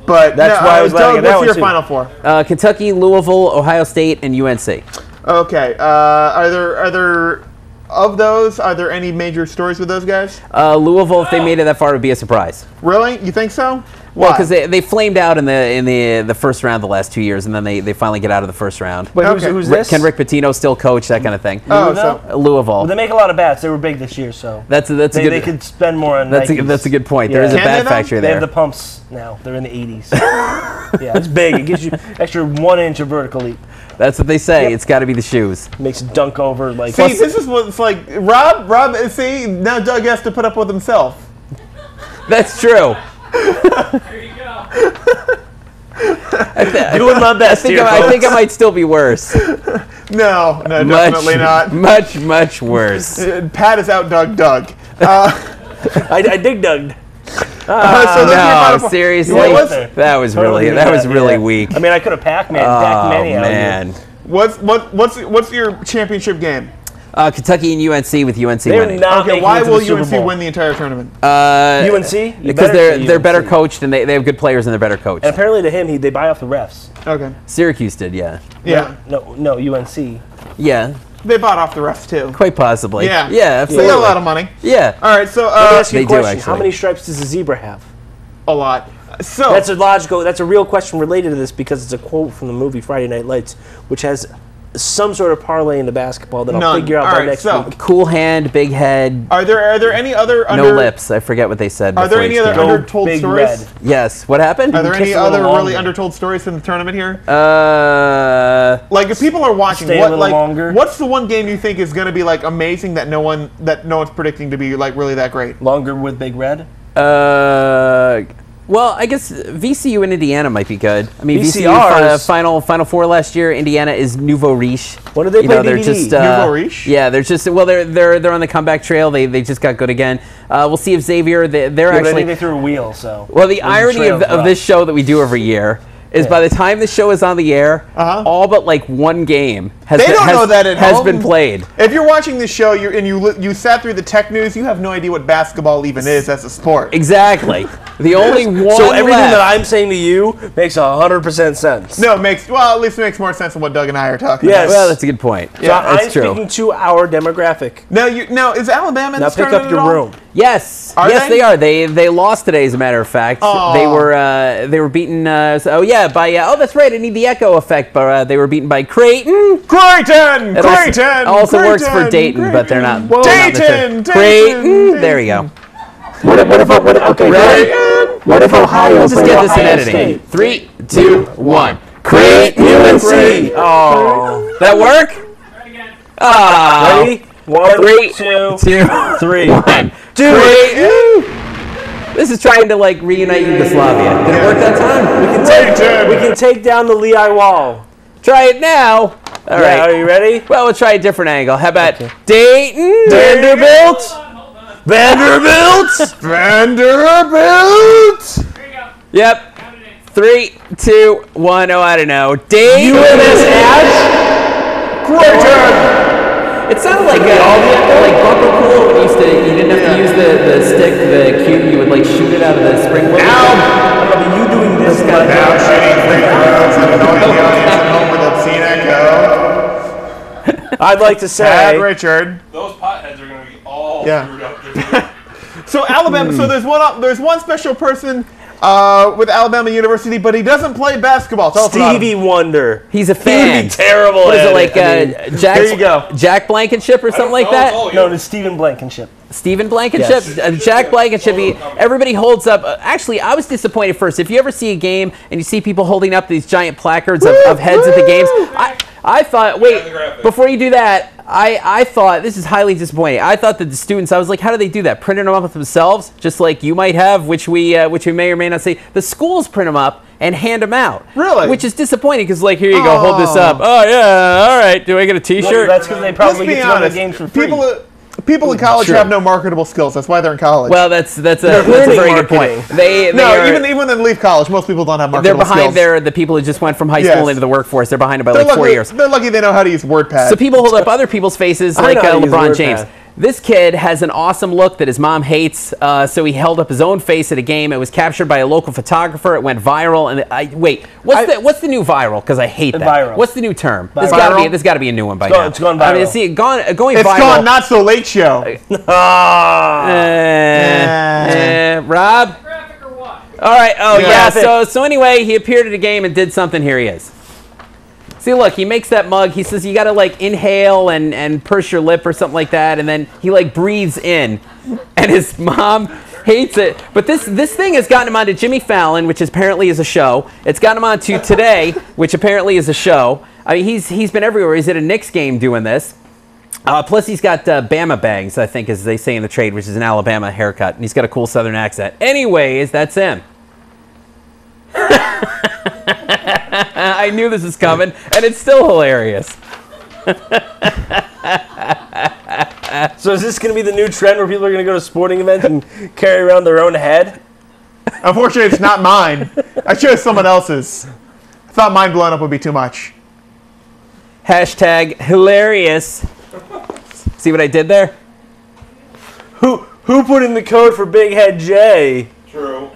[SPEAKER 4] But
[SPEAKER 3] That's why I was laughing
[SPEAKER 4] Doug,
[SPEAKER 3] at that
[SPEAKER 4] what's
[SPEAKER 3] one,
[SPEAKER 4] your
[SPEAKER 3] too.
[SPEAKER 4] Final Four?
[SPEAKER 8] Kentucky, Louisville, Ohio State, and UNC.
[SPEAKER 4] Okay. Are there of those? Are there any major stories with those guys?
[SPEAKER 8] Louisville, if they made it that far, would be a surprise.
[SPEAKER 4] Really? You think so?
[SPEAKER 8] Well,
[SPEAKER 4] Why?
[SPEAKER 8] because they flamed out in the first round the last 2 years, and then they finally get out of the first round.
[SPEAKER 3] Wait,
[SPEAKER 4] Okay.
[SPEAKER 3] who's this?
[SPEAKER 8] Can Rick Pitino still coach, that kind of thing?
[SPEAKER 4] Oh,
[SPEAKER 3] Louisville?
[SPEAKER 4] so
[SPEAKER 8] Louisville.
[SPEAKER 3] Well, they make a lot of bats. They were big this year, so
[SPEAKER 8] That's a
[SPEAKER 3] they
[SPEAKER 8] good.
[SPEAKER 3] could spend more on
[SPEAKER 8] That's
[SPEAKER 3] Nikes.
[SPEAKER 8] that's a good point. There
[SPEAKER 3] Yeah.
[SPEAKER 8] is a
[SPEAKER 4] Can
[SPEAKER 8] bat
[SPEAKER 4] they, though?
[SPEAKER 8] factory
[SPEAKER 3] They
[SPEAKER 8] there.
[SPEAKER 3] have the pumps now. They're in the 80s. Yeah, it's big. It gives you extra 1 inch of vertical leap.
[SPEAKER 8] That's what they say. It's got to be the shoes.
[SPEAKER 3] Makes it dunk over like.
[SPEAKER 4] see, this is what it's like. Rob. See, now Doug has to put up with himself.
[SPEAKER 8] That's true.
[SPEAKER 6] There you go.
[SPEAKER 3] Doing my best here,
[SPEAKER 8] I think I
[SPEAKER 3] folks.
[SPEAKER 8] might still be worse.
[SPEAKER 4] No, definitely not.
[SPEAKER 8] Much worse.
[SPEAKER 4] Pat is out, Doug.
[SPEAKER 3] I dig Doug.
[SPEAKER 4] So those are your Final
[SPEAKER 8] No,
[SPEAKER 4] Four.
[SPEAKER 8] seriously,
[SPEAKER 4] Well,
[SPEAKER 3] let's-
[SPEAKER 8] that was really
[SPEAKER 3] Totally
[SPEAKER 8] really
[SPEAKER 3] yeah.
[SPEAKER 8] weak.
[SPEAKER 3] I mean, I could have Pac-Man
[SPEAKER 8] Oh
[SPEAKER 3] out here.
[SPEAKER 8] man,
[SPEAKER 4] What's your championship game?
[SPEAKER 8] Kentucky and UNC with UNC
[SPEAKER 3] They're
[SPEAKER 8] winning.
[SPEAKER 3] not
[SPEAKER 4] Okay,
[SPEAKER 3] making
[SPEAKER 4] why
[SPEAKER 3] it to
[SPEAKER 4] will
[SPEAKER 3] the Super
[SPEAKER 4] UNC
[SPEAKER 3] Bowl.
[SPEAKER 4] win the entire tournament?
[SPEAKER 3] UNC? You
[SPEAKER 8] Because
[SPEAKER 3] better say
[SPEAKER 8] they're better
[SPEAKER 3] UNC.
[SPEAKER 8] coached and they have good players and they're better coached.
[SPEAKER 3] And apparently to him, they buy off the refs.
[SPEAKER 4] Okay.
[SPEAKER 8] Syracuse did, yeah.
[SPEAKER 4] Yeah.
[SPEAKER 3] No, UNC.
[SPEAKER 8] Yeah,
[SPEAKER 4] They bought off the refs too.
[SPEAKER 8] quite possibly.
[SPEAKER 4] Yeah.
[SPEAKER 8] Yeah,
[SPEAKER 4] They
[SPEAKER 8] absolutely.
[SPEAKER 4] got a lot of money.
[SPEAKER 8] Yeah.
[SPEAKER 4] All right, so
[SPEAKER 3] Let me ask you
[SPEAKER 8] They
[SPEAKER 3] a
[SPEAKER 8] do,
[SPEAKER 3] question. How
[SPEAKER 8] actually.
[SPEAKER 3] many stripes does a zebra have?
[SPEAKER 4] a lot. So
[SPEAKER 3] That's a real question related to this because it's a quote from the movie Friday Night Lights, which has some sort of parlay into basketball that I'll
[SPEAKER 4] None.
[SPEAKER 3] figure out
[SPEAKER 4] All
[SPEAKER 3] by
[SPEAKER 4] right,
[SPEAKER 3] next
[SPEAKER 4] so-
[SPEAKER 3] week.
[SPEAKER 8] Cool hand, big head,
[SPEAKER 4] are there any other
[SPEAKER 8] no lips. I forget what they said.
[SPEAKER 4] Are there
[SPEAKER 8] before
[SPEAKER 4] any
[SPEAKER 8] each
[SPEAKER 4] other
[SPEAKER 8] game.
[SPEAKER 4] undertold
[SPEAKER 3] Big
[SPEAKER 4] stories?
[SPEAKER 3] red.
[SPEAKER 8] Yes. What happened?
[SPEAKER 4] Are there
[SPEAKER 3] kiss
[SPEAKER 4] any
[SPEAKER 3] a little
[SPEAKER 4] other really
[SPEAKER 3] longer.
[SPEAKER 4] undertold stories in the tournament here?
[SPEAKER 8] Like
[SPEAKER 4] if people are watching,
[SPEAKER 3] Stay a little longer.
[SPEAKER 4] what's the one game you think is going to be like amazing that no one's predicting to be like really that great?
[SPEAKER 3] Longer with big red?
[SPEAKER 8] Well, I guess VCU and Indiana might be good. I mean, VCU
[SPEAKER 3] VCRs.
[SPEAKER 8] Final Four last year. Indiana is nouveau riche.
[SPEAKER 3] When did they play
[SPEAKER 8] They're
[SPEAKER 3] DVD?
[SPEAKER 8] just
[SPEAKER 4] Nouveau riche?
[SPEAKER 8] Yeah, they're just they're on the comeback trail. They just got good again. We'll see if Xavier. They're
[SPEAKER 3] Yeah, but I
[SPEAKER 8] actually.
[SPEAKER 3] think they threw a wheel, so.
[SPEAKER 8] Well, the irony
[SPEAKER 3] trail's
[SPEAKER 8] of
[SPEAKER 3] rough.
[SPEAKER 8] this show that we do every year is by the time the show is on the air, all but like one game has
[SPEAKER 4] They
[SPEAKER 8] been,
[SPEAKER 4] don't know that at
[SPEAKER 8] has
[SPEAKER 4] home.
[SPEAKER 8] been played.
[SPEAKER 4] If you're watching this show you sat through the tech news, you have no idea what basketball even is as a sport.
[SPEAKER 8] Exactly. The only one.
[SPEAKER 3] So everything
[SPEAKER 8] left.
[SPEAKER 3] that I'm saying to you makes 100% sense.
[SPEAKER 4] No, at least it makes more sense than what Doug and I are talking
[SPEAKER 3] Yes.
[SPEAKER 8] Well, that's a good point.
[SPEAKER 3] So
[SPEAKER 8] Yeah,
[SPEAKER 3] I'm
[SPEAKER 8] that's true.
[SPEAKER 3] speaking to our demographic.
[SPEAKER 4] Now is Alabama in
[SPEAKER 3] Now
[SPEAKER 4] this
[SPEAKER 3] pick up
[SPEAKER 4] tournament
[SPEAKER 3] your
[SPEAKER 4] at all?
[SPEAKER 3] room.
[SPEAKER 8] Yes,
[SPEAKER 4] Are
[SPEAKER 8] yes,
[SPEAKER 4] they?
[SPEAKER 8] they are. They lost today, as a matter of fact.
[SPEAKER 4] Aw.
[SPEAKER 8] They were beaten. By that's right. I need the echo effect, but they were beaten by Creighton.
[SPEAKER 4] Creighton!
[SPEAKER 8] It also works for
[SPEAKER 4] Creighton,
[SPEAKER 8] Dayton, but they're not.
[SPEAKER 4] Whoa.
[SPEAKER 8] they're not the
[SPEAKER 4] Dayton,
[SPEAKER 8] third. Creighton.
[SPEAKER 4] Dayton.
[SPEAKER 8] There we go.
[SPEAKER 3] What if Ohio
[SPEAKER 8] Let's just get this in editing. 3, 2, 1. Creighton, UNC. Oh, that work? Ah.
[SPEAKER 3] Ready? 1,
[SPEAKER 8] Three,
[SPEAKER 3] 2,
[SPEAKER 8] 3,
[SPEAKER 3] 1.
[SPEAKER 8] Creighton. This is trying to like reunite Yugoslavia. Did it work that time?
[SPEAKER 3] We can take down the Lehigh Wall.
[SPEAKER 8] Try it now. All right.
[SPEAKER 3] Are you ready?
[SPEAKER 8] Well, we'll try a different angle. How about Dayton?
[SPEAKER 3] Vanderbilt. Vanderbilt.
[SPEAKER 4] Vanderbilt!
[SPEAKER 8] Yep. 3, 2, 1. Oh, I don't know. Dayton.
[SPEAKER 4] Creighton!
[SPEAKER 8] It sounded like bumper pool. When you didn't have to use the stick, the cube. You would like shoot it out of the sprinkler.
[SPEAKER 3] You doing this
[SPEAKER 4] Now shooting free throws and annoying the audience at home with obscene echo.
[SPEAKER 3] I'd like to
[SPEAKER 4] Bad
[SPEAKER 3] say.
[SPEAKER 4] Richard.
[SPEAKER 5] Those potheads are going to be all
[SPEAKER 4] Yeah.
[SPEAKER 5] screwed up.
[SPEAKER 4] So Alabama. So there's one special person with Alabama University, but he doesn't play basketball. Tell us about him.
[SPEAKER 3] Stevie Wonder.
[SPEAKER 8] He's a fan.
[SPEAKER 3] He'd be terrible
[SPEAKER 8] What is
[SPEAKER 3] at
[SPEAKER 8] it like? Jack,
[SPEAKER 3] here you go.
[SPEAKER 8] Jack Blankenship or something like that.
[SPEAKER 3] No, it's Stephen Blankenship.
[SPEAKER 8] Stephen Blankenship,
[SPEAKER 3] Yes.
[SPEAKER 8] Jack Blankenship. Everybody holds up. Actually, I was disappointed first. If you ever see a game and you see people holding up these giant placards of heads at the games, I thought, wait, before you do that, I thought this is highly disappointing. I thought that the students, I was like, how do they do that? Printing them up themselves, just like you might have, which we may or may not see. The schools print them up and hand them out.
[SPEAKER 4] Really?
[SPEAKER 8] Which is disappointing because, like, here you go, hold this up. Oh yeah, all right. Do I get a T-shirt?
[SPEAKER 3] That's because they
[SPEAKER 4] Let's
[SPEAKER 3] probably
[SPEAKER 4] be
[SPEAKER 3] get to
[SPEAKER 4] honest.
[SPEAKER 3] the games for free.
[SPEAKER 4] People in college
[SPEAKER 8] True.
[SPEAKER 4] have no marketable skills. That's why they're in college.
[SPEAKER 8] Well, that's a
[SPEAKER 3] learning
[SPEAKER 8] very good
[SPEAKER 3] marketing.
[SPEAKER 8] point. They
[SPEAKER 4] no,
[SPEAKER 8] are,
[SPEAKER 4] even when they leave college, most people don't have
[SPEAKER 8] they're
[SPEAKER 4] marketable
[SPEAKER 8] behind
[SPEAKER 4] skills.
[SPEAKER 8] the people who just went from high
[SPEAKER 4] Yes.
[SPEAKER 8] school into the workforce. They're behind it by
[SPEAKER 4] They're
[SPEAKER 8] like 4
[SPEAKER 4] lucky,
[SPEAKER 8] years.
[SPEAKER 4] They're lucky they know how to use WordPad.
[SPEAKER 8] So people hold up other people's faces
[SPEAKER 3] I
[SPEAKER 8] like
[SPEAKER 3] know how to use
[SPEAKER 8] LeBron
[SPEAKER 3] WordPad.
[SPEAKER 8] James. This kid has an awesome look that his mom hates, so he held up his own face at a game. It was captured by a local photographer. It went viral. And what's the new viral? Because I hate that.
[SPEAKER 3] Viral.
[SPEAKER 8] What's the new term?
[SPEAKER 3] Viral.
[SPEAKER 8] There's got to be a new one by
[SPEAKER 3] gone-
[SPEAKER 8] now.
[SPEAKER 3] it's gone
[SPEAKER 8] I mean,
[SPEAKER 3] viral.
[SPEAKER 8] see, going
[SPEAKER 4] It's
[SPEAKER 8] viral.
[SPEAKER 4] gone not so late show.
[SPEAKER 8] Rob.
[SPEAKER 6] Graphic or what?
[SPEAKER 8] All right. Oh yeah.
[SPEAKER 3] Graphic.
[SPEAKER 8] So anyway, he appeared at a game and did something. Here he is. See, look, he makes that mug. He says you got to like inhale and purse your lip or something like that, and then he like breathes in, and his mom hates it. But this thing has gotten him onto Jimmy Fallon, which apparently is a show. It's gotten him onto Today, which apparently is a show. I mean, he's been everywhere. He's at a Knicks game doing this. Plus, he's got Bama bangs, I think, as they say in the trade, which is an Alabama haircut, and he's got a cool Southern accent. Anyways, that's him. I knew this was coming, and it's still hilarious.
[SPEAKER 3] So is this going to be the new trend where people are going to go to sporting events and carry around their own head?
[SPEAKER 4] Unfortunately, it's not mine. I chose someone else's. I thought mine blowing up would be too much.
[SPEAKER 8] Hashtag hilarious. See what I did there?
[SPEAKER 3] Who put in the code for Big Head J?
[SPEAKER 5] True.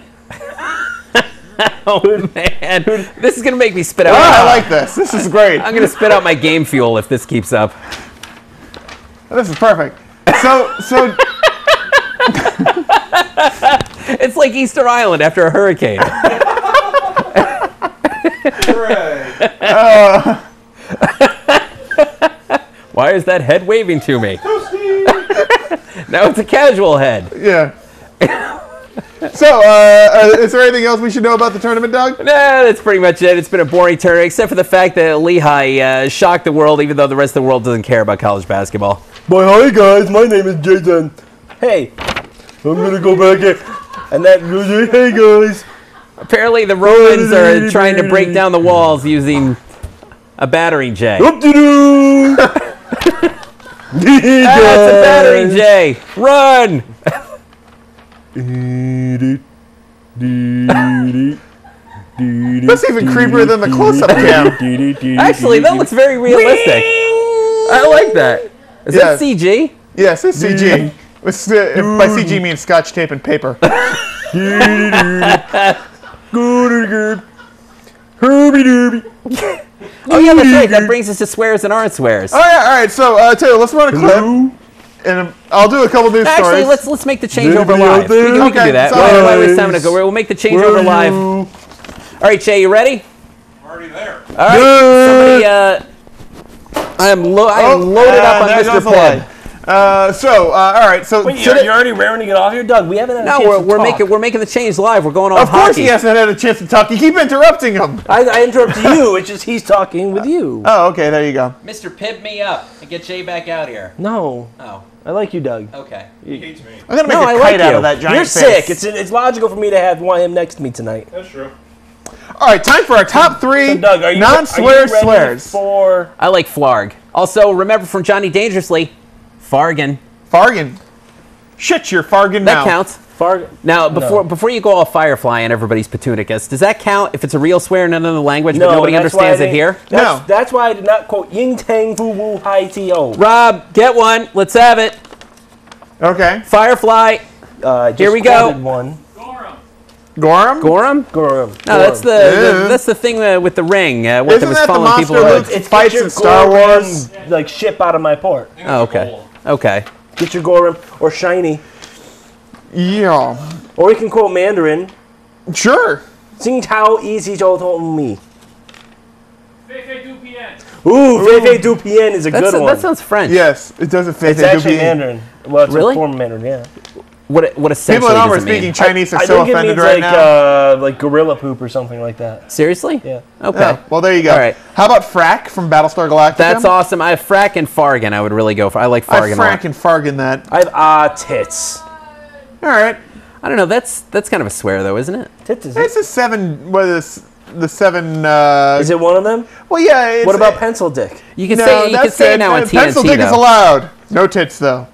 [SPEAKER 8] Oh man, this is gonna make me spit out.
[SPEAKER 4] I like this. This is great.
[SPEAKER 8] I'm gonna spit out my game fuel if this keeps up.
[SPEAKER 4] This is perfect. So
[SPEAKER 8] It's like Easter Island after a hurricane. Why is that head waving to me? Now it's a casual head.
[SPEAKER 4] yeah. So, is there anything else we should know about the tournament, Doug?
[SPEAKER 8] Nah, that's pretty much it. It's been a boring tournament, except for the fact that Lehigh shocked the world, even though the rest of the world doesn't care about college basketball.
[SPEAKER 3] But hi guys, my name is Jason. Hey, I'm gonna go back here. And that goes, hey guys.
[SPEAKER 8] Apparently the Romans are trying to break down the walls using a battering J.
[SPEAKER 3] Whoop-de-doo!
[SPEAKER 8] That's a battering J. Run!
[SPEAKER 4] That's even creepier than the close-up cam.
[SPEAKER 8] Actually, that looks very realistic. I like that. Is that CG?
[SPEAKER 4] Yes, it's CG. By CG means scotch tape and paper.
[SPEAKER 8] Oh yeah, that's right. That brings us to swears and aren't swears.
[SPEAKER 4] Oh yeah, all right. So Taylor, let's run a clip, and I'll do a couple news
[SPEAKER 8] Actually,
[SPEAKER 4] stories.
[SPEAKER 8] let's make the changeover live. We can do that. Why waste time to go? We'll make the changeover live. All right, Jay, you ready?
[SPEAKER 5] I'm already there.
[SPEAKER 8] All right. Somebody, I am loaded up on Mr. Pibb.
[SPEAKER 4] All right. So
[SPEAKER 3] Wait, you're already raring to get off here, Doug. We haven't had a chance to talk.
[SPEAKER 8] we're making the change live. We're going on
[SPEAKER 4] of course
[SPEAKER 8] hockey.
[SPEAKER 4] he hasn't had a chance to talk. You keep interrupting him.
[SPEAKER 3] I interrupted you. It's just he's talking with you.
[SPEAKER 4] Oh, okay. There you go.
[SPEAKER 8] Mr. Pibb me up and get Jay back out here.
[SPEAKER 3] No.
[SPEAKER 8] Oh.
[SPEAKER 3] I like you, Doug.
[SPEAKER 8] Okay.
[SPEAKER 5] He hates me.
[SPEAKER 4] I'm gonna make
[SPEAKER 8] No,
[SPEAKER 4] a
[SPEAKER 8] I
[SPEAKER 4] kite
[SPEAKER 8] like
[SPEAKER 4] out
[SPEAKER 8] you.
[SPEAKER 4] of that giant
[SPEAKER 3] You're
[SPEAKER 4] face.
[SPEAKER 3] sick. It's logical for me to want him next to me tonight.
[SPEAKER 5] That's true.
[SPEAKER 4] All right, time for our top three
[SPEAKER 3] So, Doug, are you
[SPEAKER 4] non-swear
[SPEAKER 3] ready
[SPEAKER 4] swears.
[SPEAKER 3] for?
[SPEAKER 8] I like Flarg. Also, remember from Johnny Dangerously, Fargan.
[SPEAKER 4] Fargan. Shut your fargan
[SPEAKER 8] That
[SPEAKER 4] mouth.
[SPEAKER 8] counts.
[SPEAKER 3] Farg.
[SPEAKER 8] Now, before you go all Firefly and everybody's Petunicus, does that count if it's a real swear in another language but nobody
[SPEAKER 3] that's why
[SPEAKER 8] understands
[SPEAKER 3] I
[SPEAKER 8] it here?
[SPEAKER 3] didn't- That's why I did not quote Ying Tang Fu Wu Hai Tio.
[SPEAKER 8] Rob, get one. Let's have it.
[SPEAKER 4] Okay.
[SPEAKER 8] Firefly. Here we go.
[SPEAKER 3] One.
[SPEAKER 4] Gorham?
[SPEAKER 8] Gorham?
[SPEAKER 3] Gorham.
[SPEAKER 8] No, that's the thing with the ring. What
[SPEAKER 4] Isn't
[SPEAKER 8] that was
[SPEAKER 4] that the
[SPEAKER 8] following people.
[SPEAKER 4] monster
[SPEAKER 3] It's
[SPEAKER 4] fights
[SPEAKER 3] get your
[SPEAKER 4] in Star
[SPEAKER 3] Gorham,
[SPEAKER 4] Wars?
[SPEAKER 3] like ship out of my port.
[SPEAKER 8] Oh, okay. Okay.
[SPEAKER 3] Get your Gorham or shiny,
[SPEAKER 4] Yeah.
[SPEAKER 3] or we can quote Mandarin.
[SPEAKER 4] Sure.
[SPEAKER 3] Xing Tao Easy Zhou Tong Mi.
[SPEAKER 6] Fei Fei Du Pian.
[SPEAKER 3] Ooh, Fei Fei Du Pian is a good one.
[SPEAKER 8] That sounds French.
[SPEAKER 4] Yes, it doesn't fit.
[SPEAKER 3] It's actually Mandarin. Well, it's
[SPEAKER 8] Really?
[SPEAKER 3] a form of Mandarin, yeah.
[SPEAKER 8] What
[SPEAKER 4] People
[SPEAKER 8] essentially
[SPEAKER 4] at home are
[SPEAKER 8] does it mean?
[SPEAKER 4] speaking Chinese are
[SPEAKER 3] I
[SPEAKER 4] so
[SPEAKER 3] think it
[SPEAKER 4] offended
[SPEAKER 3] means
[SPEAKER 4] right now.
[SPEAKER 3] like gorilla poop or something like that.
[SPEAKER 8] Seriously?
[SPEAKER 3] Yeah.
[SPEAKER 8] Okay.
[SPEAKER 4] Yeah, well, there you go.
[SPEAKER 8] All right.
[SPEAKER 4] How about Frack from Battlestar Galactica?
[SPEAKER 8] That's awesome. I have Frack and Fargan. I would really go for. I like
[SPEAKER 4] I
[SPEAKER 8] Fargan a lot.
[SPEAKER 4] Frack and Fargan that.
[SPEAKER 3] I have tits.
[SPEAKER 4] All right.
[SPEAKER 8] I don't know. That's kind of a swear though, isn't it?
[SPEAKER 3] Tits is
[SPEAKER 4] It's a seven. What is the seven?
[SPEAKER 3] Is it one of them?
[SPEAKER 4] Well, yeah. It's,
[SPEAKER 3] What about pencil dick?
[SPEAKER 8] You can
[SPEAKER 4] No,
[SPEAKER 8] say you can
[SPEAKER 4] that's
[SPEAKER 8] say
[SPEAKER 4] it.
[SPEAKER 8] it now on TNT
[SPEAKER 4] Pencil dick
[SPEAKER 8] though.
[SPEAKER 4] is allowed. No tits though.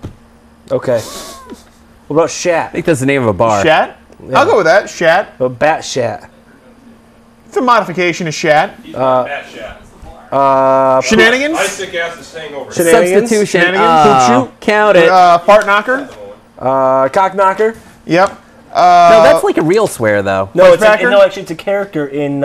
[SPEAKER 3] Okay. What about shat?
[SPEAKER 8] I think that's the name of a bar.
[SPEAKER 4] Shat. I'll go with that. Shat.
[SPEAKER 3] What about bat shat?
[SPEAKER 4] It's a modification of shat.
[SPEAKER 5] Bat shat.
[SPEAKER 4] Shenanigans.
[SPEAKER 5] Isaac ass is hangover.
[SPEAKER 3] Shenanigans?
[SPEAKER 8] Substitution.
[SPEAKER 4] Shenanigans?
[SPEAKER 8] Count it.
[SPEAKER 4] Fart knocker.
[SPEAKER 3] Cock knocker?
[SPEAKER 4] Yep.
[SPEAKER 8] No, that's like a real swear though.
[SPEAKER 3] No, it's
[SPEAKER 4] Bushbacker?
[SPEAKER 3] no, actually, it's a character in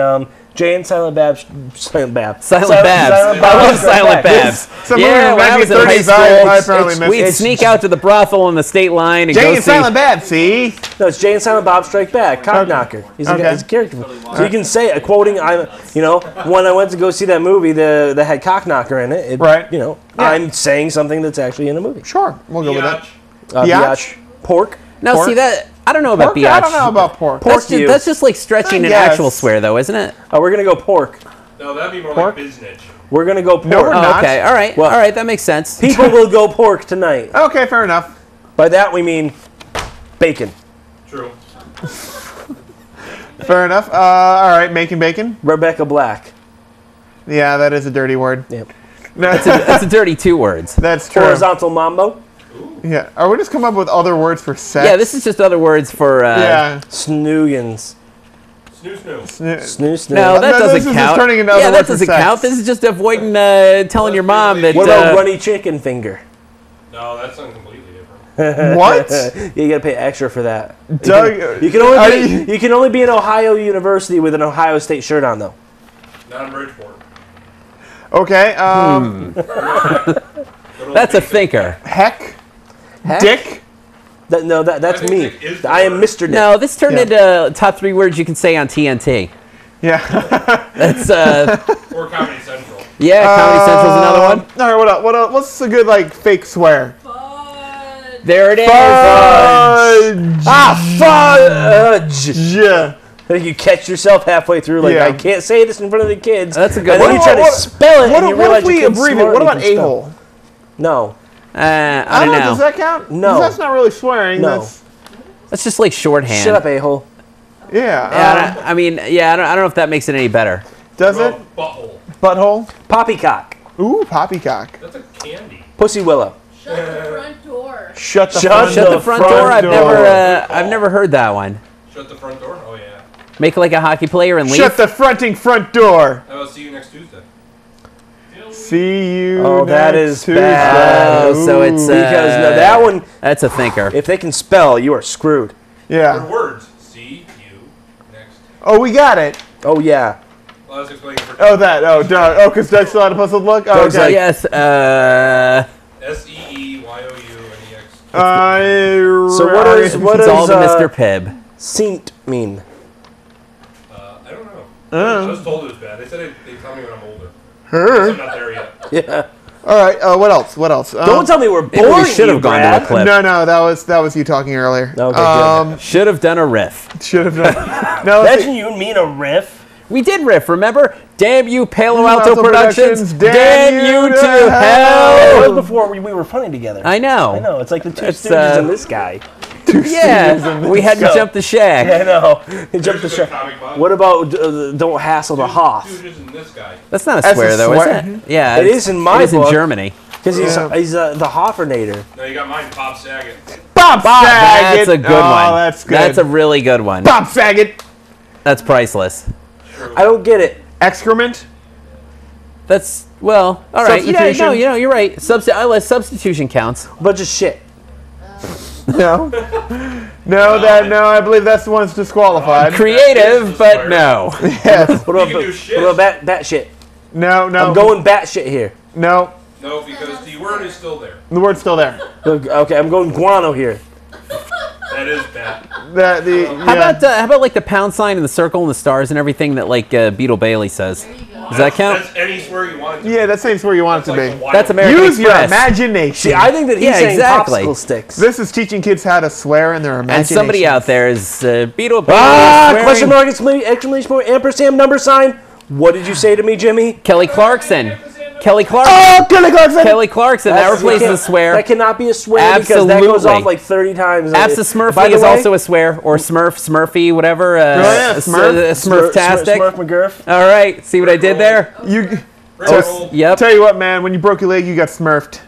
[SPEAKER 3] Jay and Silent Babs. Silent Babs.
[SPEAKER 8] Silent Babs. I love Silent Babs.
[SPEAKER 4] Some
[SPEAKER 8] Yeah,
[SPEAKER 4] movie
[SPEAKER 8] when I was in high
[SPEAKER 4] 1930s I
[SPEAKER 8] school,
[SPEAKER 4] apparently missed.
[SPEAKER 8] we'd sneak out to the brothel in the state line and
[SPEAKER 4] Jay
[SPEAKER 8] go
[SPEAKER 4] and
[SPEAKER 8] see.
[SPEAKER 4] Silent Bad. See.
[SPEAKER 3] No, it's Jay and Silent Bob Strike Back. Cock knocker. He's a,
[SPEAKER 4] Okay.
[SPEAKER 3] he's a character. So you can say it, quoting. When I went to go see that movie, that had cock knocker in it.
[SPEAKER 4] Right.
[SPEAKER 3] I'm saying something that's actually in the movie.
[SPEAKER 4] Sure. We'll go with that.
[SPEAKER 5] Biatch.
[SPEAKER 4] Biatch?
[SPEAKER 3] Pork.
[SPEAKER 8] Now,
[SPEAKER 4] Pork?
[SPEAKER 8] see that I don't know about
[SPEAKER 4] Pork?
[SPEAKER 8] biatch.
[SPEAKER 4] I don't know about pork.
[SPEAKER 8] That's just like stretching an
[SPEAKER 4] Yes.
[SPEAKER 8] actual swear, though, isn't it?
[SPEAKER 3] Oh, we're gonna go pork.
[SPEAKER 5] No, that'd be more
[SPEAKER 4] Pork?
[SPEAKER 5] like biznitch.
[SPEAKER 3] We're gonna go pork.
[SPEAKER 4] No, we're not.
[SPEAKER 8] Okay, all right,
[SPEAKER 3] Well-
[SPEAKER 8] all right, that makes sense.
[SPEAKER 3] People will go pork tonight.
[SPEAKER 4] Okay, fair enough.
[SPEAKER 3] By that we mean bacon.
[SPEAKER 5] True.
[SPEAKER 4] Fair enough. All right, making bacon.
[SPEAKER 3] Rebecca Black.
[SPEAKER 4] Yeah, that is a dirty word.
[SPEAKER 3] Yep.
[SPEAKER 8] That's a dirty two words.
[SPEAKER 4] That's true.
[SPEAKER 3] Horizontal mambo.
[SPEAKER 4] Yeah. Are we just come up with other words for sex?
[SPEAKER 8] Yeah, this is just other words for.
[SPEAKER 4] Yeah.
[SPEAKER 3] Snoogans. Snoo.
[SPEAKER 8] No, that
[SPEAKER 4] This
[SPEAKER 8] doesn't
[SPEAKER 4] is
[SPEAKER 8] count.
[SPEAKER 4] just turning into
[SPEAKER 8] Yeah,
[SPEAKER 4] other
[SPEAKER 8] that
[SPEAKER 4] words for
[SPEAKER 8] doesn't
[SPEAKER 4] sex.
[SPEAKER 8] count. This is just avoiding telling your mom that.
[SPEAKER 3] What about runny chicken finger?
[SPEAKER 5] No, that's something completely different.
[SPEAKER 4] What?
[SPEAKER 3] You gotta pay extra for that.
[SPEAKER 4] Doug,
[SPEAKER 3] You can only be in Ohio University with an Ohio State shirt on though.
[SPEAKER 5] Not in Bridgeport.
[SPEAKER 4] Okay.
[SPEAKER 8] That's a thinker.
[SPEAKER 4] Heck.
[SPEAKER 8] Heck?
[SPEAKER 4] Dick.
[SPEAKER 3] That's
[SPEAKER 5] I think
[SPEAKER 3] me.
[SPEAKER 5] Dick is the
[SPEAKER 3] I am
[SPEAKER 5] word.
[SPEAKER 3] Mr. Dick.
[SPEAKER 8] No, this turned into top 3 words you can say on TNT.
[SPEAKER 4] Yeah.
[SPEAKER 8] That's
[SPEAKER 5] Or Comedy Central.
[SPEAKER 8] yeah. Comedy Central's another one.
[SPEAKER 4] All right. What else? What else? What's a good like fake swear?
[SPEAKER 8] There it is.
[SPEAKER 3] Fudge!
[SPEAKER 4] Yeah.
[SPEAKER 3] You catch yourself halfway through, like
[SPEAKER 4] Yeah.
[SPEAKER 3] I can't say this in front of the kids.
[SPEAKER 8] That's a good
[SPEAKER 3] and then
[SPEAKER 8] one.
[SPEAKER 3] you try to spell it, and you
[SPEAKER 4] What
[SPEAKER 3] realize
[SPEAKER 4] if we
[SPEAKER 3] you can't
[SPEAKER 4] abbreviate?
[SPEAKER 3] spell it,
[SPEAKER 4] What
[SPEAKER 3] you
[SPEAKER 4] about
[SPEAKER 3] can spell.
[SPEAKER 4] a-hole?
[SPEAKER 3] No,
[SPEAKER 8] I don't know.
[SPEAKER 4] Does that count?
[SPEAKER 3] No.
[SPEAKER 4] 'Cause that's not really swearing.
[SPEAKER 3] No.
[SPEAKER 8] That's just like shorthand.
[SPEAKER 3] shut up, a-hole.
[SPEAKER 4] Yeah.
[SPEAKER 8] Yeah, I mean, yeah, I don't know if that makes it any better.
[SPEAKER 4] Does it?
[SPEAKER 5] Butthole.
[SPEAKER 4] Butthole.
[SPEAKER 3] Poppycock,
[SPEAKER 4] Ooh, poppycock.
[SPEAKER 5] That's a candy.
[SPEAKER 3] pussy willow.
[SPEAKER 11] Shut the front door.
[SPEAKER 4] Shut the
[SPEAKER 8] Shut the front door. I've
[SPEAKER 4] door.
[SPEAKER 8] never heard that one.
[SPEAKER 5] Shut the front door? Oh, yeah.
[SPEAKER 8] Make like a hockey player and leave.
[SPEAKER 4] Shut the fronting front door.
[SPEAKER 5] How about see you next Tuesday?
[SPEAKER 4] See you.
[SPEAKER 3] Oh, that
[SPEAKER 4] next
[SPEAKER 3] is
[SPEAKER 4] Tuesday.
[SPEAKER 3] bad.
[SPEAKER 8] Oh, so it's
[SPEAKER 3] Because no, that one,
[SPEAKER 8] that's a thinker.
[SPEAKER 3] if they can spell, you are screwed.
[SPEAKER 4] Yeah.
[SPEAKER 5] What words? See you next.
[SPEAKER 4] Oh, we got it.
[SPEAKER 3] Oh yeah.
[SPEAKER 5] Well, I was explaining for
[SPEAKER 4] Oh, that. Oh, Doug. Oh, because Doug still had a puzzled look. Oh,
[SPEAKER 3] Doug's
[SPEAKER 4] okay.
[SPEAKER 3] like,
[SPEAKER 8] Yes.
[SPEAKER 5] SEEYOUNEX.
[SPEAKER 3] So what is
[SPEAKER 8] It's all the Mr. Pibb.
[SPEAKER 3] Seent mean?
[SPEAKER 5] I don't know. I was told it was bad. They said they tell me when I'm older. I'm not there yet.
[SPEAKER 3] Yeah.
[SPEAKER 4] All right. What else? What else?
[SPEAKER 3] Don't tell me we're
[SPEAKER 8] Maybe we
[SPEAKER 3] boring.
[SPEAKER 8] should have
[SPEAKER 3] you,
[SPEAKER 8] gone
[SPEAKER 3] Brad.
[SPEAKER 8] to the clip.
[SPEAKER 4] No, that was you talking earlier.
[SPEAKER 3] Okay, good.
[SPEAKER 8] Should have done a riff.
[SPEAKER 4] Should have done. No, let's
[SPEAKER 3] Imagine
[SPEAKER 4] see.
[SPEAKER 3] you mean a riff.
[SPEAKER 8] We did riff, remember? Damn you, Palo
[SPEAKER 4] Alto
[SPEAKER 8] Alto Productions. Damn you to
[SPEAKER 3] That
[SPEAKER 8] hell.
[SPEAKER 3] was before we were funny together.
[SPEAKER 8] I know.
[SPEAKER 3] I know. It's like the two
[SPEAKER 8] It's,
[SPEAKER 3] Stooges and this guy.
[SPEAKER 8] Yeah, we had to jump the shack.
[SPEAKER 3] I know. He jumped the
[SPEAKER 5] There's a
[SPEAKER 3] shark.
[SPEAKER 5] comic book.
[SPEAKER 3] What about don't hassle the Hoff?
[SPEAKER 5] Stooges and this guy.
[SPEAKER 8] That's not a
[SPEAKER 4] That's
[SPEAKER 8] swear,
[SPEAKER 4] a
[SPEAKER 8] though,
[SPEAKER 4] swear.
[SPEAKER 8] is it? Yeah,
[SPEAKER 3] It is in my
[SPEAKER 8] It is in
[SPEAKER 3] book.
[SPEAKER 8] Germany.
[SPEAKER 3] Because he's
[SPEAKER 4] Yeah.
[SPEAKER 3] the Hoffernator.
[SPEAKER 5] No, you got mine, Bob Saget.
[SPEAKER 4] Bob Saget.
[SPEAKER 8] That's a good
[SPEAKER 4] oh,
[SPEAKER 8] one.
[SPEAKER 4] That's good.
[SPEAKER 8] That's a really good one.
[SPEAKER 4] Bob Saget.
[SPEAKER 8] That's priceless.
[SPEAKER 3] I don't get it.
[SPEAKER 4] Excrement.
[SPEAKER 8] That's well, all right.
[SPEAKER 4] Substitution.
[SPEAKER 8] You're right. Substitution counts.
[SPEAKER 3] Bunch of shit.
[SPEAKER 4] No. No, I believe that's the one that's disqualified.
[SPEAKER 8] Creative, but no.
[SPEAKER 4] Yes.
[SPEAKER 3] What
[SPEAKER 5] You
[SPEAKER 3] about,
[SPEAKER 5] can do shit.
[SPEAKER 3] what about bat shit?
[SPEAKER 4] No.
[SPEAKER 3] I'm going bat shit here.
[SPEAKER 4] No.
[SPEAKER 5] No, because the word is still there.
[SPEAKER 4] The word's still there.
[SPEAKER 3] Okay, I'm going guano here.
[SPEAKER 5] That is bad.
[SPEAKER 8] How about like the pound sign and the circle and the stars and everything that like Beetle Bailey says? Does that count?
[SPEAKER 5] That's any swear you want it to
[SPEAKER 4] Yeah, that seems where you want it to
[SPEAKER 5] That's
[SPEAKER 4] be.
[SPEAKER 5] like
[SPEAKER 8] That's American
[SPEAKER 4] Use your
[SPEAKER 8] Express.
[SPEAKER 4] imagination.
[SPEAKER 3] See, I think that he's
[SPEAKER 8] Yeah,
[SPEAKER 3] saying
[SPEAKER 8] exactly.
[SPEAKER 3] popsicle sticks.
[SPEAKER 4] This is teaching kids how to swear in their imagination.
[SPEAKER 8] And somebody out there is Beetle Bailey.
[SPEAKER 3] Question mark, exclamation point, ampersand, number sign. What did you say to me, Jimmy?
[SPEAKER 8] Kelly Clarkson. Kelly Clarkson.
[SPEAKER 4] Oh, Kelly Clarkson.
[SPEAKER 8] Kelly Clarkson. That replaces a swear.
[SPEAKER 3] That cannot be a swear because that goes
[SPEAKER 8] Absolutely.
[SPEAKER 3] off like 30 times.
[SPEAKER 8] Absa
[SPEAKER 3] By
[SPEAKER 8] Smurfy
[SPEAKER 3] the
[SPEAKER 8] is
[SPEAKER 3] way-
[SPEAKER 8] also a swear, or Smurfy, whatever.
[SPEAKER 4] yeah, Smurf.
[SPEAKER 8] Smurftastic.
[SPEAKER 3] Smurf McGurf.
[SPEAKER 8] All right, see what I did there?
[SPEAKER 4] You.
[SPEAKER 5] Rickroll.
[SPEAKER 8] Yep.
[SPEAKER 4] Tell you what, man. When you broke your leg, you got smurfed.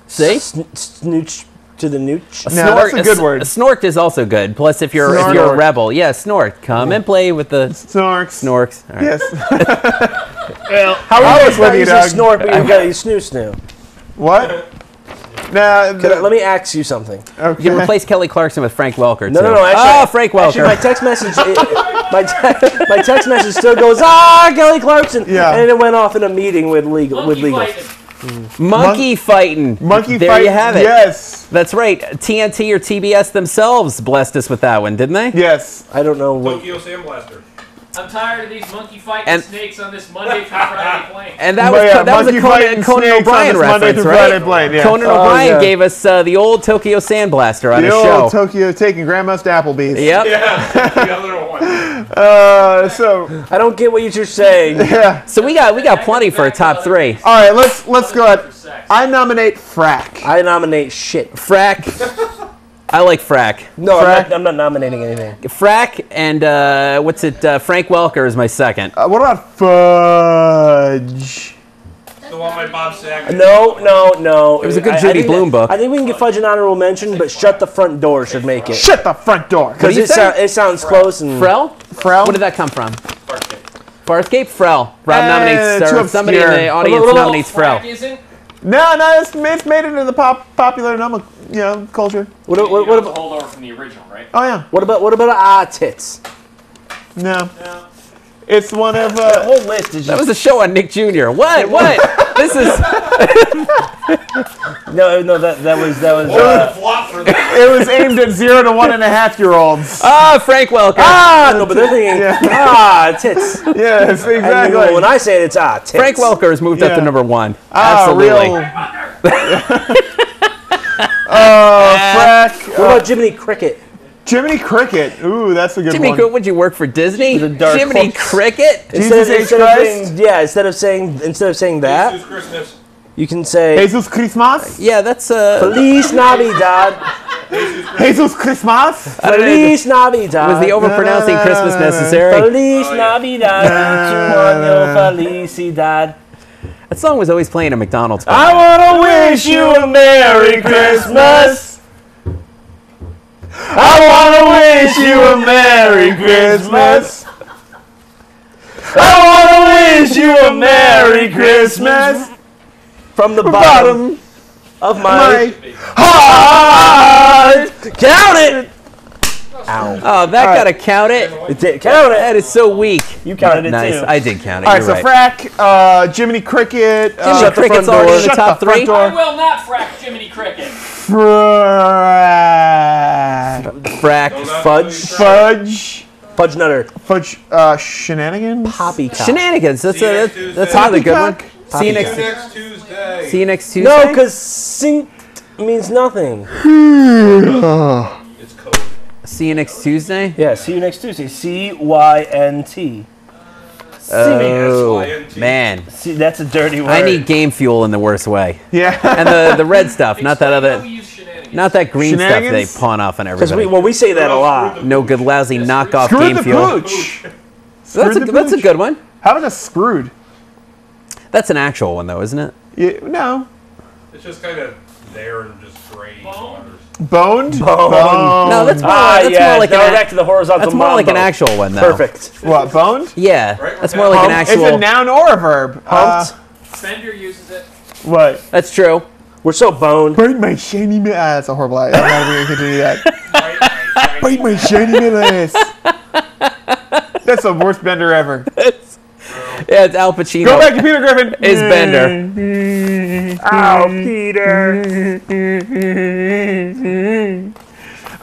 [SPEAKER 8] See?
[SPEAKER 3] Snooch to the nooch.
[SPEAKER 4] No, that's a good word.
[SPEAKER 8] Snorked is also good. Plus, if you're a
[SPEAKER 4] Snort.
[SPEAKER 8] rebel, yeah, snort. Come and play with the
[SPEAKER 4] Snorks.
[SPEAKER 8] snorks. All right.
[SPEAKER 4] Yes.
[SPEAKER 3] How are you
[SPEAKER 4] with you,
[SPEAKER 3] using
[SPEAKER 4] Doug.
[SPEAKER 3] snort, but you got you snoo.
[SPEAKER 4] What? Nah.
[SPEAKER 3] Let me ask you something.
[SPEAKER 4] Okay.
[SPEAKER 8] You can replace Kelly Clarkson with Frank Welker.
[SPEAKER 3] No,
[SPEAKER 8] too.
[SPEAKER 3] no, no. Actually,
[SPEAKER 8] Frank Welker.
[SPEAKER 3] Actually, my text message, my text message still goes, Kelly Clarkson.
[SPEAKER 4] Yeah.
[SPEAKER 3] And it went off in a meeting with legal.
[SPEAKER 8] Monkey fighting.
[SPEAKER 4] Monkey
[SPEAKER 8] there
[SPEAKER 4] fight.
[SPEAKER 8] you have it.
[SPEAKER 4] Yes.
[SPEAKER 8] That's right. TNT or TBS themselves blessed us with that one, didn't they?
[SPEAKER 4] Yes.
[SPEAKER 3] I don't know what.
[SPEAKER 5] Tokyo Sandblaster.
[SPEAKER 6] I'm tired of these monkey fighting
[SPEAKER 8] And-
[SPEAKER 6] snakes on this Monday through Friday plane.
[SPEAKER 8] And that
[SPEAKER 4] But
[SPEAKER 8] was
[SPEAKER 4] yeah,
[SPEAKER 8] that was a
[SPEAKER 4] monkey
[SPEAKER 8] Conan
[SPEAKER 4] fighting
[SPEAKER 8] Conan
[SPEAKER 4] snakes on
[SPEAKER 8] O'Brien
[SPEAKER 4] this Monday
[SPEAKER 8] reference,
[SPEAKER 4] through
[SPEAKER 8] right?
[SPEAKER 4] Friday plane, yeah.
[SPEAKER 8] Conan
[SPEAKER 3] Oh,
[SPEAKER 8] O'Brien
[SPEAKER 3] yeah.
[SPEAKER 8] gave us the old Tokyo Sandblaster on
[SPEAKER 4] The
[SPEAKER 8] his
[SPEAKER 4] old
[SPEAKER 8] show.
[SPEAKER 4] Tokyo taking grandma's to Applebee's.
[SPEAKER 8] Yep.
[SPEAKER 5] Yeah, the other one.
[SPEAKER 4] So
[SPEAKER 3] I don't get what you're saying.
[SPEAKER 4] yeah.
[SPEAKER 8] So we got plenty for a top three.
[SPEAKER 4] All right, let's go ahead. I nominate frack.
[SPEAKER 3] I nominate shit.
[SPEAKER 8] Frack. I like Frack.
[SPEAKER 3] No,
[SPEAKER 4] Frack.
[SPEAKER 3] I'm not nominating anything.
[SPEAKER 8] Frack and what's it? Frank Welker is my second.
[SPEAKER 4] What about fudge?
[SPEAKER 5] Still want my Bob Saget.
[SPEAKER 3] No.
[SPEAKER 8] It was a good
[SPEAKER 3] I
[SPEAKER 8] Judy
[SPEAKER 3] think
[SPEAKER 8] Blume book.
[SPEAKER 3] I think we can get Fudge an honorable mention, but Shut the Front Door should make it.
[SPEAKER 4] Shut the front door.
[SPEAKER 3] Because it sounds close. And
[SPEAKER 8] Frel?
[SPEAKER 4] Frel?
[SPEAKER 8] What did that come from? Farscape? Frel. Rob nominates,
[SPEAKER 4] too
[SPEAKER 8] or somebody in
[SPEAKER 4] obscure.
[SPEAKER 8] the audience nominates Frel.
[SPEAKER 4] No, it's made it into the popular culture.
[SPEAKER 3] What
[SPEAKER 6] Hold over from the original, right?
[SPEAKER 4] Oh yeah.
[SPEAKER 3] What about Tits?
[SPEAKER 4] No. It's one of
[SPEAKER 3] The whole list is
[SPEAKER 8] That
[SPEAKER 3] just
[SPEAKER 8] was a show on Nick Jr. What? This is.
[SPEAKER 3] no. That was.
[SPEAKER 4] it was aimed at 0 to 1.5-year-olds.
[SPEAKER 8] Frank Welker.
[SPEAKER 3] No, but they're thinking tits.
[SPEAKER 4] Yes, exactly.
[SPEAKER 3] And when I say it, it's tits.
[SPEAKER 8] Frank Welker has moved up to number 1.
[SPEAKER 4] Absolutely. Frack.
[SPEAKER 3] What about Jiminy Cricket?
[SPEAKER 4] Jiminy Cricket. Ooh, that's a good
[SPEAKER 8] Jimmy,
[SPEAKER 4] one.
[SPEAKER 8] would you work for Disney?
[SPEAKER 3] dark
[SPEAKER 8] Jiminy
[SPEAKER 3] horse.
[SPEAKER 8] Cricket?
[SPEAKER 4] Jesus H. Christ?
[SPEAKER 3] Instead of saying that,
[SPEAKER 5] Jesus Christmas.
[SPEAKER 3] you can say
[SPEAKER 4] Jesus Christmas.
[SPEAKER 8] Yeah, that's
[SPEAKER 3] Feliz Navidad.
[SPEAKER 4] Jesus Christmas.
[SPEAKER 3] Feliz Navidad.
[SPEAKER 8] Was the overpronouncing Christmas necessary?
[SPEAKER 3] Feliz Navidad. Felicidad.
[SPEAKER 8] That song was always playing at McDonald's.
[SPEAKER 3] I want to wish you a Merry Christmas.
[SPEAKER 4] I want to wish you a Merry Christmas. I want to wish you a Merry Christmas.
[SPEAKER 3] From the bottom of my
[SPEAKER 4] heart.
[SPEAKER 3] Count it. Ow.
[SPEAKER 8] Oh, that gotta count it.
[SPEAKER 3] It did. Count it.
[SPEAKER 8] That is so weak.
[SPEAKER 3] You counted it
[SPEAKER 8] Nice.
[SPEAKER 3] too.
[SPEAKER 8] I did count it.
[SPEAKER 4] All right,
[SPEAKER 8] You're
[SPEAKER 4] so
[SPEAKER 8] right.
[SPEAKER 4] Frack, Jiminy Cricket.
[SPEAKER 8] Jiminy Cricket's already in the
[SPEAKER 4] Shut
[SPEAKER 8] top
[SPEAKER 4] the front
[SPEAKER 8] 3.
[SPEAKER 4] door.
[SPEAKER 6] I will not frack Jiminy Cricket.
[SPEAKER 4] Frack.
[SPEAKER 3] Fudge Nutter.
[SPEAKER 4] Fudge. Shenanigans.
[SPEAKER 3] Poppycock.
[SPEAKER 8] Shenanigans. That's another good one. See you next Tuesday. See you next Tuesday.
[SPEAKER 3] No, because synced means nothing.
[SPEAKER 5] It's code.
[SPEAKER 8] See you next Tuesday.
[SPEAKER 3] Yeah, see you next Tuesday. CYNT.
[SPEAKER 8] Oh man,
[SPEAKER 3] See, that's a dirty word.
[SPEAKER 8] I need game fuel in the worst way.
[SPEAKER 4] Yeah.
[SPEAKER 8] And the red stuff, not that other, not that green stuff they
[SPEAKER 4] Shenanigans?
[SPEAKER 8] pawn off on
[SPEAKER 3] because
[SPEAKER 8] everybody.
[SPEAKER 3] we say that a lot.
[SPEAKER 8] No good, lousy knockoff
[SPEAKER 4] Screwed
[SPEAKER 8] game
[SPEAKER 4] the
[SPEAKER 8] fuel.
[SPEAKER 4] pooch.
[SPEAKER 8] That's
[SPEAKER 4] Screwed the
[SPEAKER 8] a good one.
[SPEAKER 4] How about a screwed?
[SPEAKER 8] That's an actual one though, isn't it?
[SPEAKER 4] Yeah, no.
[SPEAKER 5] It's just kind of there and just gray waters.
[SPEAKER 4] Boned?
[SPEAKER 8] No, that's more, more like
[SPEAKER 3] now we're
[SPEAKER 8] an.
[SPEAKER 3] back to the horizontal.
[SPEAKER 8] That's more like an
[SPEAKER 3] mambo.
[SPEAKER 8] actual one though.
[SPEAKER 3] Perfect.
[SPEAKER 4] What, boned?
[SPEAKER 8] Yeah,
[SPEAKER 5] Right,
[SPEAKER 8] that's more like an
[SPEAKER 4] It's
[SPEAKER 8] actual.
[SPEAKER 4] a noun or a verb.
[SPEAKER 3] Humped.
[SPEAKER 6] Fender uses it.
[SPEAKER 4] What?
[SPEAKER 8] That's true.
[SPEAKER 3] We're so boned.
[SPEAKER 4] Bite my shiny middle. That's a horrible idea. I'm not even going to continue that. Bite my shiny middle ass. That's the worst Bender ever.
[SPEAKER 8] Yeah, it's Al Pacino.
[SPEAKER 4] Go back to Peter Griffin.
[SPEAKER 8] Is Bender.
[SPEAKER 3] Ow, Peter.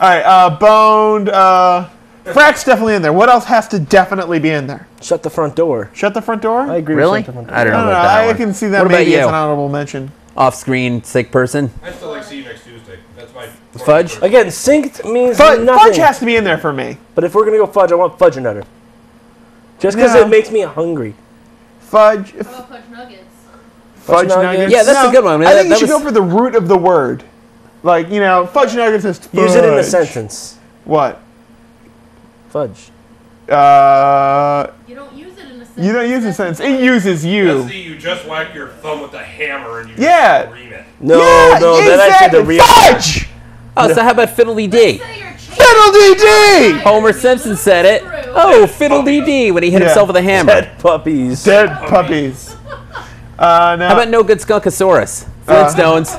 [SPEAKER 4] All right, boned. Frack's definitely in there. What else has to definitely be in there?
[SPEAKER 3] Shut the front door.
[SPEAKER 4] Shut the front door?
[SPEAKER 3] I agree.
[SPEAKER 8] Really?
[SPEAKER 3] With shut the front door.
[SPEAKER 8] I don't know
[SPEAKER 4] I don't know.
[SPEAKER 8] about that
[SPEAKER 4] I
[SPEAKER 8] one.
[SPEAKER 4] can see that
[SPEAKER 8] What about
[SPEAKER 4] maybe as
[SPEAKER 8] you?
[SPEAKER 4] an honorable mention.
[SPEAKER 8] Off-screen sick person.
[SPEAKER 5] I still like see you next Tuesday. That's my
[SPEAKER 8] Fudge.
[SPEAKER 3] Again, synced means
[SPEAKER 4] Fudge
[SPEAKER 3] nothing.
[SPEAKER 4] has to be in there for me.
[SPEAKER 3] But if we're gonna go fudge, I want Fudge Nutter. Just because
[SPEAKER 4] No.
[SPEAKER 3] it makes me hungry.
[SPEAKER 4] Fudge.
[SPEAKER 11] How about Fudge Nuggets?
[SPEAKER 4] Fudge
[SPEAKER 3] nuggets?
[SPEAKER 4] nuggets.
[SPEAKER 8] Yeah, that's a good one.
[SPEAKER 4] I think
[SPEAKER 8] That
[SPEAKER 4] you should
[SPEAKER 8] was-
[SPEAKER 4] go for the root of the word. Like, fudge nuggets is fudge.
[SPEAKER 3] Use it in a sentence.
[SPEAKER 4] What?
[SPEAKER 3] Fudge.
[SPEAKER 11] You don't use it in a sentence.
[SPEAKER 4] You don't use a sentence. It uses you.
[SPEAKER 5] That's the you just whack your thumb with a hammer and you
[SPEAKER 4] Yeah.
[SPEAKER 5] just scream it.
[SPEAKER 3] No,
[SPEAKER 4] Yeah,
[SPEAKER 3] no, that's actually the real.
[SPEAKER 4] Fudge!
[SPEAKER 8] Oh, so how about Fiddle-Dee-Dee?
[SPEAKER 11] Say you're changing.
[SPEAKER 4] Fiddle-dee-dee!
[SPEAKER 8] Homer Simpson said it. Oh, Fiddle-Dee-Dee when he hit
[SPEAKER 4] Yeah.
[SPEAKER 8] himself with a hammer.
[SPEAKER 3] Dead puppies.
[SPEAKER 4] Dead puppies. No.
[SPEAKER 8] How about No Good Skunkosaurus? Flintstones.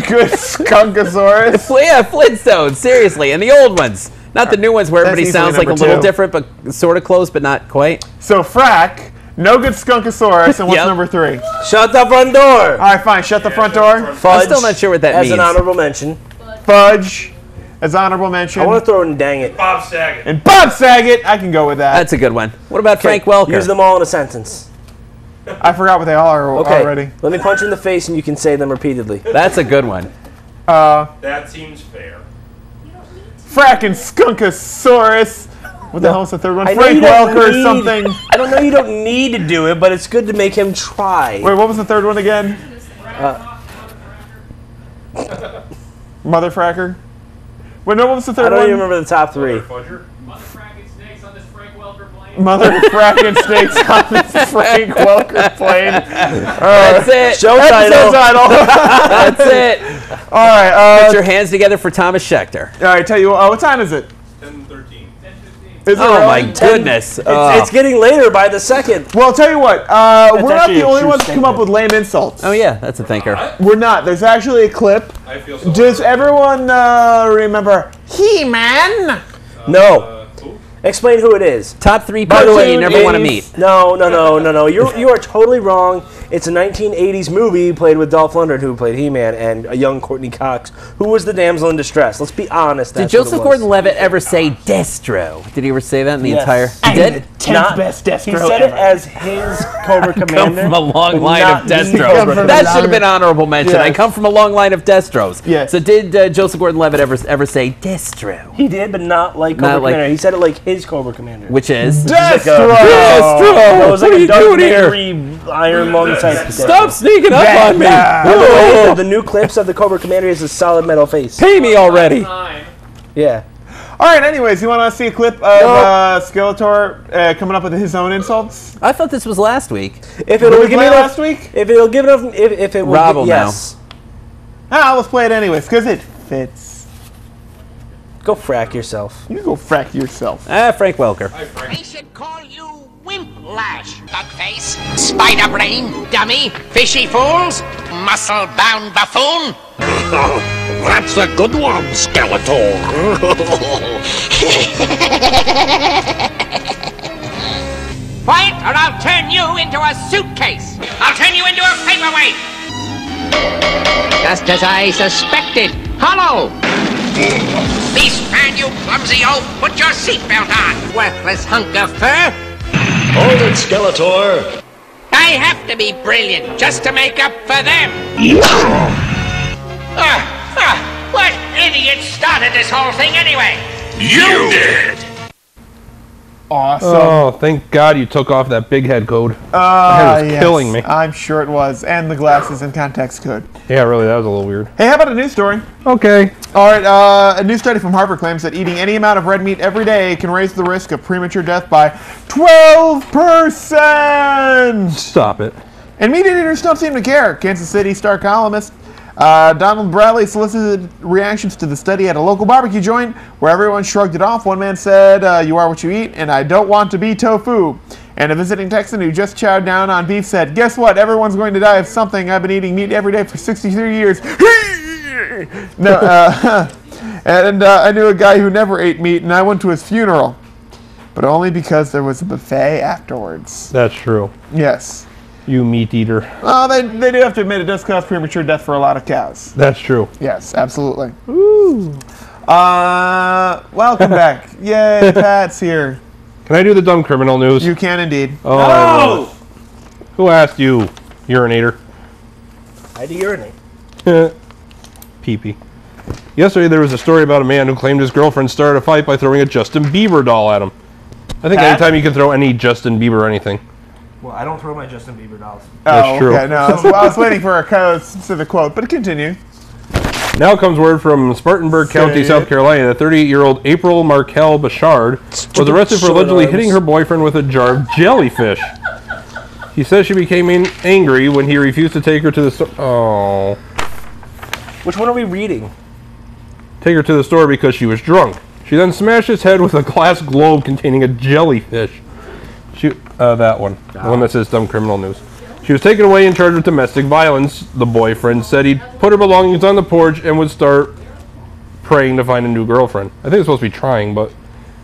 [SPEAKER 4] Good Skunkosaurus?
[SPEAKER 8] Yeah, Flintstones. Seriously, and the old ones, not the new ones where
[SPEAKER 4] That's
[SPEAKER 8] everybody
[SPEAKER 4] easily
[SPEAKER 8] sounds like a
[SPEAKER 4] number
[SPEAKER 8] little
[SPEAKER 4] 2.
[SPEAKER 8] different, but sort of close, but not quite.
[SPEAKER 4] So, Frack, no good Skunkosaurus, and what's
[SPEAKER 8] Yep.
[SPEAKER 4] number 3?
[SPEAKER 3] Shut the front door.
[SPEAKER 4] All right, fine. Shut the front door.
[SPEAKER 3] Fudge.
[SPEAKER 8] I'm still not sure what that
[SPEAKER 3] as
[SPEAKER 8] means.
[SPEAKER 3] an honorable mention.
[SPEAKER 4] Fudge, as honorable mention.
[SPEAKER 3] I want to throw in Dang It.
[SPEAKER 5] Bob Saget.
[SPEAKER 4] And Bob Saget, I can go with that.
[SPEAKER 8] That's a good one. What about Frank Welker?
[SPEAKER 3] Use them all in a sentence.
[SPEAKER 4] I forgot what they all are
[SPEAKER 3] Okay.
[SPEAKER 4] already.
[SPEAKER 3] Let me punch you in the face and you can say them repeatedly.
[SPEAKER 8] That's a good one.
[SPEAKER 5] That seems fair.
[SPEAKER 4] Frack and Skunkosaurus. What the hell is the third one?
[SPEAKER 3] I know
[SPEAKER 4] Frank
[SPEAKER 3] you don't
[SPEAKER 4] Welker or
[SPEAKER 3] need-
[SPEAKER 4] something.
[SPEAKER 3] I don't know you don't need to do it, but it's good to make him try.
[SPEAKER 4] Wait, what was the third one again? Mother Fracker? Wait, no, what was the
[SPEAKER 3] I
[SPEAKER 4] third
[SPEAKER 3] don't
[SPEAKER 4] one?
[SPEAKER 3] even remember the top 3.
[SPEAKER 5] Fudger?
[SPEAKER 6] Mother Frackett's next on this Frank Welker blank.
[SPEAKER 4] Mother fracking steaks on this Frank Welker plane.
[SPEAKER 8] That's it.
[SPEAKER 3] Show title.
[SPEAKER 8] That's it.
[SPEAKER 4] All right.
[SPEAKER 8] Put your hands together for Thomas Schechter.
[SPEAKER 4] All right, tell you what time is it?
[SPEAKER 5] 10:13.
[SPEAKER 4] Is it
[SPEAKER 8] Oh
[SPEAKER 4] really?
[SPEAKER 8] my goodness.
[SPEAKER 3] It's getting later by the second.
[SPEAKER 4] Well, I'll tell you what. We're not
[SPEAKER 3] actually
[SPEAKER 4] the
[SPEAKER 3] a
[SPEAKER 4] only
[SPEAKER 3] true
[SPEAKER 4] ones to come
[SPEAKER 3] statement.
[SPEAKER 4] up with lame insults.
[SPEAKER 8] Oh yeah, that's a thinker.
[SPEAKER 4] We're not. There's actually a clip.
[SPEAKER 5] I feel so.
[SPEAKER 4] Does everyone remember He-Man?
[SPEAKER 3] No. Explain who it is.
[SPEAKER 8] Top 3 people that you never want to
[SPEAKER 3] 80s.
[SPEAKER 8] meet.
[SPEAKER 3] No. You are totally wrong. It's a 1980s movie played with Dolph Lundgren, who played He-Man, and a young Courtney Cox, who was the damsel in distress. Let's be honest.
[SPEAKER 8] Did
[SPEAKER 3] That's what it
[SPEAKER 8] Joseph
[SPEAKER 3] was.
[SPEAKER 8] Gordon-Levitt ever say Destro? Did he ever say that in the
[SPEAKER 3] Yes.
[SPEAKER 8] entire? He did.
[SPEAKER 3] Not
[SPEAKER 4] best Destro
[SPEAKER 3] He said it
[SPEAKER 4] ever.
[SPEAKER 3] as his Cobra
[SPEAKER 8] Come
[SPEAKER 3] Commander.
[SPEAKER 8] from a long
[SPEAKER 3] but
[SPEAKER 8] line
[SPEAKER 3] not
[SPEAKER 8] of
[SPEAKER 3] the
[SPEAKER 8] Destros.
[SPEAKER 3] Cobra
[SPEAKER 8] That should
[SPEAKER 3] Commander.
[SPEAKER 8] have been honorable mention. I
[SPEAKER 4] Yes.
[SPEAKER 8] come from a long line of Destros.
[SPEAKER 4] Yes.
[SPEAKER 8] So did Joseph Gordon-Levitt ever say Destro?
[SPEAKER 3] He did, but not like Cobra
[SPEAKER 8] Not like-
[SPEAKER 3] Commander. He said it like his Cobra Commander.
[SPEAKER 8] Which is
[SPEAKER 4] Destro!
[SPEAKER 3] That was like
[SPEAKER 8] What are
[SPEAKER 3] a
[SPEAKER 8] you
[SPEAKER 3] Darth
[SPEAKER 8] doing here?
[SPEAKER 3] Vader-y Iron Lung type.
[SPEAKER 8] Stop sneaking up on me!
[SPEAKER 3] By the way,
[SPEAKER 8] Oh,
[SPEAKER 3] the new clips of the Cobra Commander is a solid metal face.
[SPEAKER 8] pay me already.
[SPEAKER 6] Time.
[SPEAKER 3] Yeah.
[SPEAKER 4] All right. Anyways, you want to see a clip of Skeletor coming up with his own insults?
[SPEAKER 8] I thought this was last week.
[SPEAKER 3] If
[SPEAKER 4] Did
[SPEAKER 3] it'll
[SPEAKER 4] we
[SPEAKER 3] give
[SPEAKER 4] play
[SPEAKER 3] me
[SPEAKER 4] last
[SPEAKER 3] enough,
[SPEAKER 4] week?
[SPEAKER 3] if it'll give enough, if it will,
[SPEAKER 8] Rob will know.
[SPEAKER 3] yes.
[SPEAKER 4] Let's play it anyways because it fits.
[SPEAKER 3] Go frack yourself.
[SPEAKER 4] You go frack yourself.
[SPEAKER 8] Frank Welker.
[SPEAKER 12] They should call you Wimplash, Duckface, Spider Brain, Dummy, Fishy Fools, Muscle-bound Buffoon.
[SPEAKER 13] That's a good one, Skeletor.
[SPEAKER 12] Quiet, or I'll turn you into a suitcase. I'll turn you into a paperweight. Just as I suspected. Hollow. Beast man, you clumsy oaf, put your seatbelt on. Worthless hunk of fur.
[SPEAKER 13] Hold it, Skeletor.
[SPEAKER 12] I have to be brilliant just to make up for them. What idiot started this whole thing anyway?
[SPEAKER 13] You did.
[SPEAKER 4] Awesome.
[SPEAKER 5] Oh, thank God you took off that big head code. That was
[SPEAKER 4] yes,
[SPEAKER 5] killing me.
[SPEAKER 4] I'm sure it was. And the glasses and context code.
[SPEAKER 5] Yeah, really, that was a little weird.
[SPEAKER 4] Hey, how about a news story?
[SPEAKER 5] Okay.
[SPEAKER 4] All right, a new study from Harvard claims that eating any amount of red meat every day can raise the risk of premature death by 12%.
[SPEAKER 5] Stop it.
[SPEAKER 4] And meat eaters don't seem to care. Kansas City Star columnist Donald Bradley solicited reactions to the study at a local barbecue joint where everyone shrugged it off. One man said, you are what you eat, and I don't want to be tofu. And a visiting Texan who just chowed down on beef said, guess what? Everyone's going to die of something. I've been eating meat every day for 63 years. No, I knew a guy who never ate meat, and I went to his funeral. But only because there was a buffet afterwards.
[SPEAKER 5] That's true.
[SPEAKER 4] Yes.
[SPEAKER 5] You meat eater.
[SPEAKER 4] Well, they do have to admit it does cause premature death for a lot of cows.
[SPEAKER 5] That's true.
[SPEAKER 4] Yes, absolutely. Ooh. Welcome back. Yay, Pat's here.
[SPEAKER 5] Can I do the dumb criminal news?
[SPEAKER 4] You can indeed.
[SPEAKER 5] Oh, I will. Who asked you, urinator?
[SPEAKER 3] I had to urinate.
[SPEAKER 5] Pee-pee. Yesterday there was a story about a man who claimed his girlfriend started a fight by throwing a Justin Bieber doll at him. I think
[SPEAKER 3] Pat?
[SPEAKER 5] anytime you can throw any Justin Bieber anything.
[SPEAKER 3] Well, I don't throw my Justin Bieber dolls.
[SPEAKER 5] That's true.
[SPEAKER 4] Okay, no, I was waiting for a specific quote, but continue.
[SPEAKER 5] Now comes word from Spartanburg County,
[SPEAKER 4] Say
[SPEAKER 5] South
[SPEAKER 4] it.
[SPEAKER 5] Carolina that 38-year-old April Markel Bouchard was arrested for
[SPEAKER 3] short
[SPEAKER 5] allegedly
[SPEAKER 3] arms.
[SPEAKER 5] hitting her boyfriend with a jar of jellyfish. He says she became angry when he refused to take her to the store. Oh.
[SPEAKER 3] Which one are we reading?
[SPEAKER 5] Take her to the store because she was drunk. She then smashed his head with a glass globe containing a jellyfish. That one. The one that says dumb criminal news. She was taken away and charged with domestic violence. The boyfriend said he'd put her belongings on the porch and would start praying to find a new girlfriend. I think it's supposed to be trying, but...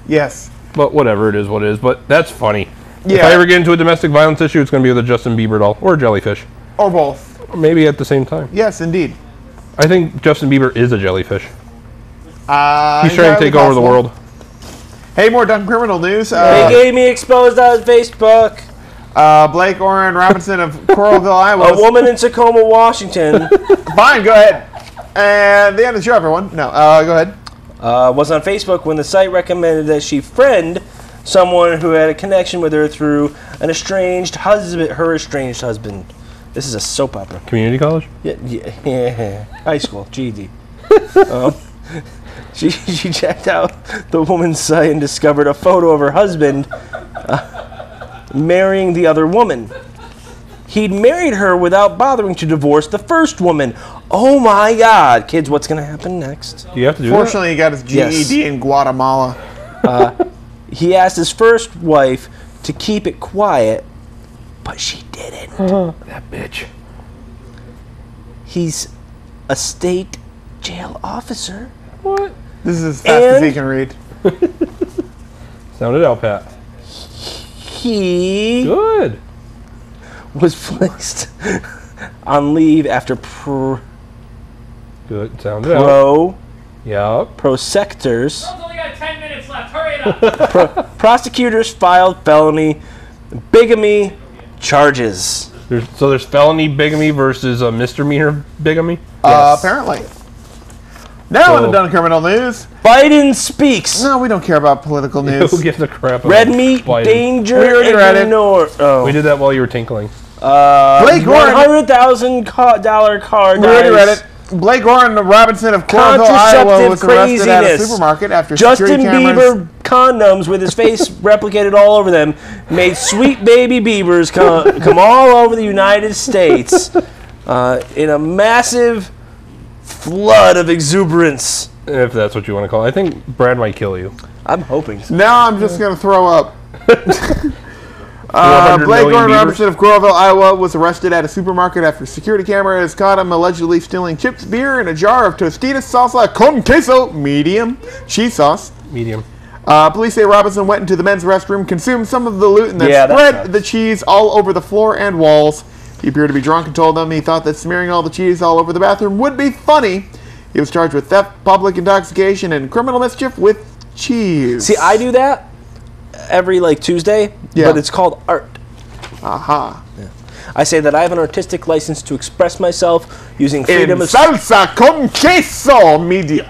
[SPEAKER 4] Yes.
[SPEAKER 5] But whatever, it is what it is. But that's funny. If
[SPEAKER 4] Yeah.
[SPEAKER 5] I ever get into a domestic violence issue, it's going to be with a Justin Bieber doll. Or a jellyfish.
[SPEAKER 4] Or both.
[SPEAKER 5] Or maybe at the same time.
[SPEAKER 4] Yes, indeed.
[SPEAKER 5] I think Justin Bieber is a jellyfish. He's trying to
[SPEAKER 4] entirely
[SPEAKER 5] take over the
[SPEAKER 4] possible.
[SPEAKER 5] world.
[SPEAKER 4] Hey, more dumb criminal news.
[SPEAKER 3] They gave me exposed on Facebook.
[SPEAKER 4] Blake Orrin Robinson of Coralville, Iowa.
[SPEAKER 3] A woman in Tacoma, Washington.
[SPEAKER 4] Fine, go ahead. And the end of the show, everyone. No, go ahead.
[SPEAKER 3] Was on Facebook when the site recommended that she friend someone who had a connection with her through an estranged husband. Her estranged husband. This is a soap opera.
[SPEAKER 5] Community college?
[SPEAKER 3] Yeah. High school, GED. She checked out the woman's site and discovered a photo of her husband marrying the other woman. He'd married her without bothering to divorce the first woman. Oh my God. Kids, what's going to happen next?
[SPEAKER 5] Do you have to do
[SPEAKER 4] Fortunately, he got his GED in Guatemala.
[SPEAKER 3] He asked his first wife to keep it quiet, but she didn't.
[SPEAKER 5] that bitch?
[SPEAKER 3] He's a state jail officer.
[SPEAKER 5] What?
[SPEAKER 4] This is as fast as he can read.
[SPEAKER 5] Sound it out, Pat.
[SPEAKER 3] He
[SPEAKER 5] Good.
[SPEAKER 3] was placed on leave after
[SPEAKER 5] Good. Sound it out. Yup.
[SPEAKER 3] prosecutors.
[SPEAKER 6] Only got 10 minutes left. Hurry it up.
[SPEAKER 3] Prosecutors filed felony bigamy charges.
[SPEAKER 5] There's felony bigamy versus a misdemeanor bigamy?
[SPEAKER 4] Apparently. Now on the Done Criminal News.
[SPEAKER 3] Biden speaks.
[SPEAKER 4] No, we don't care about political news.
[SPEAKER 5] Who gives a crap about
[SPEAKER 3] Red meat,
[SPEAKER 5] Biden?
[SPEAKER 3] danger,
[SPEAKER 4] We already read it.
[SPEAKER 3] Oh.
[SPEAKER 5] We did that while you were tinkling.
[SPEAKER 4] Blake Gordon.
[SPEAKER 3] $100,000 car
[SPEAKER 4] We already
[SPEAKER 3] dies.
[SPEAKER 4] read it. Blake Gordon Robinson of Cornville, Iowa, was arrested at a
[SPEAKER 3] craziness.
[SPEAKER 4] supermarket after
[SPEAKER 3] Justin
[SPEAKER 4] security cameras.
[SPEAKER 3] Bieber condoms with his face replicated all over them made sweet baby beavers come all over the United States in a massive flood of exuberance.
[SPEAKER 5] If that's what you want to call it. I think Brad might kill you.
[SPEAKER 3] I'm hoping so.
[SPEAKER 4] Now I'm just going to throw up.
[SPEAKER 5] 400
[SPEAKER 4] Blake
[SPEAKER 5] million
[SPEAKER 4] Gordon
[SPEAKER 5] beavers?
[SPEAKER 4] Robinson of Coralville, Iowa, was arrested at a supermarket after security cameras caught him allegedly stealing chips, beer, and a jar of Tostitos salsa con queso, medium, cheese sauce.
[SPEAKER 5] Medium.
[SPEAKER 4] Police say Robinson went into the men's restroom, consumed some of the loot, and then
[SPEAKER 3] Yeah, that
[SPEAKER 4] spread
[SPEAKER 3] sucks.
[SPEAKER 4] the cheese all over the floor and walls. He appeared to be drunk and told them he thought that smearing all the cheese all over the bathroom would be funny. He was charged with theft, public intoxication, and criminal mischief with cheese.
[SPEAKER 3] See, I do that every Tuesday, but it's called art.
[SPEAKER 4] Aha.
[SPEAKER 3] Yeah. I say that I have an artistic license to express myself using freedom
[SPEAKER 4] In
[SPEAKER 3] of
[SPEAKER 4] salsa con queso, medium.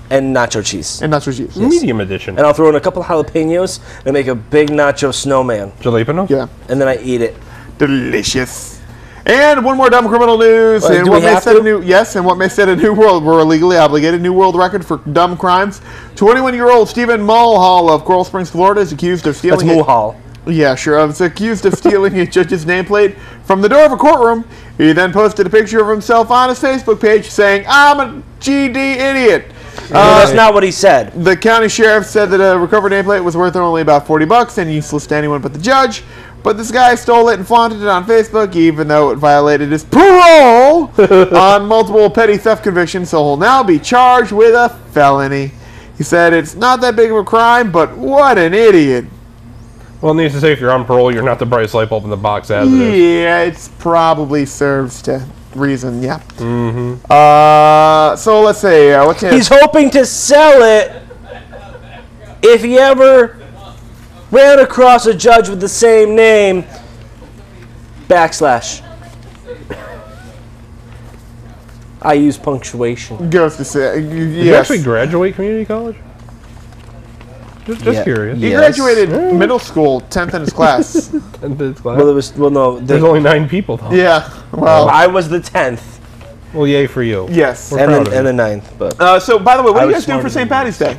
[SPEAKER 3] and nacho cheese.
[SPEAKER 4] And nacho cheese.
[SPEAKER 5] Medium edition.
[SPEAKER 3] And I'll throw in a couple of jalapenos and make a big nacho snowman.
[SPEAKER 5] Jalapeno?
[SPEAKER 4] Yeah.
[SPEAKER 3] And then I eat it.
[SPEAKER 4] Delicious. And one more dumb criminal news.
[SPEAKER 3] Well,
[SPEAKER 4] and
[SPEAKER 3] do
[SPEAKER 4] what
[SPEAKER 3] we
[SPEAKER 4] may
[SPEAKER 3] have
[SPEAKER 4] set
[SPEAKER 3] to?
[SPEAKER 4] a new and what may set a new world. We're legally obligated. New world record for dumb crimes. 21-year-old Stephen Mulhall of Coral Springs, Florida, is accused of stealing.
[SPEAKER 3] That's Mulhall.
[SPEAKER 4] Yeah, sure. Is accused of stealing a judge's nameplate from the door of a courtroom. He then posted a picture of himself on his Facebook page saying, "I'm a GD idiot."
[SPEAKER 3] No, that's not what he said.
[SPEAKER 4] The county sheriff said that a recovered nameplate was worth only about $40 and useless to anyone but the judge. But this guy stole it and flaunted it on Facebook, even though it violated his parole on multiple petty theft convictions, so he'll now be charged with a felony. He said it's not that big of a crime, but what an idiot.
[SPEAKER 5] Well, it needs to say if you're on parole, you're not the brightest light bulb in the box as it is.
[SPEAKER 4] Yeah, it's probably serves to reason, yeah.
[SPEAKER 5] Mm-hmm.
[SPEAKER 4] So let's see, what's his...
[SPEAKER 3] He's hoping to sell it if he ever ran across a judge with the same name, / I use punctuation.
[SPEAKER 4] Goes to say,
[SPEAKER 5] Did you
[SPEAKER 4] yes.
[SPEAKER 5] actually graduate community college? Just
[SPEAKER 3] Yeah.
[SPEAKER 5] curious.
[SPEAKER 4] He
[SPEAKER 3] Yes.
[SPEAKER 4] graduated middle school, 10th in his class.
[SPEAKER 3] There's
[SPEAKER 5] only 9 people, though.
[SPEAKER 4] Yeah, well...
[SPEAKER 3] I was the 10th.
[SPEAKER 5] Well, yay for you.
[SPEAKER 4] Yes.
[SPEAKER 5] We're
[SPEAKER 3] And
[SPEAKER 5] proud
[SPEAKER 3] the,
[SPEAKER 5] of
[SPEAKER 3] and
[SPEAKER 5] you.
[SPEAKER 3] the 9th, but
[SPEAKER 4] So, by the way, what
[SPEAKER 3] I
[SPEAKER 4] are you
[SPEAKER 3] was
[SPEAKER 4] guys doing for
[SPEAKER 3] smarter
[SPEAKER 4] St.
[SPEAKER 3] than
[SPEAKER 4] Patty's Day?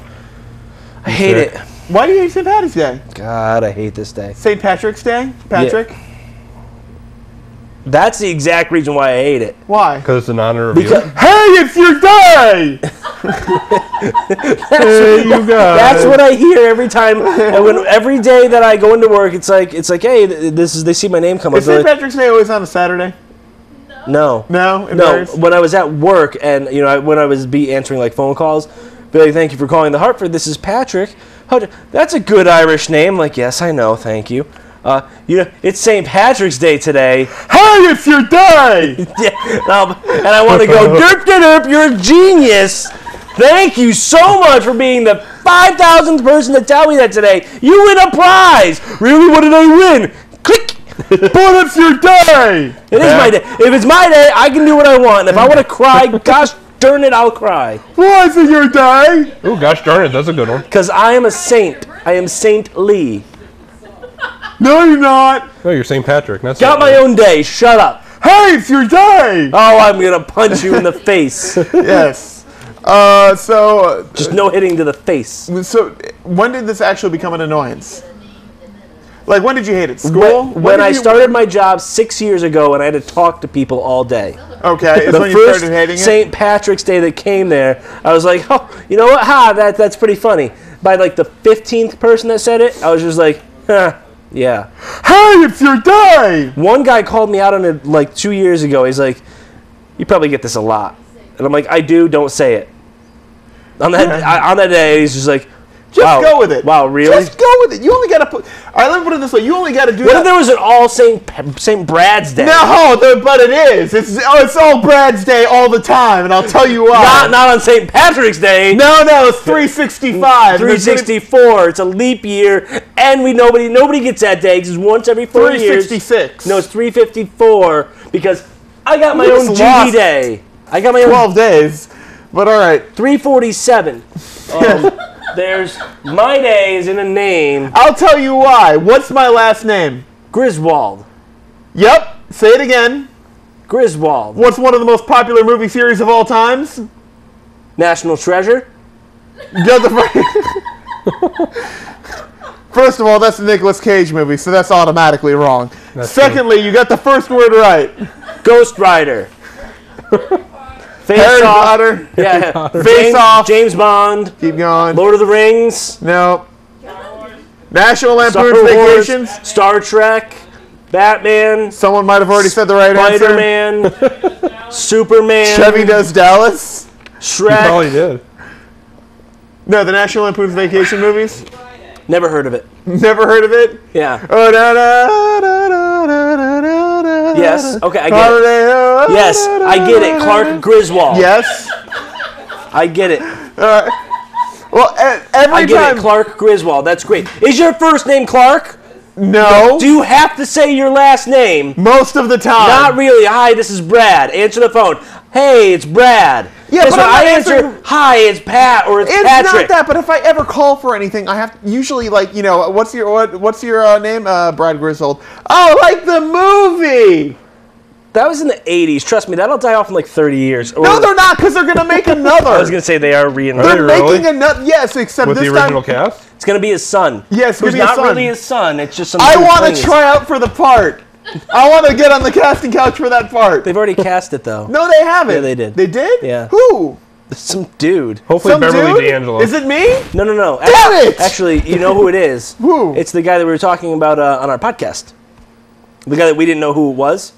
[SPEAKER 3] I hate it.
[SPEAKER 4] Why do you hate St. Patty's Day?
[SPEAKER 3] God, I hate this day.
[SPEAKER 4] St. Patrick's Day? Patrick?
[SPEAKER 3] That's the exact reason why I hate it.
[SPEAKER 4] Why?
[SPEAKER 5] Because it's in honor of
[SPEAKER 3] Because
[SPEAKER 5] you.
[SPEAKER 4] Hey, it's your day!
[SPEAKER 5] Hey, you guys.
[SPEAKER 3] That's what I hear every time. And every day that I go into work, it's like, hey, this is. They see my name come up.
[SPEAKER 4] Is
[SPEAKER 3] they're
[SPEAKER 4] St.
[SPEAKER 3] like,
[SPEAKER 4] Patrick's Day always on a Saturday?
[SPEAKER 3] No.
[SPEAKER 4] No? It
[SPEAKER 3] No.
[SPEAKER 4] varies?
[SPEAKER 3] When I was at work, and when I was answering phone calls, be like, "Thank you for calling the Hartford. This is Patrick. That's a good Irish name." Like, yes, I know. Thank you. It's St. Patrick's Day today.
[SPEAKER 4] Hey, it's your day!
[SPEAKER 3] And I want to go, derp, derp, you're a genius. Thank you so much for being the 5,000th person to tell me that today. You win a prize. Really? What did I win? Click.
[SPEAKER 4] But it's your day!
[SPEAKER 3] It is my day. If it's my day, I can do what I want. And if I want to cry, gosh darn it, I'll cry.
[SPEAKER 4] Why is it your day?
[SPEAKER 5] Oh, gosh darn it. That's a good one.
[SPEAKER 3] Because I am a saint. I am Saint Lee.
[SPEAKER 4] No, you're not.
[SPEAKER 5] No, you're St. Patrick. That's
[SPEAKER 3] Got my own day. Shut up.
[SPEAKER 4] Hey, it's your day!
[SPEAKER 3] Oh, I'm going to punch you in the face.
[SPEAKER 4] Yes.
[SPEAKER 3] Just no hitting to the face.
[SPEAKER 4] So, when did this actually become an annoyance? Like, when did you hate it? School?
[SPEAKER 3] When I started my job 6 years ago and I had to talk to people all day.
[SPEAKER 4] Okay, is
[SPEAKER 3] The
[SPEAKER 4] when you
[SPEAKER 3] first
[SPEAKER 4] started hating it?
[SPEAKER 3] St. Patrick's Day that came there, I was like, oh, you know what? That's pretty funny. By like the 15th person that said it, I was just like, huh, yeah.
[SPEAKER 4] Hey, it's your day!
[SPEAKER 3] One guy called me out on it like 2 years ago. He's like, you probably get this a lot. And I'm like, I do, don't say it. On that day, he's just like,
[SPEAKER 4] Just go with it.
[SPEAKER 3] Wow, really?
[SPEAKER 4] Just go with it. You only got to put... All right, let me put it this way. You only got to do
[SPEAKER 3] What
[SPEAKER 4] that.
[SPEAKER 3] if there was an all St. Brad's Day?
[SPEAKER 4] No, but it is. It's all Brad's Day all the time, and I'll tell you why.
[SPEAKER 3] Not on St. Patrick's Day.
[SPEAKER 4] No, it's 365.
[SPEAKER 3] 364. It's a leap year, and nobody gets that day because it's once every 4 years.
[SPEAKER 4] 366.
[SPEAKER 3] No, it's 354 because I got my
[SPEAKER 4] You
[SPEAKER 3] own
[SPEAKER 4] just
[SPEAKER 3] GD
[SPEAKER 4] lost
[SPEAKER 3] day. I got my own
[SPEAKER 4] 12 days. But all right.
[SPEAKER 3] 347. There's my day is in a name.
[SPEAKER 4] I'll tell you why. What's my last name?
[SPEAKER 3] Griswold.
[SPEAKER 4] Yep. Say it again.
[SPEAKER 3] Griswold.
[SPEAKER 4] What's one of the most popular movie series of all times?
[SPEAKER 3] National Treasure.
[SPEAKER 4] Got the First of all, that's a Nicolas Cage movie, so that's automatically wrong. Secondly, you got the first word right.
[SPEAKER 3] Ghost Rider.
[SPEAKER 4] Harry Potter.
[SPEAKER 3] Yeah.
[SPEAKER 4] Face Off.
[SPEAKER 3] James Bond.
[SPEAKER 4] Keep going.
[SPEAKER 3] Lord of the Rings.
[SPEAKER 4] No. National
[SPEAKER 3] Star
[SPEAKER 4] Lampoon's
[SPEAKER 3] Wars,
[SPEAKER 4] Vacations.
[SPEAKER 3] Star Trek. Batman.
[SPEAKER 4] Someone might have already said the right answer.
[SPEAKER 3] Spider-Man. Superman.
[SPEAKER 4] Chevy Does Dallas.
[SPEAKER 3] Shrek.
[SPEAKER 5] You probably did.
[SPEAKER 4] No, the National Lampoon's Vacation movies.
[SPEAKER 3] Never heard of it.
[SPEAKER 4] Never heard of it?
[SPEAKER 3] Yeah.
[SPEAKER 4] Oh, da, da, da, da, da, da, da, da.
[SPEAKER 3] Yes. Okay, I get it. Yes, I get it. Clark Griswold.
[SPEAKER 4] Yes.
[SPEAKER 3] I get it.
[SPEAKER 4] Well, every
[SPEAKER 3] I get
[SPEAKER 4] time.
[SPEAKER 3] it. Clark Griswold. That's great. Is your first name Clark?
[SPEAKER 4] No.
[SPEAKER 3] Do you have to say your last name?
[SPEAKER 4] Most of the time.
[SPEAKER 3] Not really. Hi, this is Brad. Answer the phone. Hey, it's Brad.
[SPEAKER 4] Yeah,
[SPEAKER 3] Guess
[SPEAKER 4] but
[SPEAKER 3] what?
[SPEAKER 4] I'm not
[SPEAKER 3] I answer.
[SPEAKER 4] answering-
[SPEAKER 3] Hi, it's Pat or it's
[SPEAKER 4] It's
[SPEAKER 3] Patrick.
[SPEAKER 4] not that, but if I ever call for anything, I have to usually what's your name? Brad Griswold. Oh, like the movie.
[SPEAKER 3] That was in the 80s. Trust me, that'll die off in like 30 years.
[SPEAKER 4] No, they're not, because they're gonna make another.
[SPEAKER 3] I was gonna say they are reinventing.
[SPEAKER 4] They're
[SPEAKER 5] really?
[SPEAKER 4] making another. Yes, except
[SPEAKER 5] With
[SPEAKER 4] this
[SPEAKER 5] the original
[SPEAKER 4] time.
[SPEAKER 5] cast?
[SPEAKER 3] It's gonna be his son.
[SPEAKER 4] Yes, it's
[SPEAKER 3] who's
[SPEAKER 4] gonna be his
[SPEAKER 3] not
[SPEAKER 4] son.
[SPEAKER 3] really his son. It's just some.
[SPEAKER 4] I
[SPEAKER 3] dude
[SPEAKER 4] want
[SPEAKER 3] playing
[SPEAKER 4] to
[SPEAKER 3] his-
[SPEAKER 4] try out for the part. I want to get on the casting couch for that part.
[SPEAKER 3] They've already cast it though.
[SPEAKER 4] No, they haven't.
[SPEAKER 3] Yeah, they did.
[SPEAKER 4] They did?
[SPEAKER 3] Yeah.
[SPEAKER 4] Who?
[SPEAKER 3] Some dude.
[SPEAKER 5] Hopefully
[SPEAKER 4] Some
[SPEAKER 5] Beverly
[SPEAKER 4] dude?
[SPEAKER 5] D'Angelo.
[SPEAKER 4] Is it me?
[SPEAKER 3] No.
[SPEAKER 4] Damn it!
[SPEAKER 3] Actually, you know who it is.
[SPEAKER 4] Who?
[SPEAKER 3] It's the guy that we were talking about on our podcast. The guy that we didn't know who it was.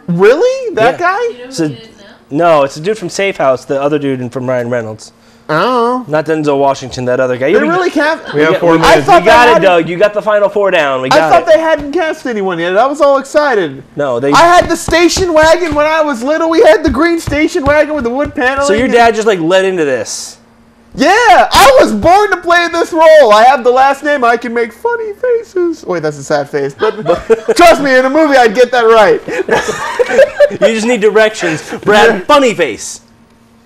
[SPEAKER 4] Really? That
[SPEAKER 3] Yeah.
[SPEAKER 4] guy?
[SPEAKER 3] It's a- no, it's a dude from Safe House, the other dude from Ryan Reynolds.
[SPEAKER 4] Oh.
[SPEAKER 3] Not Denzel Washington, that other guy.
[SPEAKER 4] They really cast.
[SPEAKER 5] We have 4
[SPEAKER 4] I
[SPEAKER 5] minutes.
[SPEAKER 4] thought
[SPEAKER 3] We got
[SPEAKER 4] they
[SPEAKER 3] it,
[SPEAKER 4] hadn't-
[SPEAKER 3] Doug. You got the final 4 down. We
[SPEAKER 4] I
[SPEAKER 3] got
[SPEAKER 4] thought
[SPEAKER 3] it.
[SPEAKER 4] they hadn't cast anyone yet. I was all excited.
[SPEAKER 3] No, they.
[SPEAKER 4] I had the station wagon when I was little. We had the green station wagon with the wood paneling.
[SPEAKER 3] So your dad just like led into this.
[SPEAKER 4] Yeah, I was born to play this role. I have the last name. I can make funny faces. Wait, that's a sad face. But trust me, in a movie, I'd get that right.
[SPEAKER 3] You just need directions. Brad, funny face.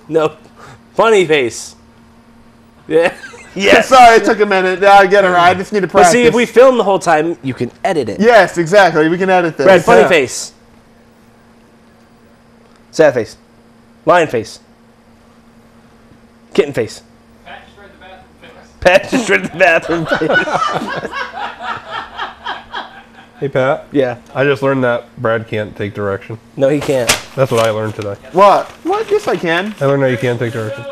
[SPEAKER 3] No, funny face. Yeah. Yes.
[SPEAKER 4] Sorry, it took a minute. I get it right. I just need to
[SPEAKER 3] But
[SPEAKER 4] practice.
[SPEAKER 3] see, if we film the whole time, you can edit it.
[SPEAKER 4] Yes, exactly. We can edit this.
[SPEAKER 3] Brad, funny
[SPEAKER 4] Yeah.
[SPEAKER 3] face. Sad face. Lion face. Kitten face. Pat just read the bathroom face.
[SPEAKER 5] Hey, Pat.
[SPEAKER 3] Yeah.
[SPEAKER 5] I just learned that Brad can't take direction.
[SPEAKER 3] No, he can't.
[SPEAKER 5] That's what I learned today.
[SPEAKER 4] What? What? Yes, I can.
[SPEAKER 5] I learned how you can't take direction.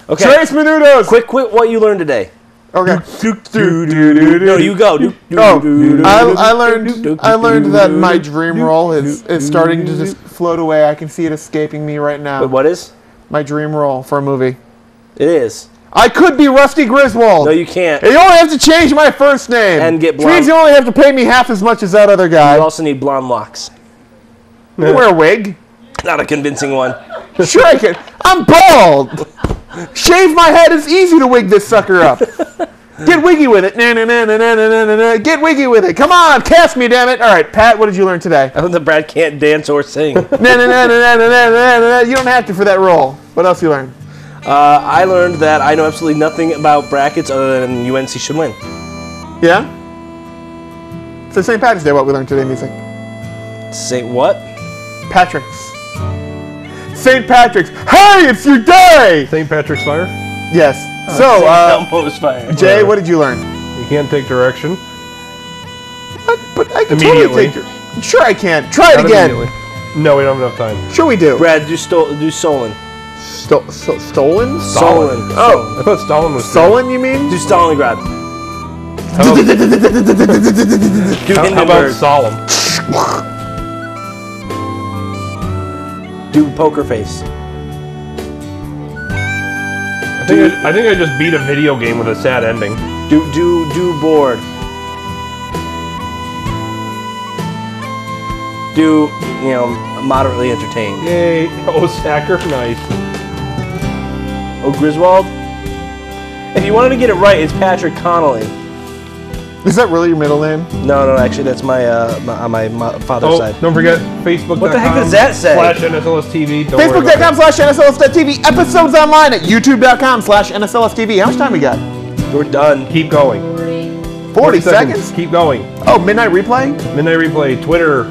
[SPEAKER 3] Okay.
[SPEAKER 4] Trace Menudos.
[SPEAKER 3] Quick, what you learned today.
[SPEAKER 4] Okay.
[SPEAKER 3] No, you go.
[SPEAKER 4] I learned that my dream role is starting to just float away. I can see it escaping me right now.
[SPEAKER 3] But what is?
[SPEAKER 4] My dream role for a movie.
[SPEAKER 3] It is.
[SPEAKER 4] I could be Rusty Griswold.
[SPEAKER 3] No, you can't.
[SPEAKER 4] You only have to change my first name.
[SPEAKER 3] And get
[SPEAKER 4] Which means
[SPEAKER 3] blonde.
[SPEAKER 4] you only have to pay me half as much as that other guy.
[SPEAKER 3] You also need blonde locks.
[SPEAKER 4] Wear a wig.
[SPEAKER 3] Not a convincing one.
[SPEAKER 4] Sure I can. I'm bald. Shave my head. It's easy to wig this sucker up. Get wiggy with it. Na-na-na-na-na-na-na-na. Get wiggy with it. Come on, cast me, damn it. All right, Pat, what did you learn today?
[SPEAKER 3] I learned that Brad can't dance or sing.
[SPEAKER 4] Na-na-na-na-na-na-na-na. You don't have to for that role. What else you learned?
[SPEAKER 3] I learned that I know absolutely nothing about brackets other than UNC should win.
[SPEAKER 4] Yeah? So St. Patrick's Day, what we learned today, music?
[SPEAKER 3] Say what?
[SPEAKER 4] Patrick's. St. Patrick's. Hey, it's your day!
[SPEAKER 5] St. Patrick's Fire?
[SPEAKER 4] Yes. So,
[SPEAKER 3] Elmo's fire.
[SPEAKER 4] Jay, what did you learn?
[SPEAKER 5] You can't take direction.
[SPEAKER 4] But I can
[SPEAKER 5] Immediately.
[SPEAKER 4] totally take your... Sure I can. Try it
[SPEAKER 5] Not
[SPEAKER 4] again.
[SPEAKER 5] immediately. No, we don't have enough time.
[SPEAKER 4] Sure we do.
[SPEAKER 3] Brad, do Solon.
[SPEAKER 4] Stolen?
[SPEAKER 3] Solon.
[SPEAKER 4] Oh.
[SPEAKER 5] I thought Stalin was...
[SPEAKER 4] Stolen, you mean?
[SPEAKER 3] Do Stalingrad.
[SPEAKER 5] How
[SPEAKER 3] Do
[SPEAKER 5] about
[SPEAKER 3] Hindenburg.
[SPEAKER 5] Solemn?
[SPEAKER 3] Do Poker Face.
[SPEAKER 5] I think I just beat a video game with a sad ending.
[SPEAKER 3] Do Bored. Do, moderately entertained.
[SPEAKER 5] Yay. Oh, Sacker. Nice.
[SPEAKER 3] Oh, Griswold? If you wanted to get it right, it's Patrick Connolly.
[SPEAKER 4] Is that really your middle name?
[SPEAKER 3] No, actually, that's my on my father's side.
[SPEAKER 5] Don't forget Facebook.com.
[SPEAKER 3] What the heck does that say?
[SPEAKER 5] /NSLSTV.
[SPEAKER 4] Facebook.com/NSLSTV. Episodes online at YouTube.com/NSLSTV. How much time we got?
[SPEAKER 3] We're done.
[SPEAKER 5] Keep going.
[SPEAKER 4] 40 seconds?
[SPEAKER 5] Keep going.
[SPEAKER 4] Oh, Midnight Replay?
[SPEAKER 5] Midnight Replay. Twitter.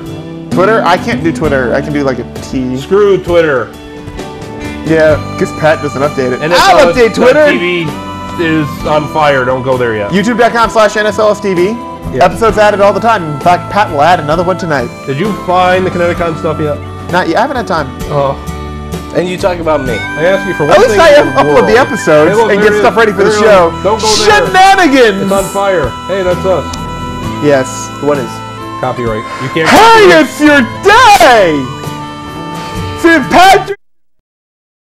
[SPEAKER 4] Twitter? I can't do Twitter. I can do like a T.
[SPEAKER 5] Screw Twitter.
[SPEAKER 4] Yeah, because Pat doesn't update it. I'll update Twitter.
[SPEAKER 5] TV is on fire. Don't go there yet.
[SPEAKER 4] YouTube.com/NSLSTV.
[SPEAKER 5] Yeah.
[SPEAKER 4] Episodes added all the time. In fact, Pat will add another one tonight.
[SPEAKER 5] Did you find the Kineticon stuff yet?
[SPEAKER 4] Not yet. I haven't had time.
[SPEAKER 5] Oh.
[SPEAKER 3] And you talk about me.
[SPEAKER 5] I asked you for one
[SPEAKER 4] At least
[SPEAKER 5] thing
[SPEAKER 4] I
[SPEAKER 5] in the
[SPEAKER 4] upload the
[SPEAKER 5] world.
[SPEAKER 4] episodes
[SPEAKER 5] Hey, look,
[SPEAKER 4] and
[SPEAKER 5] there
[SPEAKER 4] get
[SPEAKER 5] it
[SPEAKER 4] stuff
[SPEAKER 5] is.
[SPEAKER 4] ready for the
[SPEAKER 5] There it
[SPEAKER 4] show.
[SPEAKER 5] is. Don't go there.
[SPEAKER 4] Shenanigans!
[SPEAKER 5] It's on fire. Hey, that's us.
[SPEAKER 4] Yes.
[SPEAKER 3] What is?
[SPEAKER 5] Copyright. You can't.
[SPEAKER 4] Hey, it's your day! See, Pat